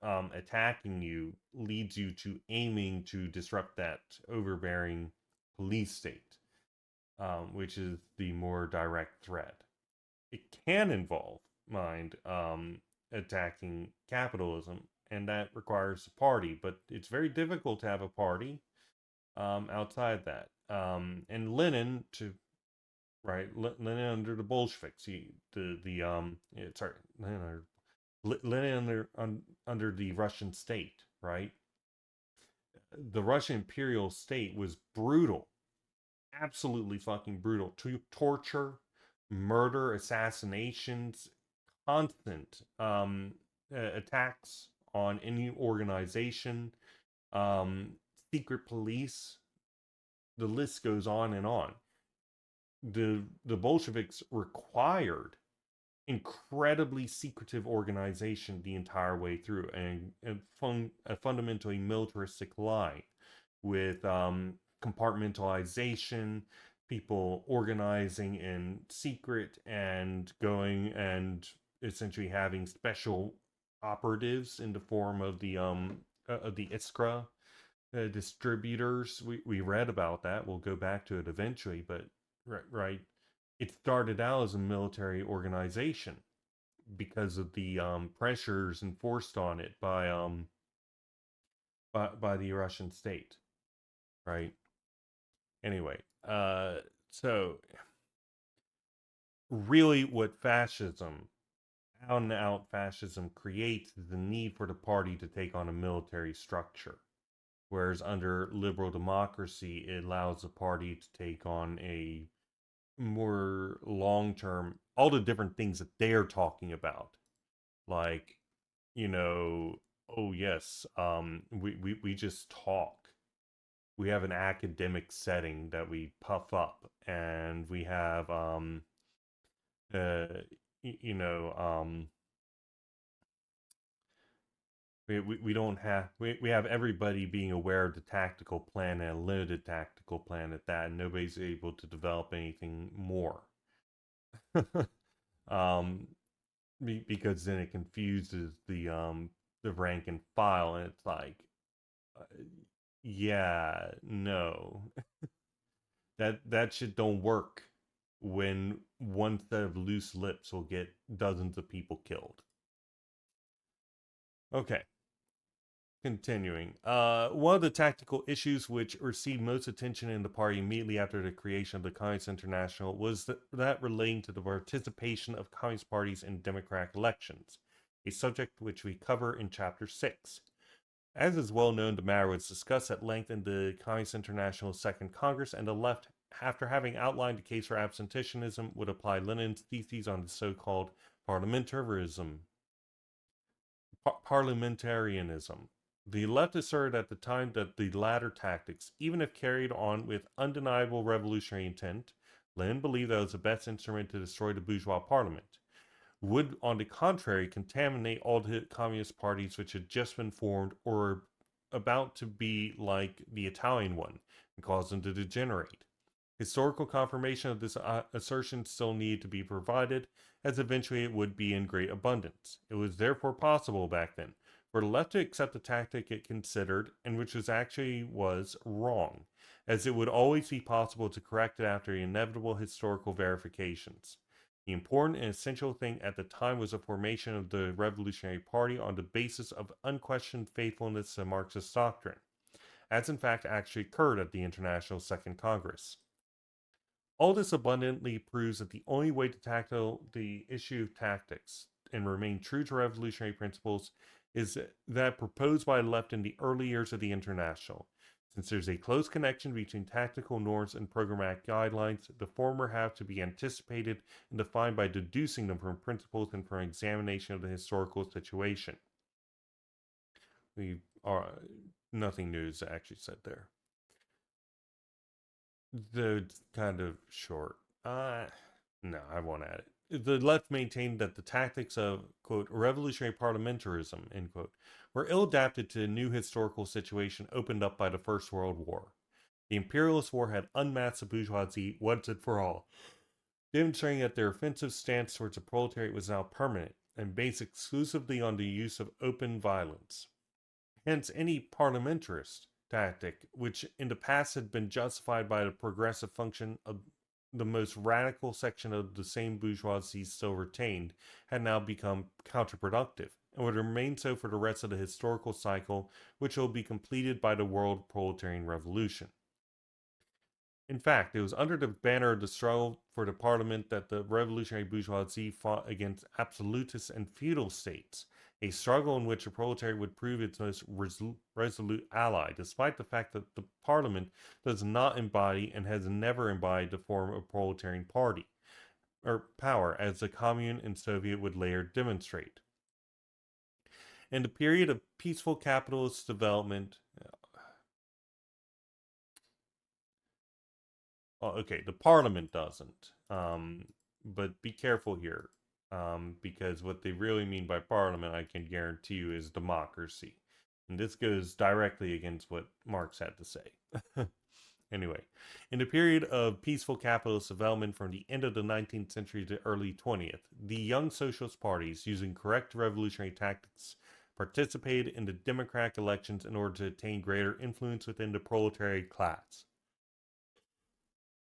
attacking you leads you to aiming to disrupt that overbearing police state, which is the more direct threat. It can involve, mind, attacking capitalism, and that requires a party, but it's very difficult to have a party outside that. And Lenin, to right, Lenin under the Bolsheviks, sorry, Lenin under the Russian state, right? The Russian imperial state was brutal, absolutely fucking brutal. To torture, murder, assassinations, constant attacks on any organization, um, secret police. The list goes on and on. The Bolsheviks required incredibly secretive organization the entire way through, and a fundamentally militaristic line with compartmentalization, people organizing in secret and going and essentially having special operatives in the form of the Iskra distributors. We read about that. We'll go back to it eventually, but right, it started out as a military organization because of the pressures enforced on it by the Russian state, right? Anyway, so really, what fascism, out and out fascism, creates is the need for the party to take on a military structure. Whereas under liberal democracy, it allows the party to take on a more long term, all the different things that they're talking about. Like, you know, oh, yes, we just talk. We have an academic setting that we puff up, and we have, uh, you know, we don't have we have everybody being aware of the tactical plan and a limited tactical plan at that, and nobody's able to develop anything more. um because then it confuses the rank and file, and it's like, uh, yeah, no, that shit don't work when one set of loose lips will get dozens of people killed. Okay, continuing. One of the tactical issues which received most attention in the party immediately after the creation of the Communist International was that relating to the participation of communist parties in democratic elections, a subject which we cover in Chapter 6. As is well known, the matter was discussed at length in the Communist International's Second Congress, and the left, after having outlined the case for abstentionism, would apply Lenin's theses on the so-called parliamentarism. Parliamentarianism. The left asserted at the time that the latter tactics, even if carried on with undeniable revolutionary intent, Lenin believed that it was the best instrument to destroy the bourgeois parliament, would, on the contrary, contaminate all the communist parties which had just been formed or were about to be like the Italian one and cause them to degenerate. Historical confirmation of this assertion still needed to be provided, as eventually it would be in great abundance. It was therefore possible back then for the left to accept the tactic it considered, and which was wrong, as it would always be possible to correct it after the inevitable historical verifications. The important and essential thing at the time was the formation of the Revolutionary Party on the basis of unquestioned faithfulness to Marxist doctrine, as in fact actually occurred at the International Second Congress. All this abundantly proves that the only way to tackle the issue of tactics and remain true to revolutionary principles is that proposed by the left in the early years of the International. Since there's a close connection between tactical norms and programmatic guidelines, the former have to be anticipated and defined by deducing them from principles and from examination of the historical situation. We are nothing new is actually said there. The kind of short. No, I won't add it. The left maintained that the tactics of, quote, revolutionary parliamentarism, end quote, were ill adapted to the new historical situation opened up by the First World War. The imperialist war had unmasked the bourgeoisie once and for all, demonstrating that their offensive stance towards the proletariat was now permanent and based exclusively on the use of open violence. Hence, any parliamentarist tactic, which in the past had been justified by the progressive function of the most radical section of the same bourgeoisie still retained, had now become counterproductive, and would remain so for the rest of the historical cycle, which will be completed by the world proletarian revolution. In fact, it was under the banner of the struggle for the parliament that the revolutionary bourgeoisie fought against absolutist and feudal states, a struggle in which the proletariat would prove its most resolute ally, despite the fact that the parliament does not embody and has never embodied the form of proletarian party or power, as the Commune and Soviet would later demonstrate. In the period of peaceful capitalist development, okay, the parliament doesn't. But be careful here, because what they really mean by parliament, I can guarantee you, is democracy. And this goes directly against what Marx had to say. Anyway, in the period of peaceful capitalist development from the end of the 19th century to early 20th, the young socialist parties, using correct revolutionary tactics, participated in the democratic elections in order to attain greater influence within the proletariat class.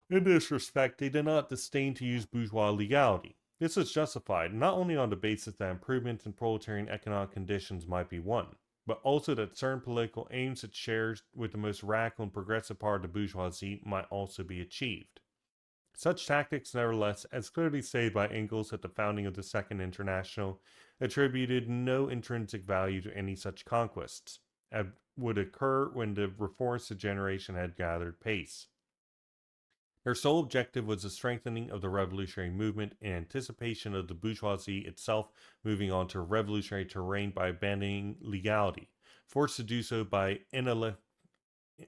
In this respect, they did not disdain to use bourgeois legality. This was justified not only on the basis that improvements in proletarian economic conditions might be won, but also that certain political aims it shares with the most radical and progressive part of the bourgeoisie might also be achieved. Such tactics, nevertheless, as clearly stated by Engels at the founding of the Second International, attributed no intrinsic value to any such conquests, as would occur when the reformist degeneration had gathered pace. Their sole objective was the strengthening of the revolutionary movement in anticipation of the bourgeoisie itself moving on to revolutionary terrain by abandoning legality, forced to do so by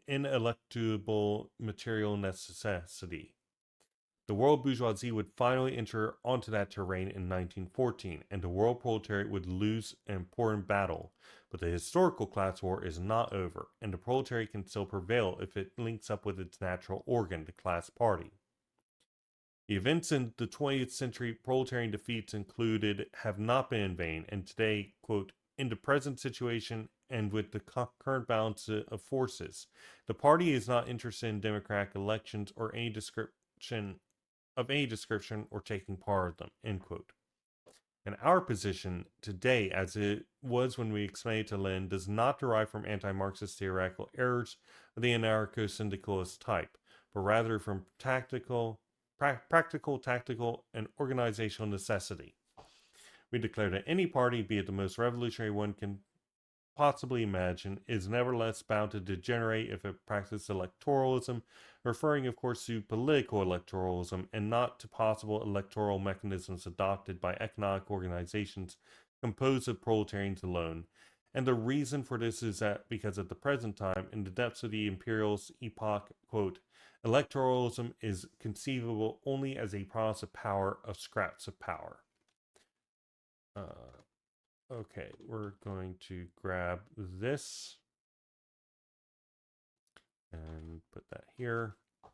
ineluctable material necessity. The world bourgeoisie would finally enter onto that terrain in 1914, and the world proletariat would lose an important battle. But the historical class war is not over, and the proletariat can still prevail if it links up with its natural organ, the class party. The events in the 20th century proletarian defeats included have not been in vain, and today, quote, in the present situation and with the current balance of forces. The party is not interested in democratic elections or any description or taking part of them. End quote. And our position today, as it was when we explained it to Lin, does not derive from anti-Marxist theoretical errors of the anarcho-syndicalist type, but rather from practical, tactical, and organizational necessity. We declare that any party, be it the most revolutionary one can possibly imagine, is nevertheless bound to degenerate if it practices electoralism, referring, of course, to political electoralism and not to possible electoral mechanisms adopted by economic organizations composed of proletarians alone. And the reason for this is that because at the present time, in the depths of the imperialist epoch, quote, electoralism is conceivable only as a promise of power, of scraps of power. Okay, we're going to grab this and put that here. All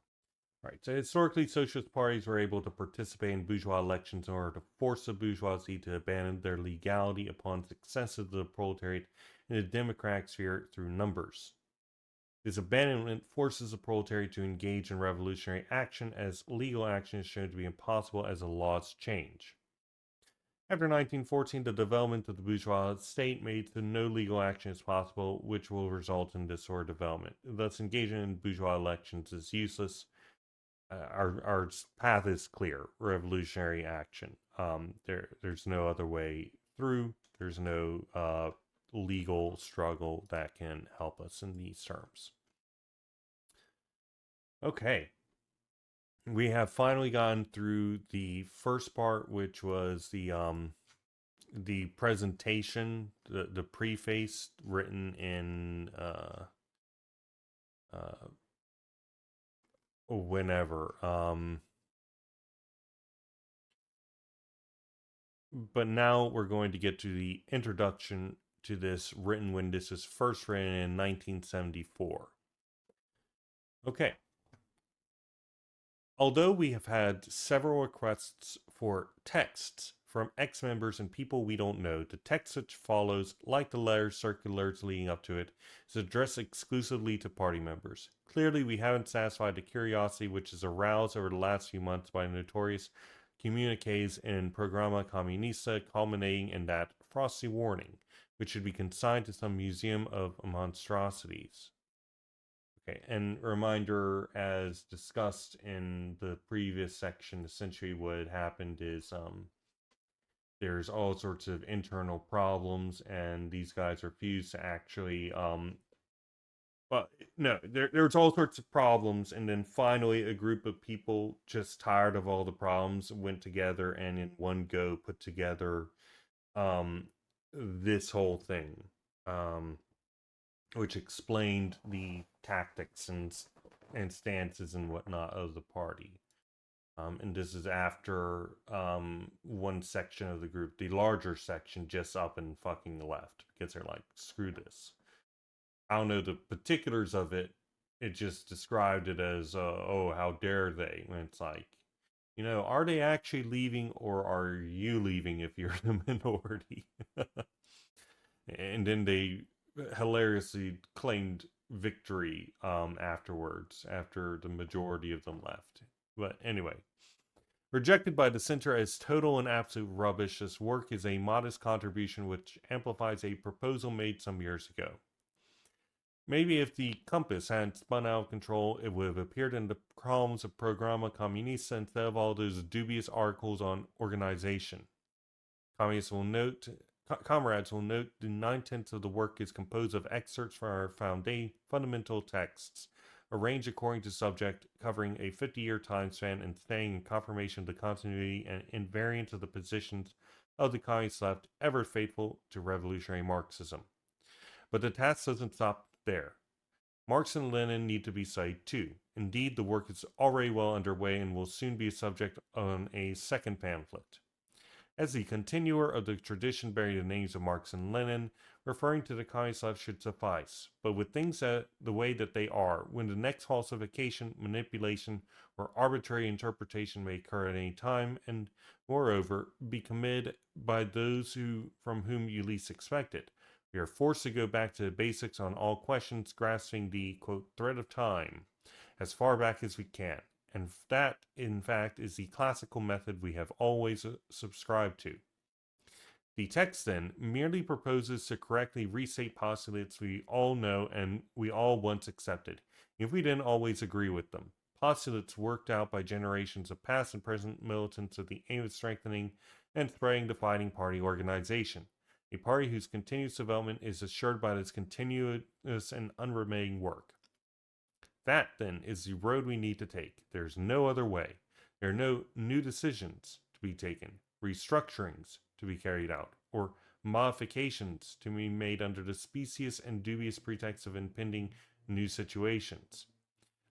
right, so historically, socialist parties were able to participate in bourgeois elections in order to force the bourgeoisie to abandon their legality upon success of the proletariat in the democratic sphere through numbers. This abandonment forces the proletariat to engage in revolutionary action, as legal action is shown to be impossible as the laws change. After 1914, the development of the bourgeois state made so no legal action is possible, which will result in disordered development. Thus, engaging in bourgeois elections is useless. Our path is clear: revolutionary action. There's no other way through. There's no legal struggle that can help us in these terms. Okay. We have finally gone through the first part, which was the presentation, the preface written in whenever. But now we're going to get to the introduction to this, written when this was first written in 1974. Okay. Although we have had several requests for texts from ex-members and people we don't know, the text which follows, like the letters circulars leading up to it, is addressed exclusively to party members. Clearly, we haven't satisfied the curiosity which is aroused over the last few months by notorious communiques in Programa Comunista, culminating in that frosty warning, which should be consigned to some museum of monstrosities. Okay, and reminder, as discussed in the previous section, essentially what happened is there's all sorts of internal problems, and these guys refuse to actually well, no, there's all sorts of problems, and then finally a group of people just tired of all the problems went together and in one go put together this whole thing. Which explained the tactics and stances and whatnot of the party. And this is after one section of the group, the larger section, just up and fucking left because they're like, screw this. I don't know the particulars of it. It just described it as, oh, how dare they? And it's like, are they actually leaving or are you leaving if you're the minority? And then they hilariously claimed victory afterwards, after the majority of them left. But anyway, rejected by the center as total and absolute rubbish, this work is a modest contribution which amplifies a proposal made some years ago. Maybe if the compass hadn't spun out of control, it would have appeared in the columns of Programa Comunista instead of all those dubious articles on organization. Communists will note Comrades will note the 9/10 of the work is composed of excerpts from our fundamental texts, arranged according to subject, covering a 50-year time span and staying in confirmation of the continuity and invariance of the positions of the communist left, ever faithful to revolutionary Marxism. But the task doesn't stop there. Marx and Lenin need to be cited too. Indeed, the work is already well underway and will soon be a subject on a second pamphlet. As the continuer of the tradition bearing the names of Marx and Lenin, referring to the communist left should suffice. But with things the way that they are, when the next falsification, manipulation, or arbitrary interpretation may occur at any time, and, moreover, be committed by those from whom you least expect it, We are forced to go back to the basics on all questions, grasping the, quote, thread of time as far back as we can. And that, in fact, is the classical method we have always subscribed to. The text, then, merely proposes to correctly restate postulates we all know and we all once accepted, if we didn't always agree with them. Postulates worked out by generations of past and present militants with the aim of strengthening and spreading the fighting party organization. A party whose continuous development is assured by its continuous and unremitting work. That, then, is the road we need to take. There's no other way. There are no new decisions to be taken, restructurings to be carried out, or modifications to be made under the specious and dubious pretext of impending new situations.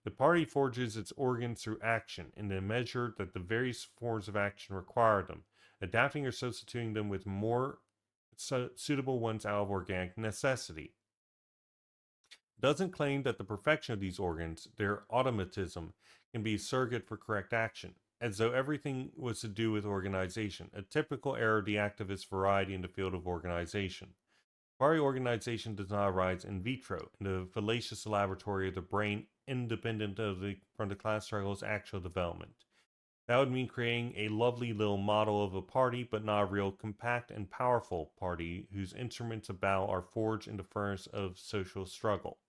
The party forges its organs through action in the measure that the various forms of action require them, adapting or substituting them with more suitable ones out of organic necessity. Doesn't claim that the perfection of these organs, their automatism, can be a surrogate for correct action, as though everything was to do with organization, a typical error of the activist variety in the field of organization. Party organization does not arise in vitro, in the fallacious laboratory of the brain, independent from the class struggle's actual development. That would mean creating a lovely little model of a party, but not a real compact and powerful party whose instruments of battle are forged in the furnace of social struggle.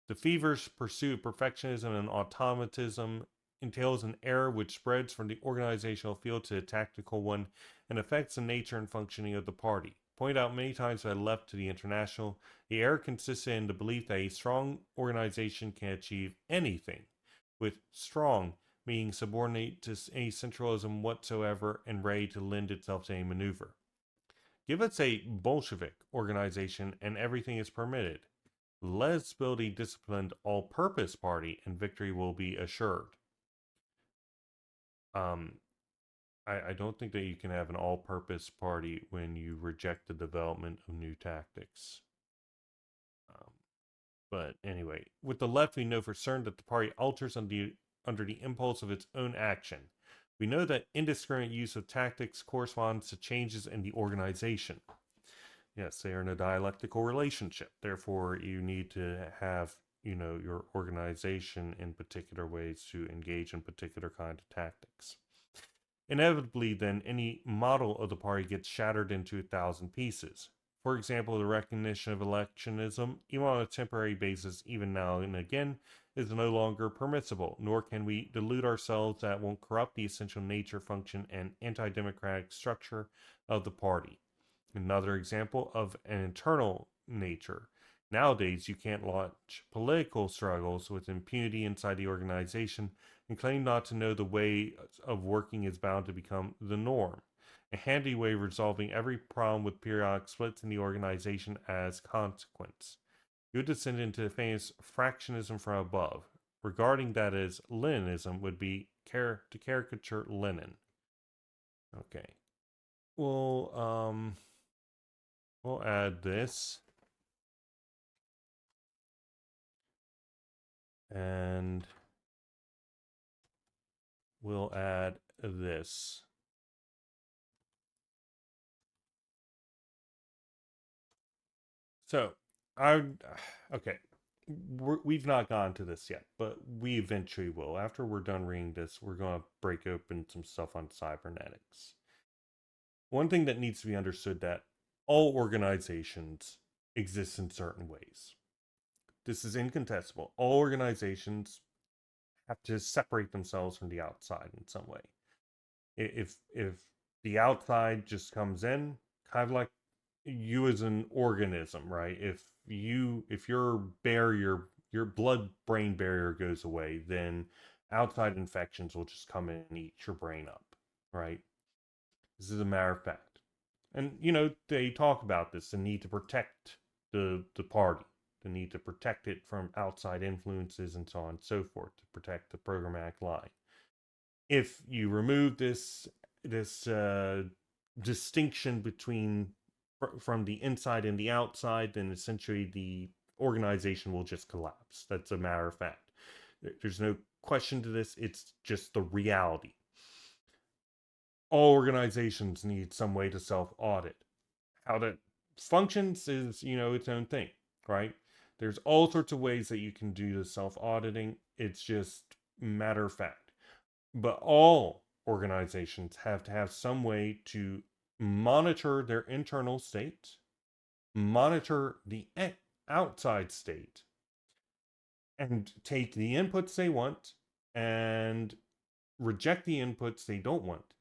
The feverish pursuit of perfectionism and automatism entails an error which spreads from the organizational field to the tactical one and affects the nature and functioning of the party. Pointed out many times by the left to the international, the error consisted in the belief that a strong organization can achieve anything, with strong meaning subordinate to any centralism whatsoever and ready to lend itself to any maneuver. Give us a Bolshevik organization and everything is permitted. Let us build a disciplined all-purpose party and victory will be assured. I don't think that you can have an all-purpose party when you reject the development of new tactics. But anyway, with the left, we know for certain that the party alters under the impulse of its own action. We know that indiscriminate use of tactics corresponds to changes in the organization. Yes, they are in a dialectical relationship. Therefore, you need to have, your organization in particular ways to engage in particular kind of tactics. Inevitably, then, any model of the party gets shattered into 1,000 pieces. For example, the recognition of electionism, even on a temporary basis, even now and again, is no longer permissible, nor can we delude ourselves that won't corrupt the essential nature, function, and anti-democratic structure of the party. Another example of an internal nature. Nowadays, you can't launch political struggles with impunity inside the organization and claim not to know the way of working is bound to become the norm. A handy way of resolving every problem with periodic splits in the organization as consequence. You descend into the famous fractionism from above. Regarding that as Leninism would be to caricature Lenin. Okay. We'll add this. And we'll add this. So, okay, we've not gone to this yet, but we eventually will. After we're done reading this, we're going to break open some stuff on cybernetics. One thing that needs to be understood that all organizations exist in certain ways. This is incontestable. All organizations have to separate themselves from the outside in some way. If the outside just comes in, kind of like you as an organism, right? If your barrier, your blood-brain barrier goes away, then outside infections will just come in and eat your brain up, right? This is a matter of fact. And they talk about this, the need to protect the party, the need to protect it from outside influences and so on and so forth, to protect the programmatic line. If you remove this distinction between from the inside and the outside, then essentially the organization will just collapse. That's a matter of fact. There's no question to this. It's just the reality. All organizations need some way to self-audit. How that functions is, its own thing, right? There's all sorts of ways that you can do the self-auditing. It's just matter of fact. But all organizations have to have some way to monitor their internal state, monitor the outside state, and take the inputs they want and reject the inputs they don't want,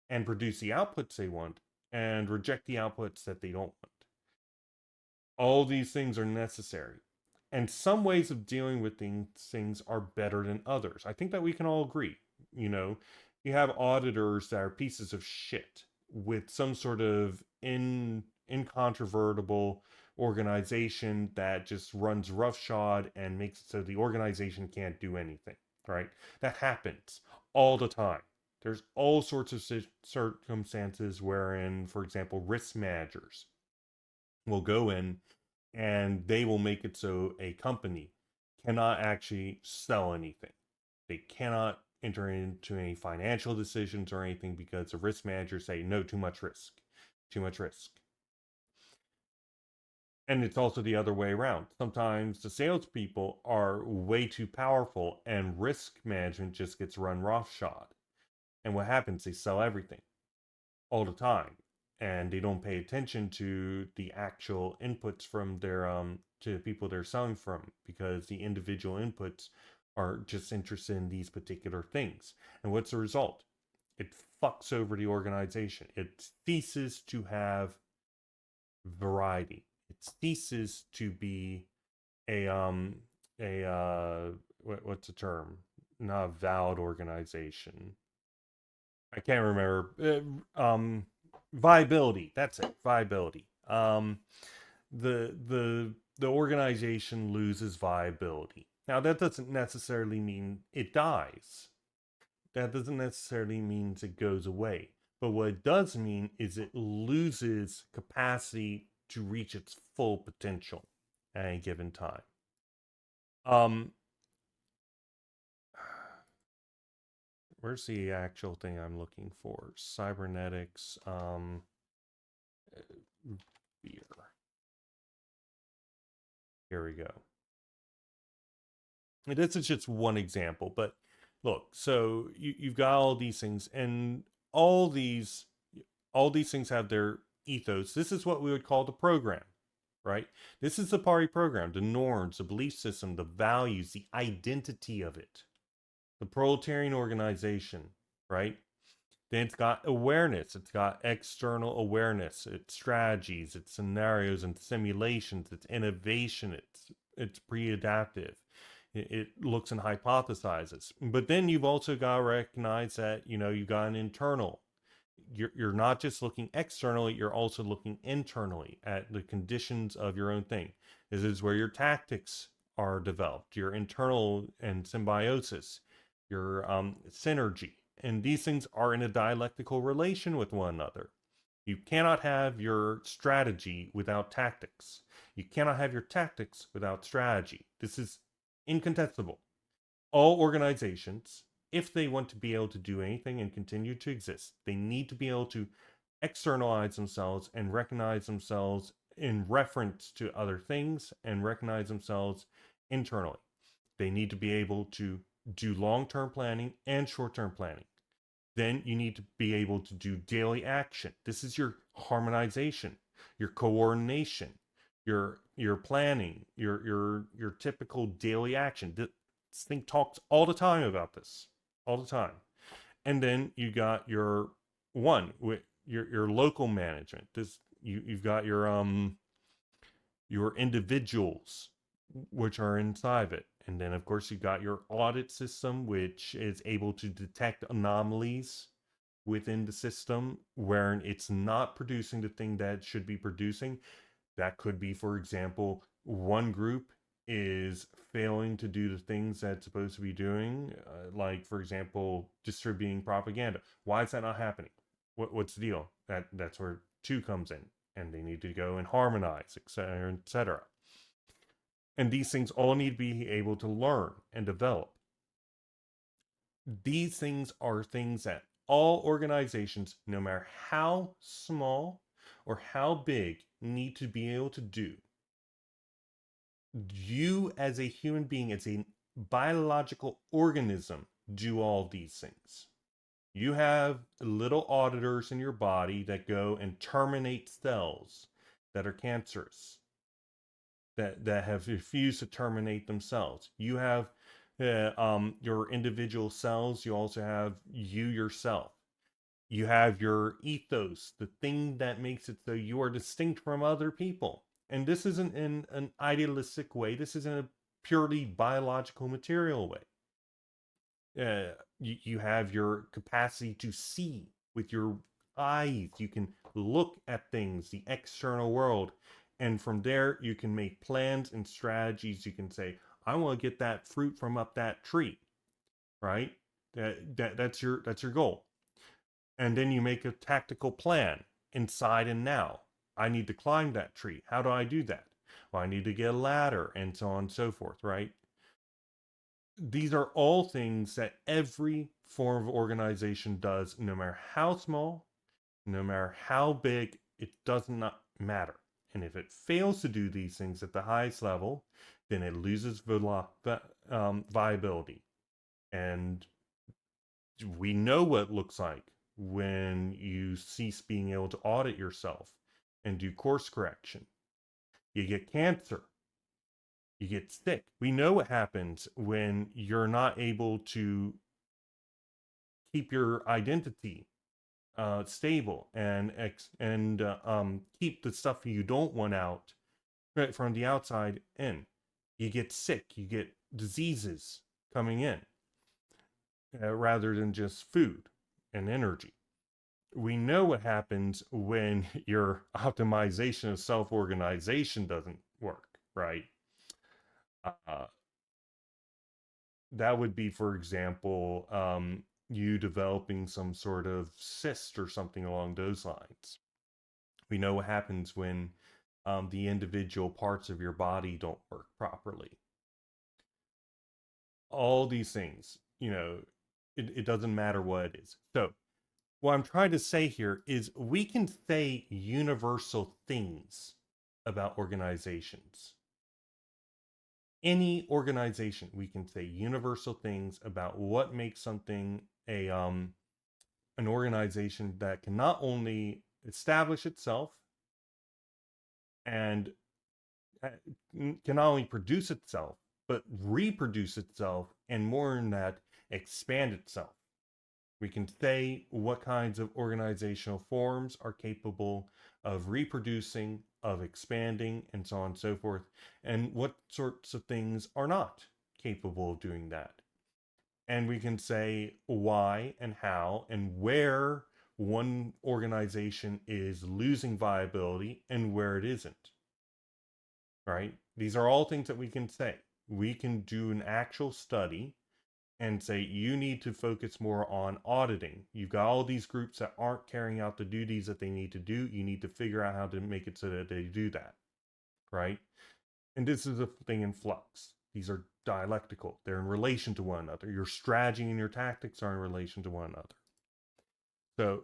and produce the outputs they want and reject the outputs that they don't want. All these things are necessary. And some ways of dealing with things are better than others. I think that we can all agree. You know, you have auditors that are pieces of shit with some sort of incontrovertible organization that just runs roughshod and makes it so the organization can't do anything, right? That happens all the time. There's all sorts of circumstances wherein, for example, risk managers will go in and they will make it so a company cannot actually sell anything. They cannot enter into any financial decisions or anything because the risk managers say, no, too much risk, too much risk. And it's also the other way around. Sometimes the salespeople are way too powerful and risk management just gets run roughshod. And what happens? They sell everything all the time, and they don't pay attention to the actual inputs from their to the people they're selling from, because the individual inputs are just interested in these particular things. And what's the result? It fucks over the organization. It ceases to have variety. It ceases to be what's the term? Not a valid organization. I can't remember. Viability. That's it. Viability. The organization loses viability. Now that doesn't necessarily mean it dies. That doesn't necessarily mean it goes away. But what it does mean is it loses capacity to reach its full potential at any given time. Um, where's the actual thing I'm looking for? Cybernetics. Beer. Here we go. And this is just one example, but look, so you've got all these things, and all these all these things have their ethos. This is what we would call the program, right? This is the party program, the norms, the belief system, the values, the identity of it. The proletarian organization, right? Then it's got awareness, it's got external awareness, it's strategies, it's scenarios and simulations, it's innovation, it's pre-adaptive. It looks and hypothesizes. But then you've also got to recognize that, you've got an internal. You're not just looking externally, you're also looking internally at the conditions of your own thing. This is where your tactics are developed, your internal and symbiosis, your synergy. And these things are in a dialectical relation with one another. You cannot have your strategy without tactics. You cannot have your tactics without strategy. This is incontestable. All organizations, if they want to be able to do anything and continue to exist, they need to be able to externalize themselves and recognize themselves in reference to other things and recognize themselves internally. They need to be able to do long-term planning and short-term planning. Then you need to be able to do daily action. This is your harmonization, your coordination, your planning, your typical daily action. This thing talks all the time about this, all the time. And then you got your your local management. This you've got your individuals, which are inside of it. And then, of course, you got your audit system, which is able to detect anomalies within the system where it's not producing the thing that it should be producing. That could be, for example, one group is failing to do the things that it's supposed to be doing, like, for example, distributing propaganda. Why is that not happening? What's the deal? That's where two comes in, and they need to go and harmonize, etc., etc. And these things all need to be able to learn and develop. These things are things that all organizations, no matter how small or how big need to be able to do, you as a human being, as a biological organism, do all these things. You have little auditors in your body that go and terminate cells that are cancerous, that have refused to terminate themselves. You have your individual cells. You also have you yourself. You have your ethos, the thing that makes it so you are distinct from other people. And this isn't in an idealistic way. This is in a purely biological, material way. You have your capacity to see with your eyes. You can look at things, the external world, and from there you can make plans and strategies. You can say, I want to get that fruit from up that tree, right? That's your goal. And then you make a tactical plan inside and now. I need to climb that tree. How do I do that? Well, I need to get a ladder and so on and so forth, right? These are all things that every form of organization does, no matter how small, no matter how big, it does not matter. And if it fails to do these things at the highest level, then it loses viability. And we know what it looks like when you cease being able to audit yourself and do course correction. You get cancer. You get sick. We know what happens when you're not able to keep your identity stable and keep the stuff you don't want out right from the outside in. You get sick. You get diseases coming in rather than just food and energy. We know what happens when your optimization of self-organization doesn't work, right? Uh, that would be, for example, you developing some sort of cyst or something along those lines. We know what happens when the individual parts of your body don't work properly. All these things, it doesn't matter what it is. So, what I'm trying to say here is we can say universal things about organizations. Any organization, we can say universal things about what makes something an organization that can not only establish itself and can not only produce itself, but reproduce itself, and more than that, expand itself. We can say what kinds of organizational forms are capable of reproducing, of expanding, and so on and so forth, and what sorts of things are not capable of doing that. And we can say why and how and where one organization is losing viability and where it isn't. Right? These are all things that we can say. We can do an actual study and say you need to focus more on auditing. You've got all these groups that aren't carrying out the duties that they need to do. You need to figure out how to make it so that they do that, right? And this is a thing in flux. These are dialectical. They're in relation to one another. Your strategy and your tactics are in relation to one another. So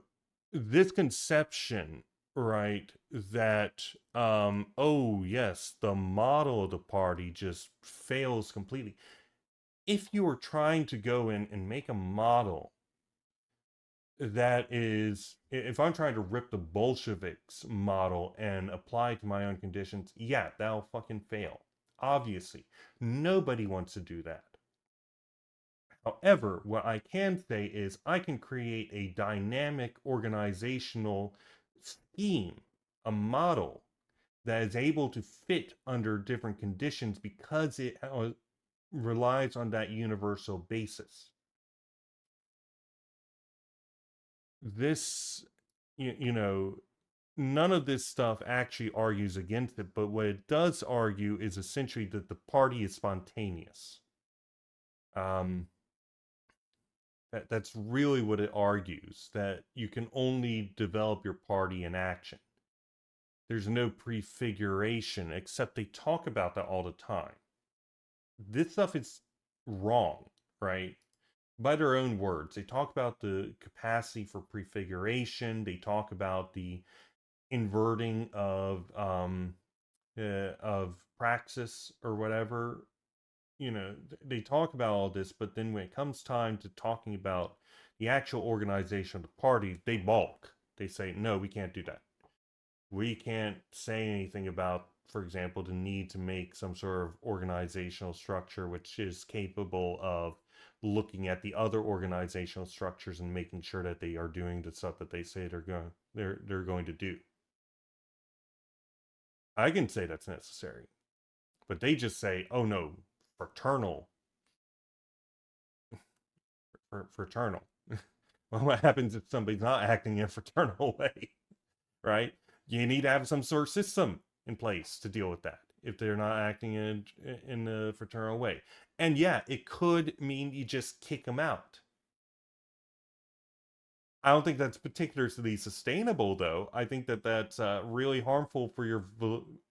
this conception, right, that oh yes, the model of the party just fails completely. If you were trying to go in and make a model that is, if I'm trying to rip the Bolsheviks model and apply it to my own conditions, yeah, that'll fucking fail. Obviously, nobody wants to do that. However, what I can say is I can create a dynamic organizational scheme, a model that is able to fit under different conditions because it relies on that universal basis. This, none of this stuff actually argues against it, but what it does argue is essentially that the party is spontaneous. That's really what it argues, that you can only develop your party in action. There's no prefiguration, except they talk about that all the time. This stuff is wrong, right? By their own words. They talk about the capacity for prefiguration. They talk about the inverting of praxis or whatever. They talk about all this, but then when it comes time to talking about the actual organization of the party, they balk. They say, no, we can't do that. We can't say anything about, for example, the need to make some sort of organizational structure which is capable of looking at the other organizational structures and making sure that they are doing the stuff that they say they're going to do. I can say that's necessary, but they just say, "Oh no, fraternal, fraternal." Well, what happens if somebody's not acting in a fraternal way, right? You need to have some sort of system in place to deal with that if they're not acting in a fraternal way. And yeah, it could mean you just kick them out. I don't think that's particularly sustainable, though. I think that that's really harmful for your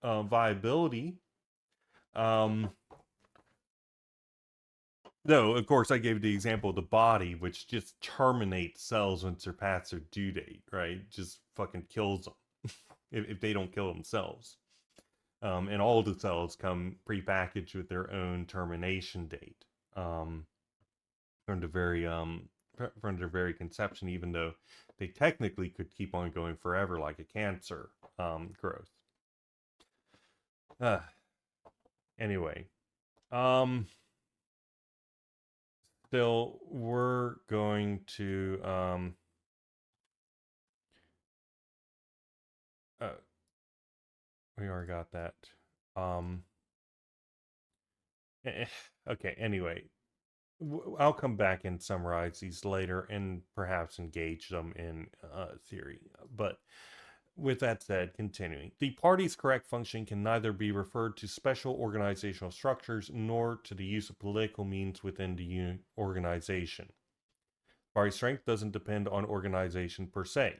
viability. Um, No, of course, I gave the example of the body, which just terminates cells when surpass their due date, right? Just fucking kills them if they don't kill themselves. And all the cells come prepackaged with their own termination date um, from the very from their very conception, even though they technically could keep on going forever, like a cancer growth. Uh, anyway, um, still, we're going to uh, we already got that. Um, okay, anyway, I'll come back and summarize these later and perhaps engage them in theory. But with that said, continuing, the party's correct function can neither be referred to special organizational structures nor to the use of political means within the organization. Party strength doesn't depend on organization per se.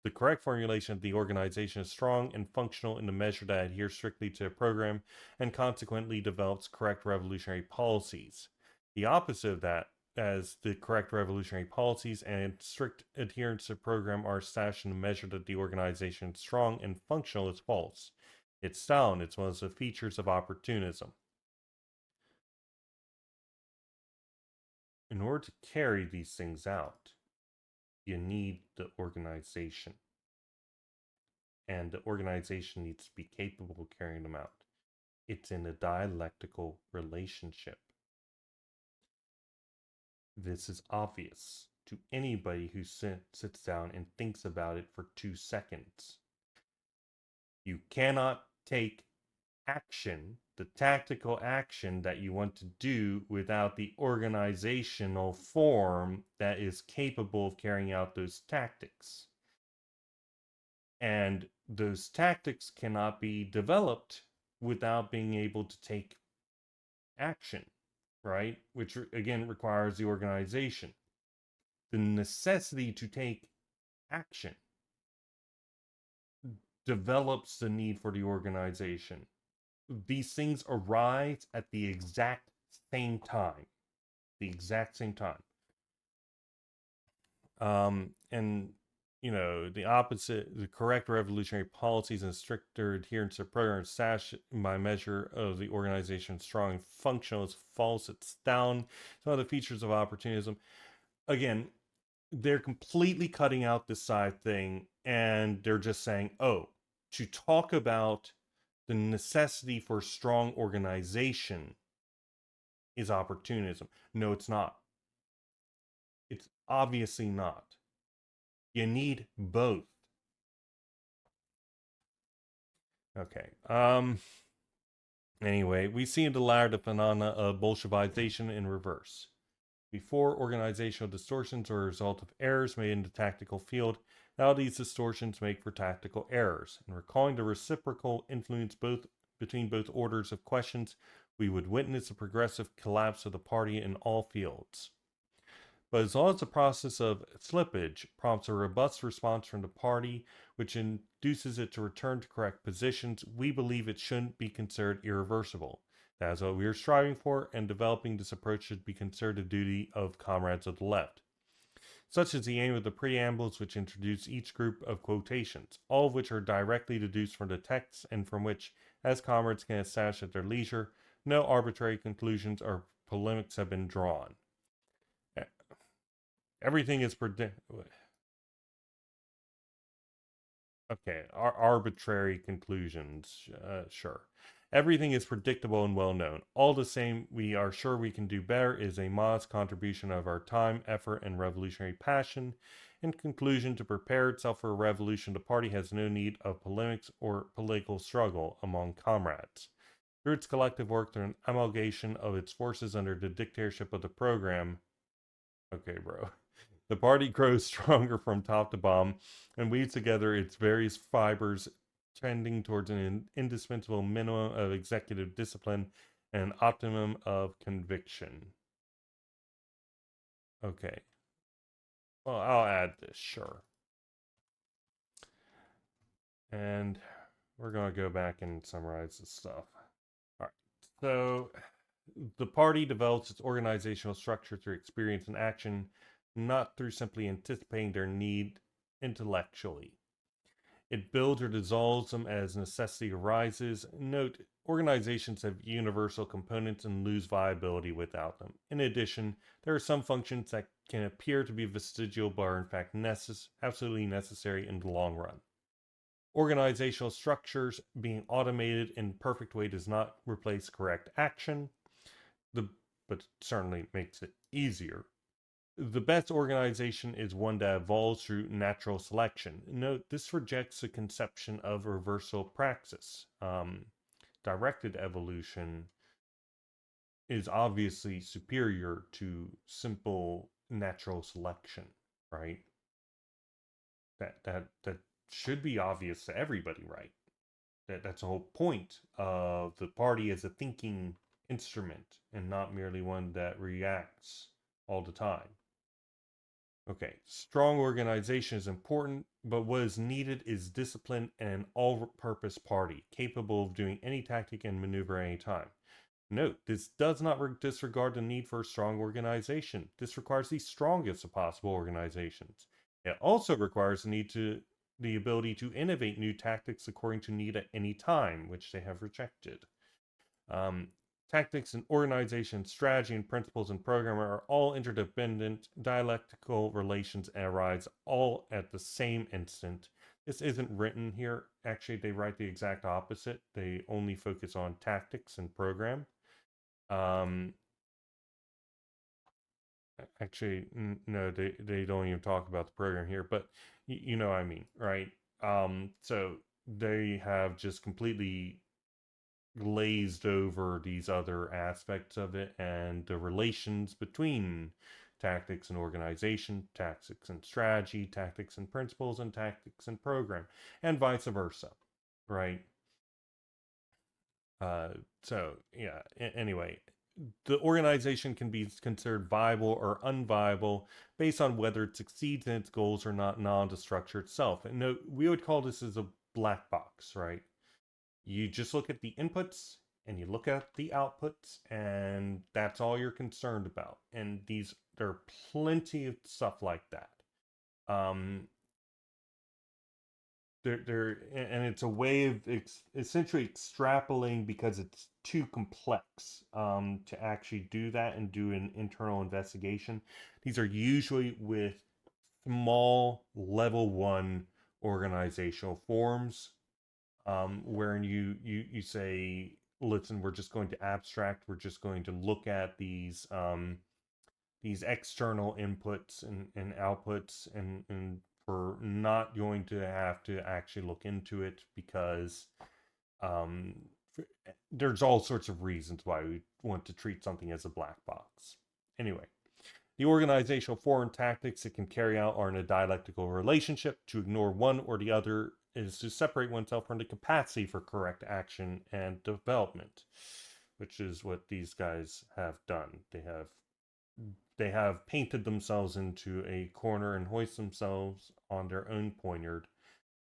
The correct formulation of the organization is strong and functional in the measure that adheres strictly to a program and consequently develops correct revolutionary policies. The opposite of that, as the correct revolutionary policies and strict adherence to program are established in the measure that the organization is strong and functional, is false. It's sound. It's one of the features of opportunism. In order to carry these things out, you need the organization. And the organization needs to be capable of carrying them out. It's in a dialectical relationship. This is obvious to anybody who sits down and thinks about it for 2 seconds. You cannot take action, the tactical action that you want to do, without the organizational form that is capable of carrying out those tactics. And those tactics cannot be developed without being able to take action, right? Which again requires the organization. The necessity to take action develops the need for the organization. These things arise at the exact same time. The exact same time. And the opposite, the correct revolutionary policies and stricter adherence to programs sash by measure of the organization's strong and functional is false. It's down. Some of the features of opportunism. Again, they're completely cutting out this side thing and they're just saying, oh, to talk about the necessity for a strong organization is opportunism. No, it's not. It's obviously not. You need both. Okay. Anyway, we see in the latter the phenomena of Bolshevization in reverse. Before, organizational distortions are a result of errors made in the tactical field. Now these distortions make for tactical errors. In recalling the reciprocal influence between both orders of questions, we would witness a progressive collapse of the party in all fields. But as long as the process of slippage prompts a robust response from the party, which induces it to return to correct positions, we believe it shouldn't be considered irreversible. That is what we are striving for, and developing this approach should be considered a duty of comrades of the left. Such is the aim of the preambles, which introduce each group of quotations, all of which are directly deduced from the text and from which, as comrades can establish at their leisure, no arbitrary conclusions or polemics have been drawn. Everything is okay, arbitrary conclusions, sure. Everything is predictable and well known. All the same, we are sure we can do better is a modest contribution of our time, effort, and revolutionary passion. In conclusion, to prepare itself for a revolution, the party has no need of polemics or political struggle among comrades. Through its collective work, through an amalgamation of its forces under the dictatorship of the program. Okay, bro. The party grows stronger from top to bottom and weaves together its various fibers, trending towards an indispensable minimum of executive discipline and an optimum of conviction. Okay. Well, I'll add this, sure. And we're going to go back and summarize this stuff. All right. So the party develops its organizational structure through experience and action, not through simply anticipating their need intellectually. It builds or dissolves them as necessity arises. Note, organizations have universal components and lose viability without them. In addition, there are some functions that can appear to be vestigial but are in fact absolutely necessary in the long run. Organizational structures being automated in perfect way does not replace correct action, but certainly makes it easier. The best organization is one that evolves through natural selection. Note, this rejects the conception of reversal praxis. Directed evolution is obviously superior to simple natural selection, right? That should be obvious to everybody, right? That's the whole point of the party as a thinking instrument and not merely one that reacts all the time. Okay, strong organization is important, but what is needed is discipline and an all-purpose party capable of doing any tactic and maneuver at any time. Note, this does not disregard the need for a strong organization. This requires the strongest of possible organizations. It also requires the ability to innovate new tactics according to need at any time, which they have rejected. Um, Tactics and organization, strategy and principles and program are all interdependent. Dialectical relations arise all at the same instant. This isn't written here. Actually, they write the exact opposite. They only focus on tactics and program. Um, Actually, no, they don't even talk about the program here, but you know what I mean, right? So they have just completely glazed over these other aspects of it and the relations between tactics and organization, tactics and strategy, tactics and principles, and tactics and program, and vice versa, right? Uh, so, yeah, anyway, the organization can be considered viable or unviable based on whether it succeeds in its goals or not the structure itself. And no, we would call this as a black box, right? You just look at the inputs and you look at the outputs, and that's all you're concerned about. And there are plenty of stuff like that. Um, and it's a way of essentially extrapolating because it's too complex to actually do that and do an internal investigation. These are usually with small level one organizational forms, wherein you say, listen, we're just going to abstract, we're just going to look at these external inputs and outputs, and we're not going to have to actually look into it because um, there's all sorts of reasons why we want to treat something as a black box. Anyway, the organizational foreign tactics it can carry out are in a dialectical relationship. To ignore one or the other is to separate oneself from the capacity for correct action and development, which is what these guys have done. They have painted themselves into a corner and hoist themselves on their own poignard.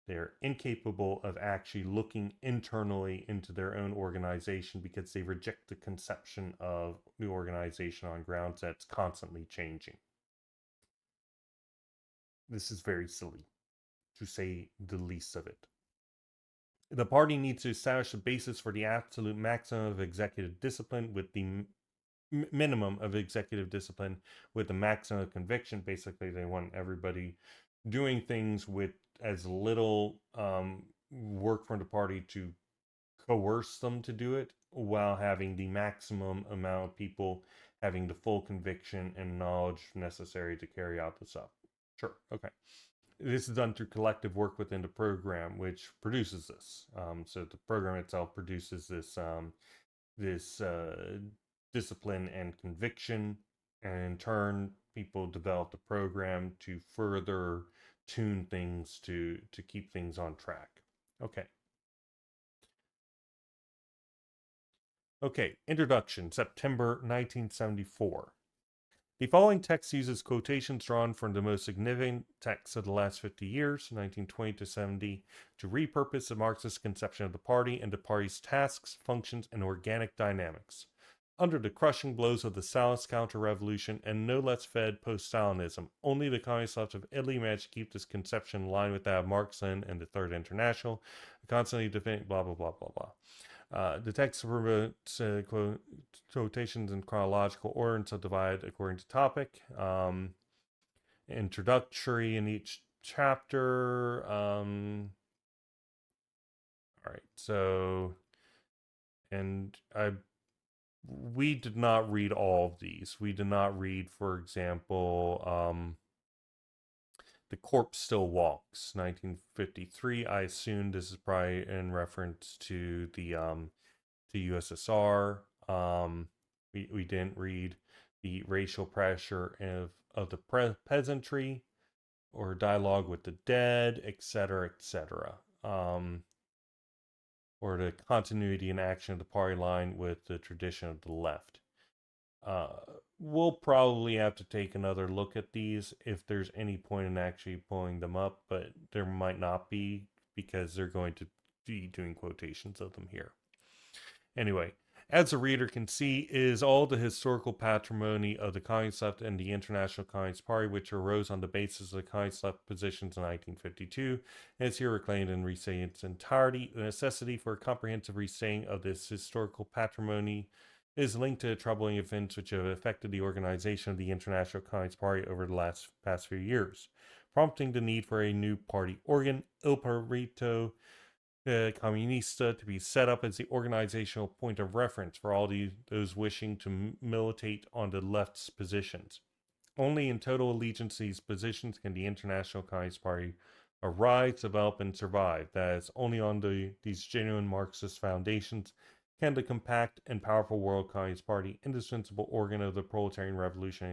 They're incapable of actually looking internally into their own organization because they reject the conception of the organization on grounds that's constantly changing. This is very silly, to say the least of it. The party needs to establish a basis for the absolute maximum of executive discipline with the minimum of executive discipline with the maximum of conviction. Basically, they want everybody doing things with as little work from the party to coerce them to do it, while having the maximum amount of people having the full conviction and knowledge necessary to carry out the stuff. Sure, okay. This is done through collective work within the program, which produces this. So the program itself produces this discipline and conviction, and in turn, people develop the program to further tune things to keep things on track. Okay. Okay, introduction, September 1974. The following text uses quotations drawn from the most significant texts of the last 50 years, 1920 to 70, to repurpose the Marxist conception of the party and the party's tasks, functions, and organic dynamics. Under the crushing blows of the Stalinist counter-revolution and no less fed post-Stalinism, only the communist left of Italy managed to keep this conception in line with that of Marxism and the Third International, constantly defending blah, blah, blah, blah, blah. The text promotes quotations in chronological order and subdivided according to topic. Introductory in each chapter. All right, so, and we did not read all of these. We did not read, for example, The Corpse Still Walks, 1953. I assume this is probably in reference to the USSR. We didn't read the racial pressure of the peasantry or dialogue with the dead, etc., etc. Or the continuity and action of the party line with the tradition of the left. We'll probably have to take another look at these if there's any point in actually pulling them up, but there might not be because they're going to be doing quotations of them here. Anyway, as the reader can see, is all the historical patrimony of the Communist Left and the International Communist Party, which arose on the basis of the Communist Left positions in 1952, and is here reclaimed and restated in its entirety. The necessity for a comprehensive restating of this historical patrimony is linked to the troubling events which have affected the organization of the International Communist Party over the past few years, prompting the need for a new party organ, Il Partito Comunista, to be set up as the organizational point of reference for all those wishing to militate on the left's positions. Only in total allegiance to these positions can the International Communist Party arise, develop, and survive. That is, only on these genuine Marxist foundations can the compact and powerful World Communist Party, indispensable organ of the proletarian revolution